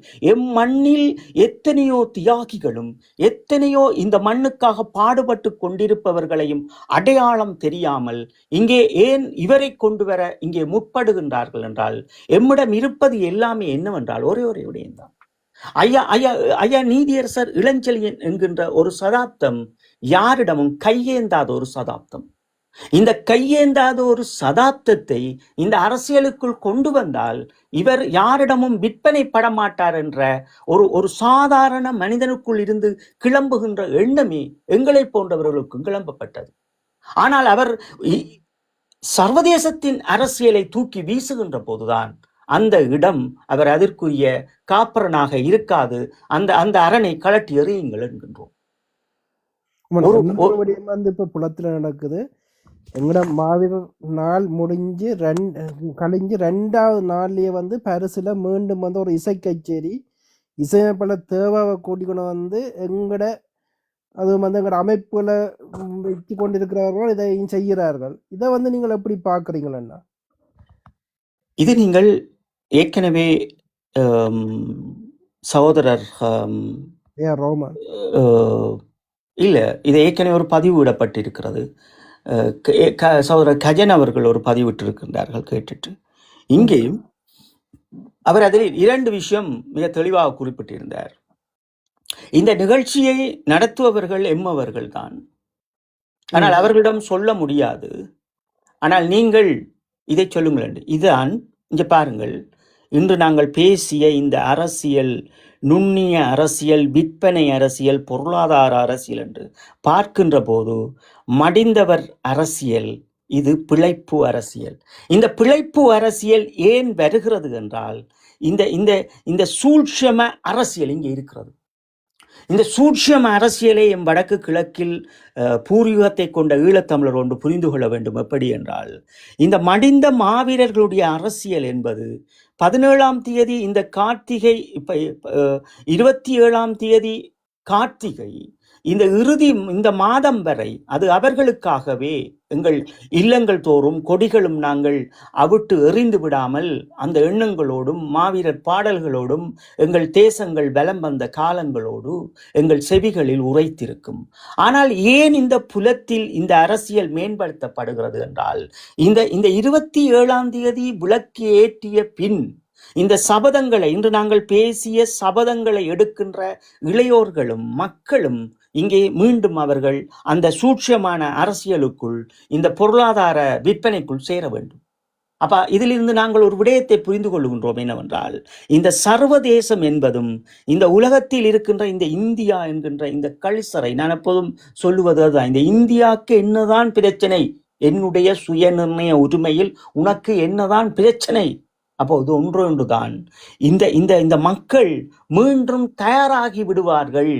மண்ணில் எத்தனையோ தியாகிகளும் எத்தனையோ இந்த மண்ணுக்காக பாடுபட்டு கொண்டிருப்பவர்களையும் அடையாளம் தெரியாமல் இங்கே ஏன் இவரை கொண்டு வர இங்கே முற்படுகின்றார்கள் என்றால், எம்மிடம் இருப்பது எல்லாமே என்னவென்றால் ஒரே விடயம்தான். ஐயா நீதியரசர் இளஞ்செழியன் என்கின்ற ஒரு சதாப்தம் யாரிடமும் கையேந்தாத ஒரு சதாப்தம். இந்த கையேந்தாத ஒரு சதாப்தத்தை இந்த அரசியலுக்குள் கொண்டு வந்தால் இவர் யாரிடமும் விற்பனை படமாட்டார் என்ற ஒரு சாதாரண மனிதனுக்குள் இருந்து கிளம்புகின்ற எண்ணமே எங்களை போன்றவர்களுக்கும் கிளம்பப்பட்டது. ஆனால் அவர் சர்வதேசத்தின் அரசியலை தூக்கி வீசுகின்ற போதுதான் அந்த இடம் அவர் அதற்குரிய காப்பரனாக இருக்காது. அந்த அரணை கலட்டி எறியுங்கள் என்கின்றோம். இப்ப புலத்துல நடக்குது. எங்கட மாவீரர் நாள் முடிஞ்சு கழிஞ்சு 2வது நாள்லயே வந்து பரிசுல மீண்டும் வந்து ஒரு இசை கச்சேரி இசையமைப்பாளர் தேவாவை கூட்டிக்கொண்டு வந்து அது வந்து எங்கட அமைப்புகளை வச்சு கொண்டிருக்கிறவர்கள் இதையும் செய்கிறார்கள். இதை வந்து நீங்கள் எப்படி பாக்குறீங்களா? இது நீங்கள் ஏற்கனவே சகோதரர் ரோமன் இல்ல, இது ஏற்கனவே ஒரு பதிவு விடப்பட்டிருக்கிறது. சகோதரர் கஜன் அவர்கள் ஒரு பதிவிட்டிருக்கின்றார்கள் கேட்டுட்டு. இங்கேயும் அவர் அதில் 2 விஷயம் மிக தெளிவாக குறிப்பிட்டிருந்தார். இந்த நிகழ்ச்சியை நடத்துபவர்கள் எம்மவர்கள் தான், ஆனால் அவர்களிடம் சொல்ல முடியாது. ஆனால் நீங்கள் இதை சொல்லுங்கள். இதுதான் இங்க பாருங்கள், இன்று நாங்கள் பேசிய இந்த அரசியல், நுண்ணிய அரசியல், விற்பனை அரசியல், பொருளாதார அரசியல் என்று பார்க்கின்ற போது மடிந்தவர் அரசியல் இது பிழைப்பு அரசியல். இந்த பிழைப்பு அரசியல் ஏன் வருகிறது என்றால், இந்த சூட்சம அரசியல் இங்கே இருக்கிறது. இந்த சூட்சம அரசியலை எம் வடக்கு கிழக்கில் பூர்வீகத்தை கொண்ட ஈழத்தமிழர் ஒன்று புரிந்து கொள்ள வேண்டும். எப்படி என்றால், இந்த மடிந்த மாவீரர்களுடைய அரசியல் என்பது 17ஆம் தேதி இந்த கார்த்திகை, இப்ப 27ஆம் தேதி கார்த்திகை, இந்த மாதம் வரை அது அவர்களுக்காகவே எங்கள் இல்லங்கள் தோறும் கொடிகளும் நாங்கள் அவிட்டு எறிந்து விடாமல் அந்த எண்ணங்களோடும் மாவீரர் பாடல்களோடும் எங்கள் தேசங்கள் பலம் வந்த காலங்களோடு எங்கள் செவிகளில் உரைத்திருக்கும். ஆனால் ஏன் இந்த புலத்தில் இந்த அரசியல் மேம்படுத்தப்படுகிறது என்றால், இந்த 27ஆம் தேதி விளக்கு ஏற்றிய பின் இந்த சபதங்களை, இன்று நாங்கள் பேசிய சபதங்களை எடுக்கின்ற இளையோர்களும் மக்களும் இங்கே மீண்டும் அவர்கள் அந்த சூட்சமான அரசியலுக்குள், இந்த பொருளாதார விற்பனைக்குள் சேர வேண்டும். அப்ப இதிலிருந்து நாங்கள் ஒரு விடயத்தை புரிந்து கொள்கின்றோம் என்னவென்றால், இந்த சர்வதேசம் என்பதும் இந்த உலகத்தில் இருக்கின்ற இந்த இந்தியா என்கின்ற இந்த கல்சரை, நான் எப்போதும் சொல்லுவது அதுதான், இந்த இந்தியாவுக்கு என்னதான் பிரச்சனை, என்னுடைய சுய நிர்ணய உரிமையில் உனக்கு என்னதான் பிரச்சனை? அப்போது ஒன்றுதான், இந்த இந்த இந்த மக்கள் மீண்டும் தயாராகி விடுவார்கள்,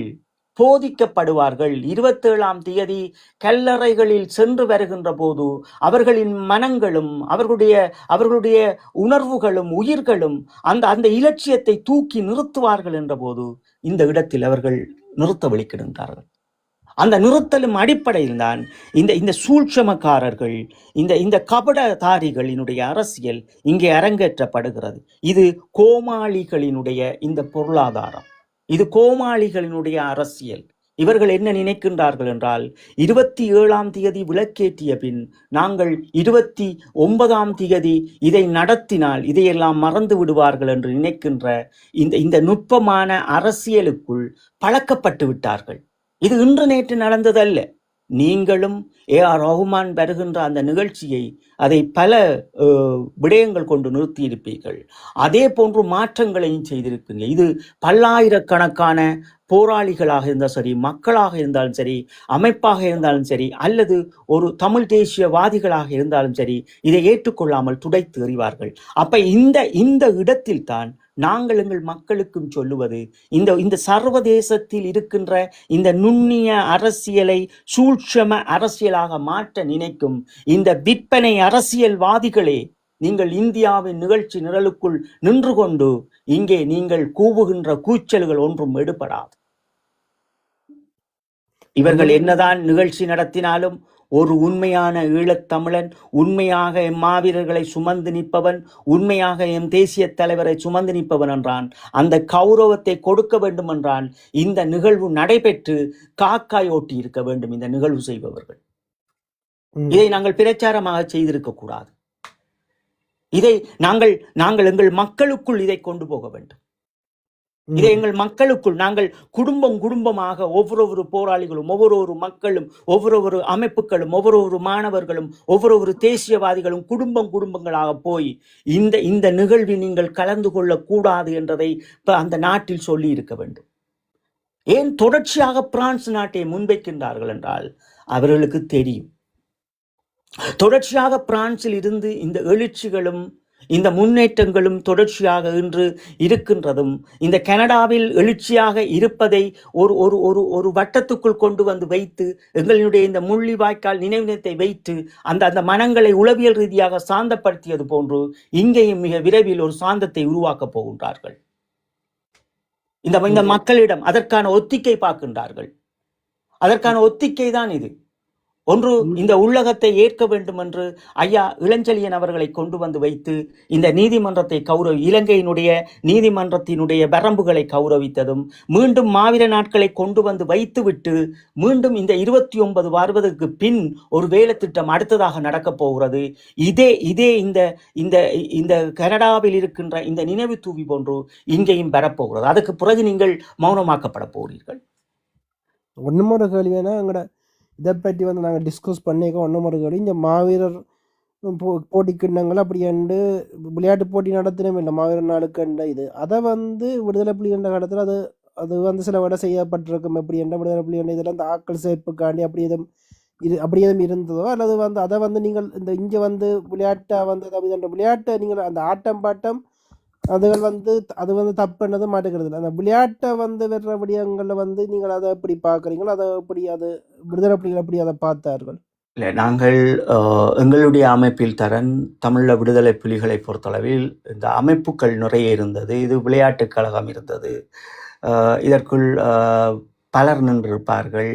போதிக்கப்படுவார்கள். 27ஆம் தேதி கல்லறைகளில் சென்று வருகின்ற போது அவர்களின் மனங்களும் அவர்களுடைய உணர்வுகளும் உயிர்களும் அந்த இலட்சியத்தை தூக்கி நிறுத்துவார்கள் என்ற போது இந்த இடத்தில் அவர்கள் நிறுத்த வலிக்கிடுகிறார்கள். அந்த நிறுத்தலும் அடிப்படையில் தான் இந்த சூழ்ச்சமக்காரர்கள், இந்த கபடதாரிகளினுடைய அரசியல் இங்கே அரங்கேற்றப்படுகிறது. இது கோமாளிகளினுடைய இந்த பொருளாதாரம், இது கோமாளிகளினுடைய அரசியல். இவர்கள் என்ன நினைக்கின்றார்கள் என்றால், 27ஆம் தேதி விளக்கேற்றிய பின் நாங்கள் 29ஆம் தேதி இதை நடத்தினால் இதையெல்லாம் மறந்து விடுவார்கள் என்று நினைக்கின்ற இந்த நுட்பமான அரசியலுக்குள் பழக்கப்பட்டு விட்டார்கள். இது இன்று நேற்று நடந்ததல்ல. நீங்களும் ஏஆர் ரஹ்மான் வருகின்ற அந்த நிகழ்ச்சியை அதை பல விடயங்கள் கொண்டு நிறுத்தி இருப்பீர்கள். அதே போன்று மாற்றங்களையும் செய்திருக்கீங்க. இது பல்லாயிரக்கணக்கான போராளிகளாக இருந்தாலும் சரி, மக்களாக இருந்தாலும் சரி, அமைப்பாக இருந்தாலும் சரி, அல்லது ஒரு தமிழ் தேசியவாதிகளாக இருந்தாலும் சரி, இதை ஏற்றுக்கொள்ளாமல் துடைத்து எறிவார்கள். அப்ப இந்த இடத்தில் தான் நாங்கள் எங்கள் மக்களுக்கும் சொல்லுவது, இந்த சர்வதேசத்தில் இருக்கின்ற இந்த நுண்ணிய அரசியலை சூட்சம அரசியலாக மாற்ற நினைக்கும் இந்த விற்பனை அரசியல்வாதிகளே, நீங்கள் இந்தியாவின் நிகழ்ச்சி நிரலுக்குள் நின்று கொண்டு இங்கே நீங்கள் கூவுகின்ற கூச்சல்கள் ஒன்றும் எடுபடாது. இவர்கள் என்னதான் நிகழ்ச்சி நடத்தினாலும் ஒரு உண்மையான ஈழத்தமிழன், உண்மையாக எம் மாவீரர்களை சுமந்து நிற்பவன், உண்மையாக எம் தேசிய தலைவரை சுமந்து நிற்பவன் என்றான் அந்த கௌரவத்தை கொடுக்க வேண்டும் என்றால் இந்த நிகழ்வு நடைபெற்று காக்காய் ஓட்டி இருக்க வேண்டும். இந்த நிகழ்வு செய்பவர்கள் இதை நாங்கள் பிரச்சாரமாக செய்திருக்க கூடாது. இதை நாங்கள் எங்கள் மக்களுக்குள் இதை கொண்டு போக வேண்டும். இதை எங்கள் மக்களுக்குள் நாங்கள் குடும்பமாக ஒவ்வொரு போராளிகளும், ஒவ்வொரு மக்களும், ஒவ்வொரு அமைப்புகளும், ஒவ்வொரு மாணவர்களும், ஒவ்வொரு தேசியவாதிகளும் குடும்பங்களாக போய் இந்த நிகழ்வில் நீங்கள் கலந்து கொள்ள கூடாது என்றதை அந்த நாட்டில் சொல்லி இருக்க வேண்டும். ஏன் தொடர்ச்சியாக பிரான்ஸ் நாட்டை முன்வைக்கின்றார்கள் என்றால் அவர்களுக்கு தெரியும், தொடர்ச்சியாக பிரான்சில் இருந்து இந்த எழுச்சிகளும் இந்த முன்னேற்றங்களும் தொடர்ச்சியாக இன்று இருக்கின்றதும், இந்த கனடாவில் எழுச்சியாக இருப்பதை ஒரு வட்டத்துக்குள் கொண்டு வந்து வைத்து எங்களுடைய இந்த முள்ளிவாய்க்கால் நினைவினத்தை வைத்து அந்த மனங்களை உளவியல் ரீதியாக சாந்தப்படுத்தியது போன்று இங்கேயும் மிக விரைவில் ஒரு சாந்தத்தை உருவாக்கப் போகின்றார்கள். இந்த மக்களிடம் அதற்கான ஒத்திகை பார்க்கின்றார்கள். அதற்கான ஒத்திகை தான் இது. ஒன்று, இந்த உள்ளகத்தை ஏற்க வேண்டும் என்று ஐயா இளஞ்செழியன் அவர்களை கொண்டு வந்து வைத்து இந்த நீதிமன்றத்தை இலங்கையினுடைய நீதிமன்றத்தினுடைய வரம்புகளை கௌரவித்ததும், மீண்டும் மாவீர நாட்களை கொண்டு வந்து வைத்துவிட்டு மீண்டும் இந்த 29 வருவதற்கு பின் ஒரு வேலை திட்டம் அடுத்ததாக நடக்கப் போகிறது. இதே இந்த கனடாவில் இருக்கின்ற இந்த நினைவு தூவி போன்று இங்கேயும் பெறப்போகிறது. அதுக்கு பிறகு நீங்கள் மௌனமாக்கப்பட போகிறீர்கள். ஒன்றும் ஒரு கேள்வி வேணா எங்கட இதை பற்றி நாங்கள் டிஸ்கஸ் பண்ணிக்க. ஒன்றும் ஒரு கேள்வி, இந்த மாவீரர் போட்டிக்கிண்ணங்கள் அப்படி என்று விளையாட்டு போட்டி நடத்தினோம் இல்லை மாவீரர் நாளுக்கு இது, அதை விடுதலை புலி என்ற காலத்தில் அது சில விட செய்யப்பட்டிருக்கும். எப்படி என்ற விடுதலை புலி என்ற இதில் அந்த ஆக்கள் சேர்ப்புக்காண்டி அப்படி எதுவும் இருந்ததோ, அல்லது அதை நீங்கள் இந்த இங்கே விளையாட்டை விளையாட்டை நீங்கள் அந்த ஆட்டம் பாட்டம் அது தப்புன்னது மாட்டுக்கிறது இல்லை. அந்த விளையாட்டை வர்ற விடயங்களில் நீங்கள் அதை எப்படி பார்க்குறீங்களோ, அதை எப்படி அது விடுதலை புலிகள் எப்படி அதை பார்த்தார்கள்? இல்லை, நாங்கள் எங்களுடைய அமைப்பில் தமிழ விடுதலை புலிகளை பொறுத்தளவில் இந்த அமைப்புகள் நிறைய இருந்தது. இது விளையாட்டுக் கழகம் இருந்தது. இதற்குள் பலர் நின்றிருப்பார்கள்.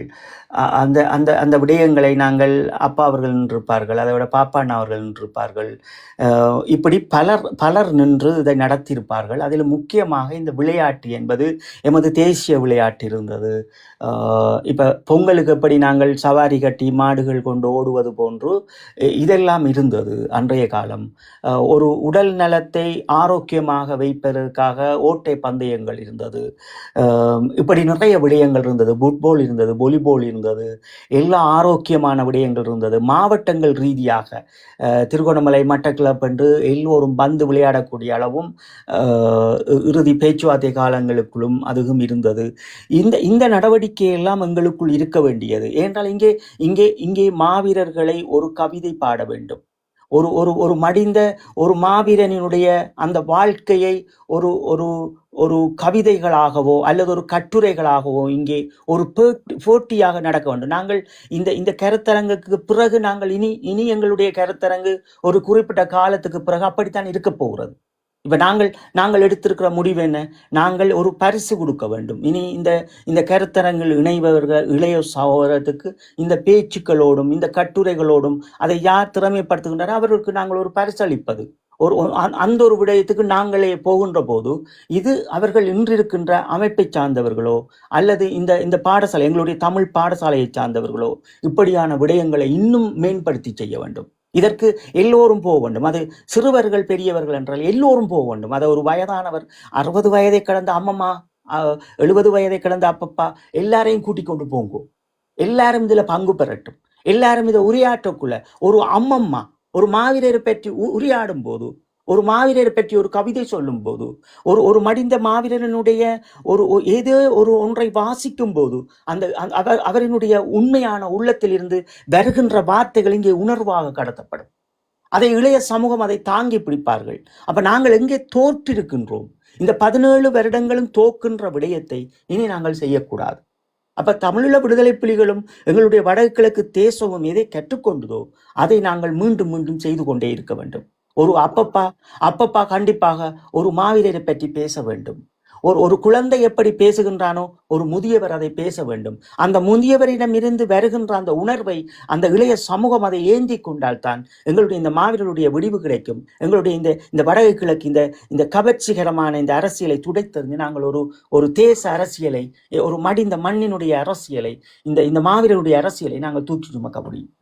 அந்த அந்த அந்த விடயங்களை நாங்கள் அப்பா அவர்கள் நின்றிருப்பார்கள், அதை விட பாப்பாண்ணா அவர்கள் நின்றிருப்பார்கள். இப்படி பலர் பலர் நின்று இதை நடத்தியிருப்பார்கள். அதில் முக்கியமாக இந்த விளையாட்டு என்பது எமது தேசிய விளையாட்டு இருந்தது. இப்போ பொங்கலுக்கு எப்படி நாங்கள் சவாரி கட்டி மாடுகள் கொண்டு ஓடுவது போன்று இதெல்லாம் இருந்தது அன்றைய காலம். ஒரு உடல் நலத்தை ஆரோக்கியமாக வைப்பதற்காக ஓட்டை பந்தயங்கள் இருந்தது. இப்படி நிறைய விடயங்கள் இருந்தது. ஃபுட்பால் இருந்தது, வாலிபால் இருந்தது, எல்லா ஆரோக்கியமான விடயங்கள் இருந்தது. மாவட்டங்கள் ரீதியாக திருகோணமலை, மட்டக்களப் என்று எல்லோரும் பந்து விளையாடக்கூடிய அளவும் இறுதி பேச்சுவார்த்தை காலங்களுக்குள்ளும் அதுவும் இருந்தது. இந்த இந்த நடவடிக்கை எல்லாம் எங்களுக்குள் இருக்க வேண்டியது. ஏனென்றால் இங்கே இங்கே இங்கே மாவீரர்களை ஒரு கவிதை பாட வேண்டும். ஒரு ஒரு ஒரு மடிந்த ஒரு மாவீரனினுடைய அந்த வாழ்க்கையை ஒரு ஒரு ஒரு கவிதைகளாகவோ அல்லது ஒரு கட்டுரைகளாகவோ இங்கே ஒரு போட்டியாக நடக்க வேண்டும். நாங்கள் இந்த இந்த கருத்தரங்குக்கு பிறகு நாங்கள் இனி இனி எங்களுடைய கருத்தரங்கு ஒரு குறிப்பிட்ட காலத்துக்கு பிறகு அப்படித்தான் இருக்க போகிறது. இப்போ நாங்கள் எடுத்திருக்கிற முடிவு என்ன? நாங்கள் ஒரு பரிசு கொடுக்க வேண்டும். இனி இந்த இந்த கருத்தரங்கில் இணைபவர்கள் இளைய சகோதரத்துக்கு இந்த பேச்சுக்களோடும் இந்த கட்டுரைகளோடும் அதை யார் திறமைப்படுத்துகின்றனர் அவர்களுக்கு நாங்கள் ஒரு பரிசு அளிப்பது. அந்த ஒரு விடயத்துக்கு நாங்களே போகின்ற போது இது அவர்கள் இன்றிருக்கின்ற அமைப்பை சார்ந்தவர்களோ அல்லது இந்த இந்த பாடசாலை எங்களுடைய தமிழ் பாடசாலையை சார்ந்தவர்களோ இப்படியான விடயங்களை இன்னும் மேம்படுத்தி செய்ய வேண்டும். இதற்கு எல்லோரும் போக வேண்டும். அது சிறுவர்கள் பெரியவர்கள் என்றால் எல்லோரும் போக வேண்டும். அதை ஒரு வயதானவர் 60 வயதை கடந்த அம்மம்மா 70 வயதை கடந்த அப்பப்பா எல்லாரையும் கூட்டிக் கொண்டு போங்க. எல்லாரும் இதுல பங்கு பெறட்டும். எல்லாரும் இதை உரையாற்றக்குள்ள ஒரு அம்மம்மா ஒரு மாவீரரை பற்றி உரையாடும் போது, ஒரு மாவீரரை பற்றி ஒரு கவிதை சொல்லும் போது, ஒரு மடிந்த மாவீரனுடைய ஒரு ஏதோ ஒரு ஒன்றை வாசிக்கும் போது அந்த அவரினுடைய உண்மையான உள்ளத்தில் இருந்து வருகின்ற வார்த்தைகள் இங்கே உணர்வாக கடத்தப்படும். அதை இளைய சமூகம் அதை தாங்கி பிடிப்பார்கள். அப்ப நாங்கள் எங்கே தோற்றிருக்கின்றோம்? இந்த 17 வருடங்களும் தோக்கின்ற விடயத்தை இனி நாங்கள் செய்யக்கூடாது. அப்ப தமிழீழ விடுதலை புலிகளும் எங்களுடைய வடகிழக்கு தேசமும் எதை கற்றுக்கொண்டதோ அதை நாங்கள் மீண்டும் மீண்டும் செய்து கொண்டே இருக்க வேண்டும். ஒரு அப்பப்பா கண்டிப்பாக ஒரு மாவீரரை பற்றி பேச வேண்டும். ஒரு குழந்தை எப்படி பேசுகின்றானோ ஒரு முதியவர் அதை பேச வேண்டும். அந்த முதியவரிடம் இருந்து வருகின்ற அந்த உணர்வை அந்த இளைய சமூகம் அதை ஏந்தி கொண்டால்தான் எங்களுடைய இந்த மாவீரருடைய விடிவு கிடைக்கும். எங்களுடைய இந்த வடகிழக்கு இந்த கவர்ச்சிகரமான இந்த அரசியலை துடைத்தறிந்து நாங்கள் ஒரு தேச அரசியலை, ஒரு மடிந்த மண்ணினுடைய அரசியலை, இந்த மாவீரருடைய அரசியலை நாங்கள் தூக்கி சுமக்க முடியும்.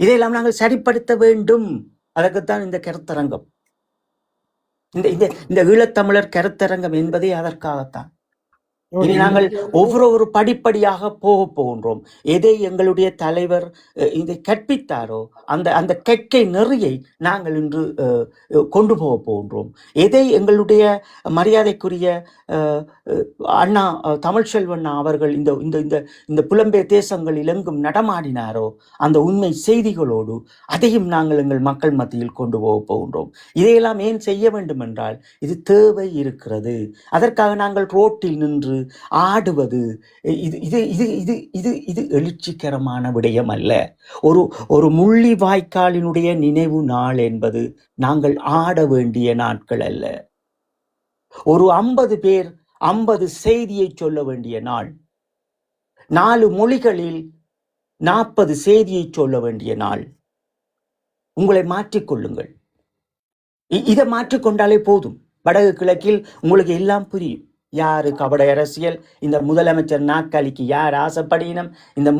இதையெல்லாம் நாங்கள் சரிப்படுத்த வேண்டும். அதற்குத்தான் இந்த கருத்தரங்கம். இந்த ஈழத்தமிழர் கருத்தரங்கம் என்பதே அதற்காகத்தான். இனி நாங்கள் ஒவ்வொரு படிப்படியாக போகின்றோம். எதை எங்களுடைய தலைவர் இதை கற்பித்தாரோ அந்த கற்கை நெறியை நாங்கள் இன்று கொண்டு போகின்றோம். எதை எங்களுடைய மரியாதைக்குரிய அண்ணா தமிழ்ச்செல்வண்ணா அவர்கள் இந்த புலம்பெயர் தேசங்களில் எங்கும் நடமாடினாரோ அந்த உண்மை செய்திகளோடு அதையும் நாங்கள் எங்கள் மக்கள் மத்தியில் கொண்டு போகின்றோம். இதையெல்லாம் ஏன் செய்ய வேண்டும் என்றால் இது தேவை இருக்கிறது. அதற்காக நாங்கள் ரோட்டில் நின்று ஆடுவது இது எழுச்சிகரமான விடயம் அல்ல. ஒரு முள்ளிவாய்க்காலினுடைய நினைவு நாள் என்பது நாங்கள் ஆட வேண்டிய நாட்கள் அல்ல. ஒரு 50 பேர் 50 செய்தியை சொல்ல வேண்டிய நாள். 4 மொழிகளில் 40 செய்தியை சொல்ல வேண்டிய நாள். உங்களை மாற்றிக்கொள்ளுங்கள். இதை மாற்றிக்கொண்டாலே போதும். வடக்கு கிழக்கில் உங்களுக்கு எல்லாம் புரியும். யாரு கபட அரசியல், இந்த முதலமைச்சர் நாற்காலிக்கு யார் ஆசைப்படினும், இந்த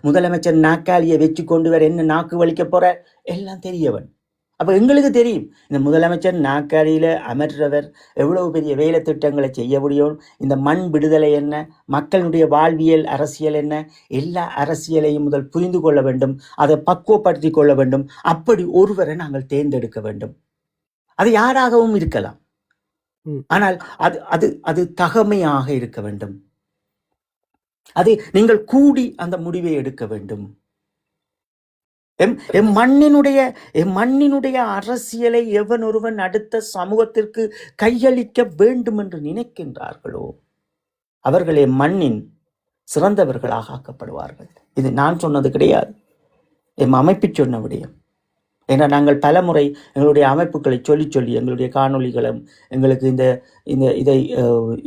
முதலமைச்சர் நாற்காலியை வச்சு கொண்டு வர என்ன நாக்கு வலிக்க போற எல்லாம் தெரியவன். அப்ப எங்களுக்கு தெரியும் இந்த முதலமைச்சர் நாற்காலியில அமர்றவர் எவ்வளவு பெரிய வேலை திட்டங்களை செய்ய முடியும். இந்த மண் விடுதலை என்ன, மக்களுடைய வாழ்வியல் அரசியல் என்ன, எல்லா அரசியலையும் முதல் புரிந்து கொள்ள வேண்டும், அதை பக்குவப்படுத்தி கொள்ள வேண்டும். அப்படி ஒருவரை நாங்கள் தேர்ந்தெடுக்க வேண்டும். அது யாராகவும் இருக்கலாம். ஆனால் அது தகமையாக இருக்க வேண்டும். அது நீங்கள் கூடி அந்த முடிவை எடுக்க வேண்டும். எம் மண்ணினுடைய அரசியலை எவன் ஒருவன் அடுத்த சமூகத்திற்கு கையளிக்க வேண்டும் என்று நினைக்கின்றார்களோ அவர்கள் எம் மண்ணின் சிறந்தவர்களாக ஆக்கப்படுவார்கள். இது நான் சொன்னது கிடையாது, எம் அமைப்பு சொன்ன விடயம். ஏன்னா நாங்கள் பல முறை எங்களுடைய அமைப்புகளை சொல்லி எங்களுடைய காணொளிகளும் எங்களுக்கு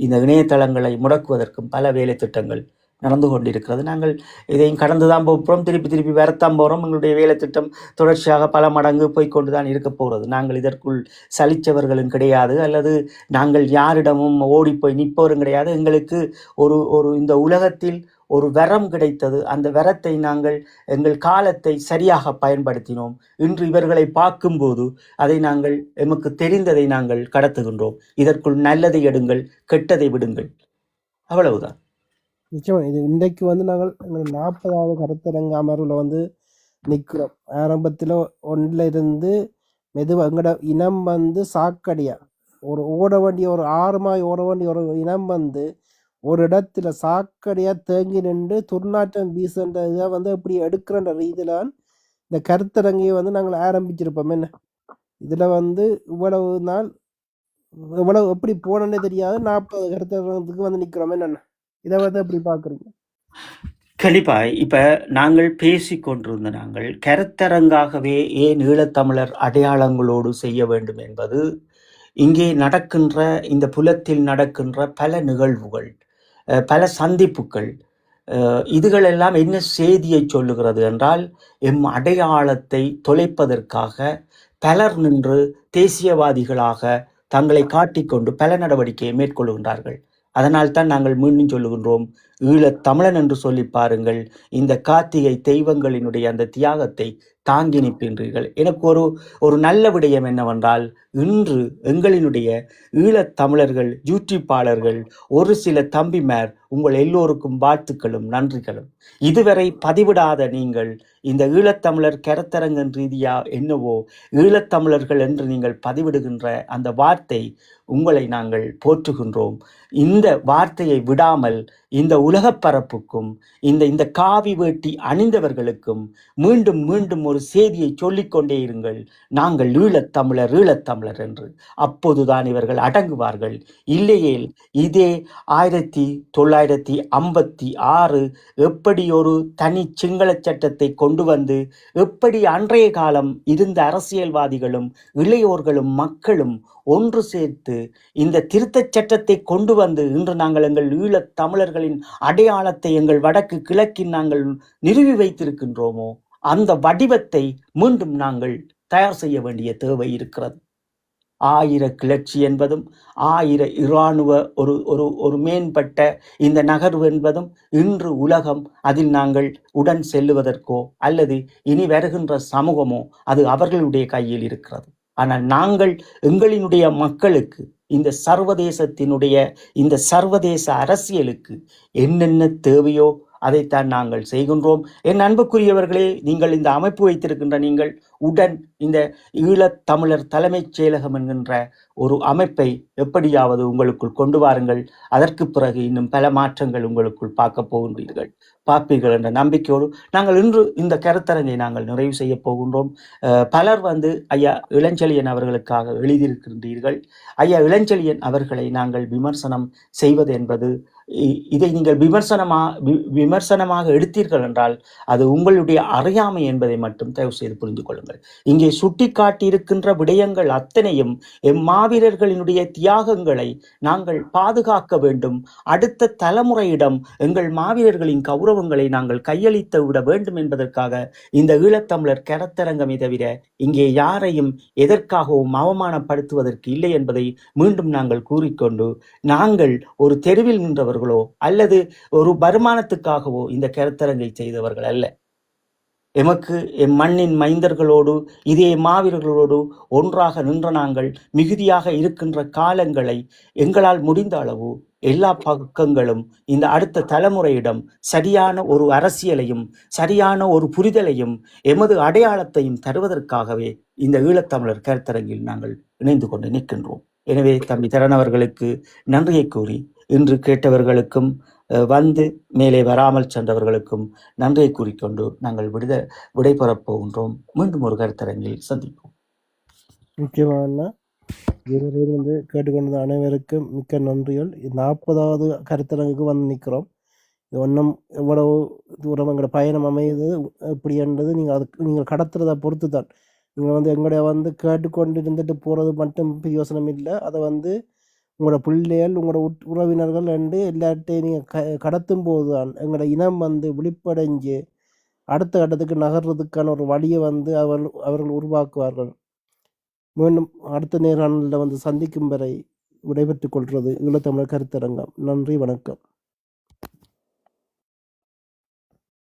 இந்த இணையதளங்களை முடக்குவதற்கும் பல வேலை திட்டங்கள் நடந்து கொண்டிருக்கிறது. நாங்கள் இதையும் கடந்து தான் போகிறோம், திருப்பி திருப்பி வரத்தான் போகிறோம். எங்களுடைய வேலை திட்டம் தொடர்ச்சியாக பல மடங்கு போய்க்கொண்டு தான் இருக்க போகிறது. நாங்கள் இதற்குள் சலித்தவர்களும் கிடையாது, அல்லது நாங்கள் யாரிடமும் ஓடிப்போய் நிற்பவரும் கிடையாது. எங்களுக்கு ஒரு ஒரு இந்த உலகத்தில் ஒரு வரம் கிடைத்தது. அந்த வரத்தை நாங்கள் எங்கள் காலத்தை சரியாக பயன்படுத்தினோம். இன்று இவர்களை பார்க்கும்போது அதை நாங்கள் எமக்கு தெரிந்ததை நாங்கள் கடத்துகின்றோம். இதற்குள் நல்லதை எடுங்கள், கெட்டதை விடுங்கள், அவ்வளவுதான். நிச்சயமா இது இன்றைக்கு வந்து நாங்கள் எங்கள் 40வது கருத்தரங்க அமர்வில் வந்து நிற்கிறோம். ஆரம்பத்தில் ஒன்றில் இருந்து மெதுவாக எங்களோட இனம் வந்து சாக்கடியா ஓட வேண்டிய ஒரு 6 மாய் ஓட வேண்டிய ஒரு இனம் வந்து ஒரு இடத்துல சாக்கடியா தேங்கி நின்று துர்நாற்றம் வீசுன்ற இதை வந்து இப்படி எடுக்கிறன்ற ரீதியிலான் இந்த கருத்தரங்கையை வந்து நாங்கள் ஆரம்பிச்சிருப்போம். என்ன இதில் வந்து இவ்வளவு நாள் இவ்வளவு எப்படி போனோன்னே தெரியாது 40 கருத்தரங்கத்துக்கு வந்து நிற்கிறோம். என்னென்ன இதை வந்து எப்படி பார்க்குறீங்க? கண்டிப்பா. இப்ப நாங்கள் பேசிக்கொண்டிருந்த நாங்கள் கருத்தரங்காகவே ஏன் ஈழத்தமிழர் அடையாளங்களோடு செய்ய வேண்டும் என்பது, இங்கே நடக்கின்ற இந்த புலத்தில் நடக்கின்ற பல நிகழ்வுகள், பல சந்திப்புகள், இதுகளெல்லாம் என்ன செய்தியை சொல்லுகிறது என்றால், எம் அடையாளத்தை தொலைப்பதற்காக பலர் நின்று தேசியவாதிகளாக தங்களை காட்டிக்கொண்டு பல நடவடிக்கையை மேற்கொள்கின்றார்கள். அதனால் தான் நாங்கள் மீண்டும் சொல்லுகின்றோம், ஈழத்தமிழன் என்று சொல்லி பாருங்கள். இந்த கார்த்திகை தெய்வங்களினுடைய அந்த தியாகத்தை தாங்கி நிற்கின்றீர்கள். எனக்கு ஒரு நல்ல விடயம் என்னவென்றால், இன்று எங்களினுடைய ஈழத்தமிழர்கள் யூடியூப்பாளர்கள் ஒரு சில தம்பிமார் உங்கள் எல்லோருக்கும் வாழ்த்துக்களும் நன்றிகளும். இதுவரை பதிவிடாத நீங்கள் இந்த ஈழத்தமிழர் கருத்தரங்கன் ரீதியா என்னவோ ஈழத்தமிழர்கள் என்று நீங்கள் பதிவிடுகின்ற அந்த வார்த்தை, உங்களை நாங்கள் போற்றுகின்றோம். இந்த வார்த்தையை விடாமல் இந்த உலகப்பரப்புக்கும் இந்த காவி வேட்டி அணிந்தவர்களுக்கும் மீண்டும் மீண்டும் ஒரு செய்தியை சொல்லிக்கொண்டே இருங்கள், நாங்கள் ஈழத்தமிழர் ஈழத்தமிழர் என்று. அப்போதுதான் இவர்கள் அடங்குவார்கள். இல்லையேல் இதே 1956 எப்படி ஒரு தனி சிங்கள சட்டத்தை கொண்டு வந்து, எப்படி அன்றைய காலம் இருந்த அரசியல்வாதிகளும் இளையோர்களும் மக்களும் ஒன்று சேர்த்து இந்த திருத்தச் சட்டத்தை கொண்டு வந்து இன்று நாங்கள் எங்கள் ஈழத் தமிழர்களின் அடையாளத்தை எங்கள் வடக்கு கிழக்கில் நாங்கள் நிறுவி வைத்திருக்கின்றோமோ, அந்த வடிவத்தை மீண்டும் நாங்கள் தயார் செய்ய வேண்டிய தேவை இருக்கிறது. 1000 கிளர்ச்சி என்பதும் 1000 இராணுவ ஒரு மேம்பட்ட இந்த நகர்வு என்பதும் இன்று உலகம் அதில் நாங்கள் உடன் செல்லுவதற்கோ அல்லது இனி வருகின்ற சமூகமோ அது அவர்களுடைய கையில் இருக்கிறது. ஆனால் நாங்கள் எங்களினுடைய மக்களுக்கு இந்த சர்வதேசத்தினுடைய இந்த சர்வதேச அரசியலுக்கு என்னென்ன தேவையோ அதைத்தான் நாங்கள் செய்கின்றோம். என் அன்புக்குரியவர்களே, நீங்கள் இந்த அமைப்பு வைத்திருக்கின்ற நீங்கள் உடன் இந்த ஈழத்தமிழர் தலைமைச் செயலகம் என்கின்ற ஒரு அமைப்பை எப்படியாவது உங்களுக்குள் கொண்டு வாருங்கள். அதற்கு பிறகு இன்னும் பல மாற்றங்கள் உங்களுக்குள் பார்க்க போகின்றீர்கள், பார்ப்பீர்கள் என்ற நம்பிக்கையோடு நாங்கள் இன்று இந்த கருத்தரங்கை நாங்கள் நிறைவு செய்ய போகின்றோம். பலர் வந்து ஐயா இளஞ்செழியன் அவர்களுக்காக எழுதியிருக்கின்றீர்கள். ஐயா இளஞ்செழியன் அவர்களை நாங்கள் விமர்சனம் செய்வது என்பது, இதை நீங்கள் விமர்சனமாக எடுத்தீர்கள் என்றால் அது உங்களுடைய அறியாமை என்பதை மட்டும் தயவு செய்து புரிந்து கொள்ளுங்கள். இங்கே சுட்டி காட்டியிருக்கின்ற விடயங்கள் அத்தனையும் மாவீரர்களினுடைய தியாகங்களை நாங்கள் பாதுகாக்க வேண்டும். அடுத்த தலைமுறையிடம் எங்கள் மாவீரர்களின் கௌரவங்களை நாங்கள் கையளித்து விட வேண்டும் என்பதற்காக இந்த ஈழத்தமிழர் கருத்தரங்கமே தவிர இங்கே யாரையும் எதற்காகவும் அவமானப்படுத்துவதற்கு இல்லை என்பதை மீண்டும் நாங்கள் கூறிக்கொண்டு, நாங்கள் ஒரு தெருவில் நின்றவர்களோ அல்லது ஒரு வருமானத்துக்காகவோ இந்த கருத்தரங்கை செய்தவர்கள் அல்ல. எமக்கு எம் மண்ணின் மைந்தர்களோடு இதே மாவீரர்களோடு ஒன்றாக நின்ற நாங்கள் மிகுதியாக இருக்கின்ற காலங்களை எங்களால் முடிந்த அளவு எல்லா பக்கங்களும் இந்த அடுத்த தலைமுறையிடம் சரியான ஒரு அரசியலையும் சரியான ஒரு புரிதலையும் எமது அடையாளத்தையும் தருவதற்காகவே இந்த ஈழத்தமிழர் கருத்தரங்கில் நாங்கள் இணைந்து கொண்டு நிற்கின்றோம். எனவே தம்பி தரன் அவர்களுக்கு நன்றியை கூறி, இன்று கேட்டவர்களுக்கும் வந்து மேலே வராமல் சென்றவர்களுக்கும் நன்றியை கூறிக்கொண்டு நாங்கள் விடைபெறப் போகின்றோம். மீண்டும் ஒரு கருத்தரங்கில் சந்திப்போம். முக்கியமான வந்து கேட்டுக்கொண்ட அனைவருக்கும் மிக்க நன்றிகள். 40வது கருத்தரங்குக்கு வந்து நிற்கிறோம். இது ஒன்றும் எவ்வளவு தூரம் எங்களோட பயணம் அமையுது இப்படி என்றது நீங்கள் கடத்துறதை பொறுத்து தான். நீங்கள் வந்து எங்களுடைய வந்து கேட்டுக்கொண்டு இருந்துட்டு போகிறது மட்டும் பிரயோசனம் இல்லை. அதை வந்து உங்களோட பிள்ளைகள் உங்களோட உறவினர்கள் என்று எல்லார்ட்டையும் நீங்கள் கடத்தும் போது தான் எங்களோட இனம் வந்து விழிப்படைஞ்சு அடுத்த கட்டத்துக்கு நகர்றதுக்கான ஒரு வழியை வந்து அவர்கள் உருவாக்குவார்கள். மீண்டும் அடுத்த நேர்காணலில் வந்து சந்திக்கும் வரை விடைபெற்றுக் கொள்வது ஈழத்தமிழர் கருத்தரங்கம். நன்றி, வணக்கம்.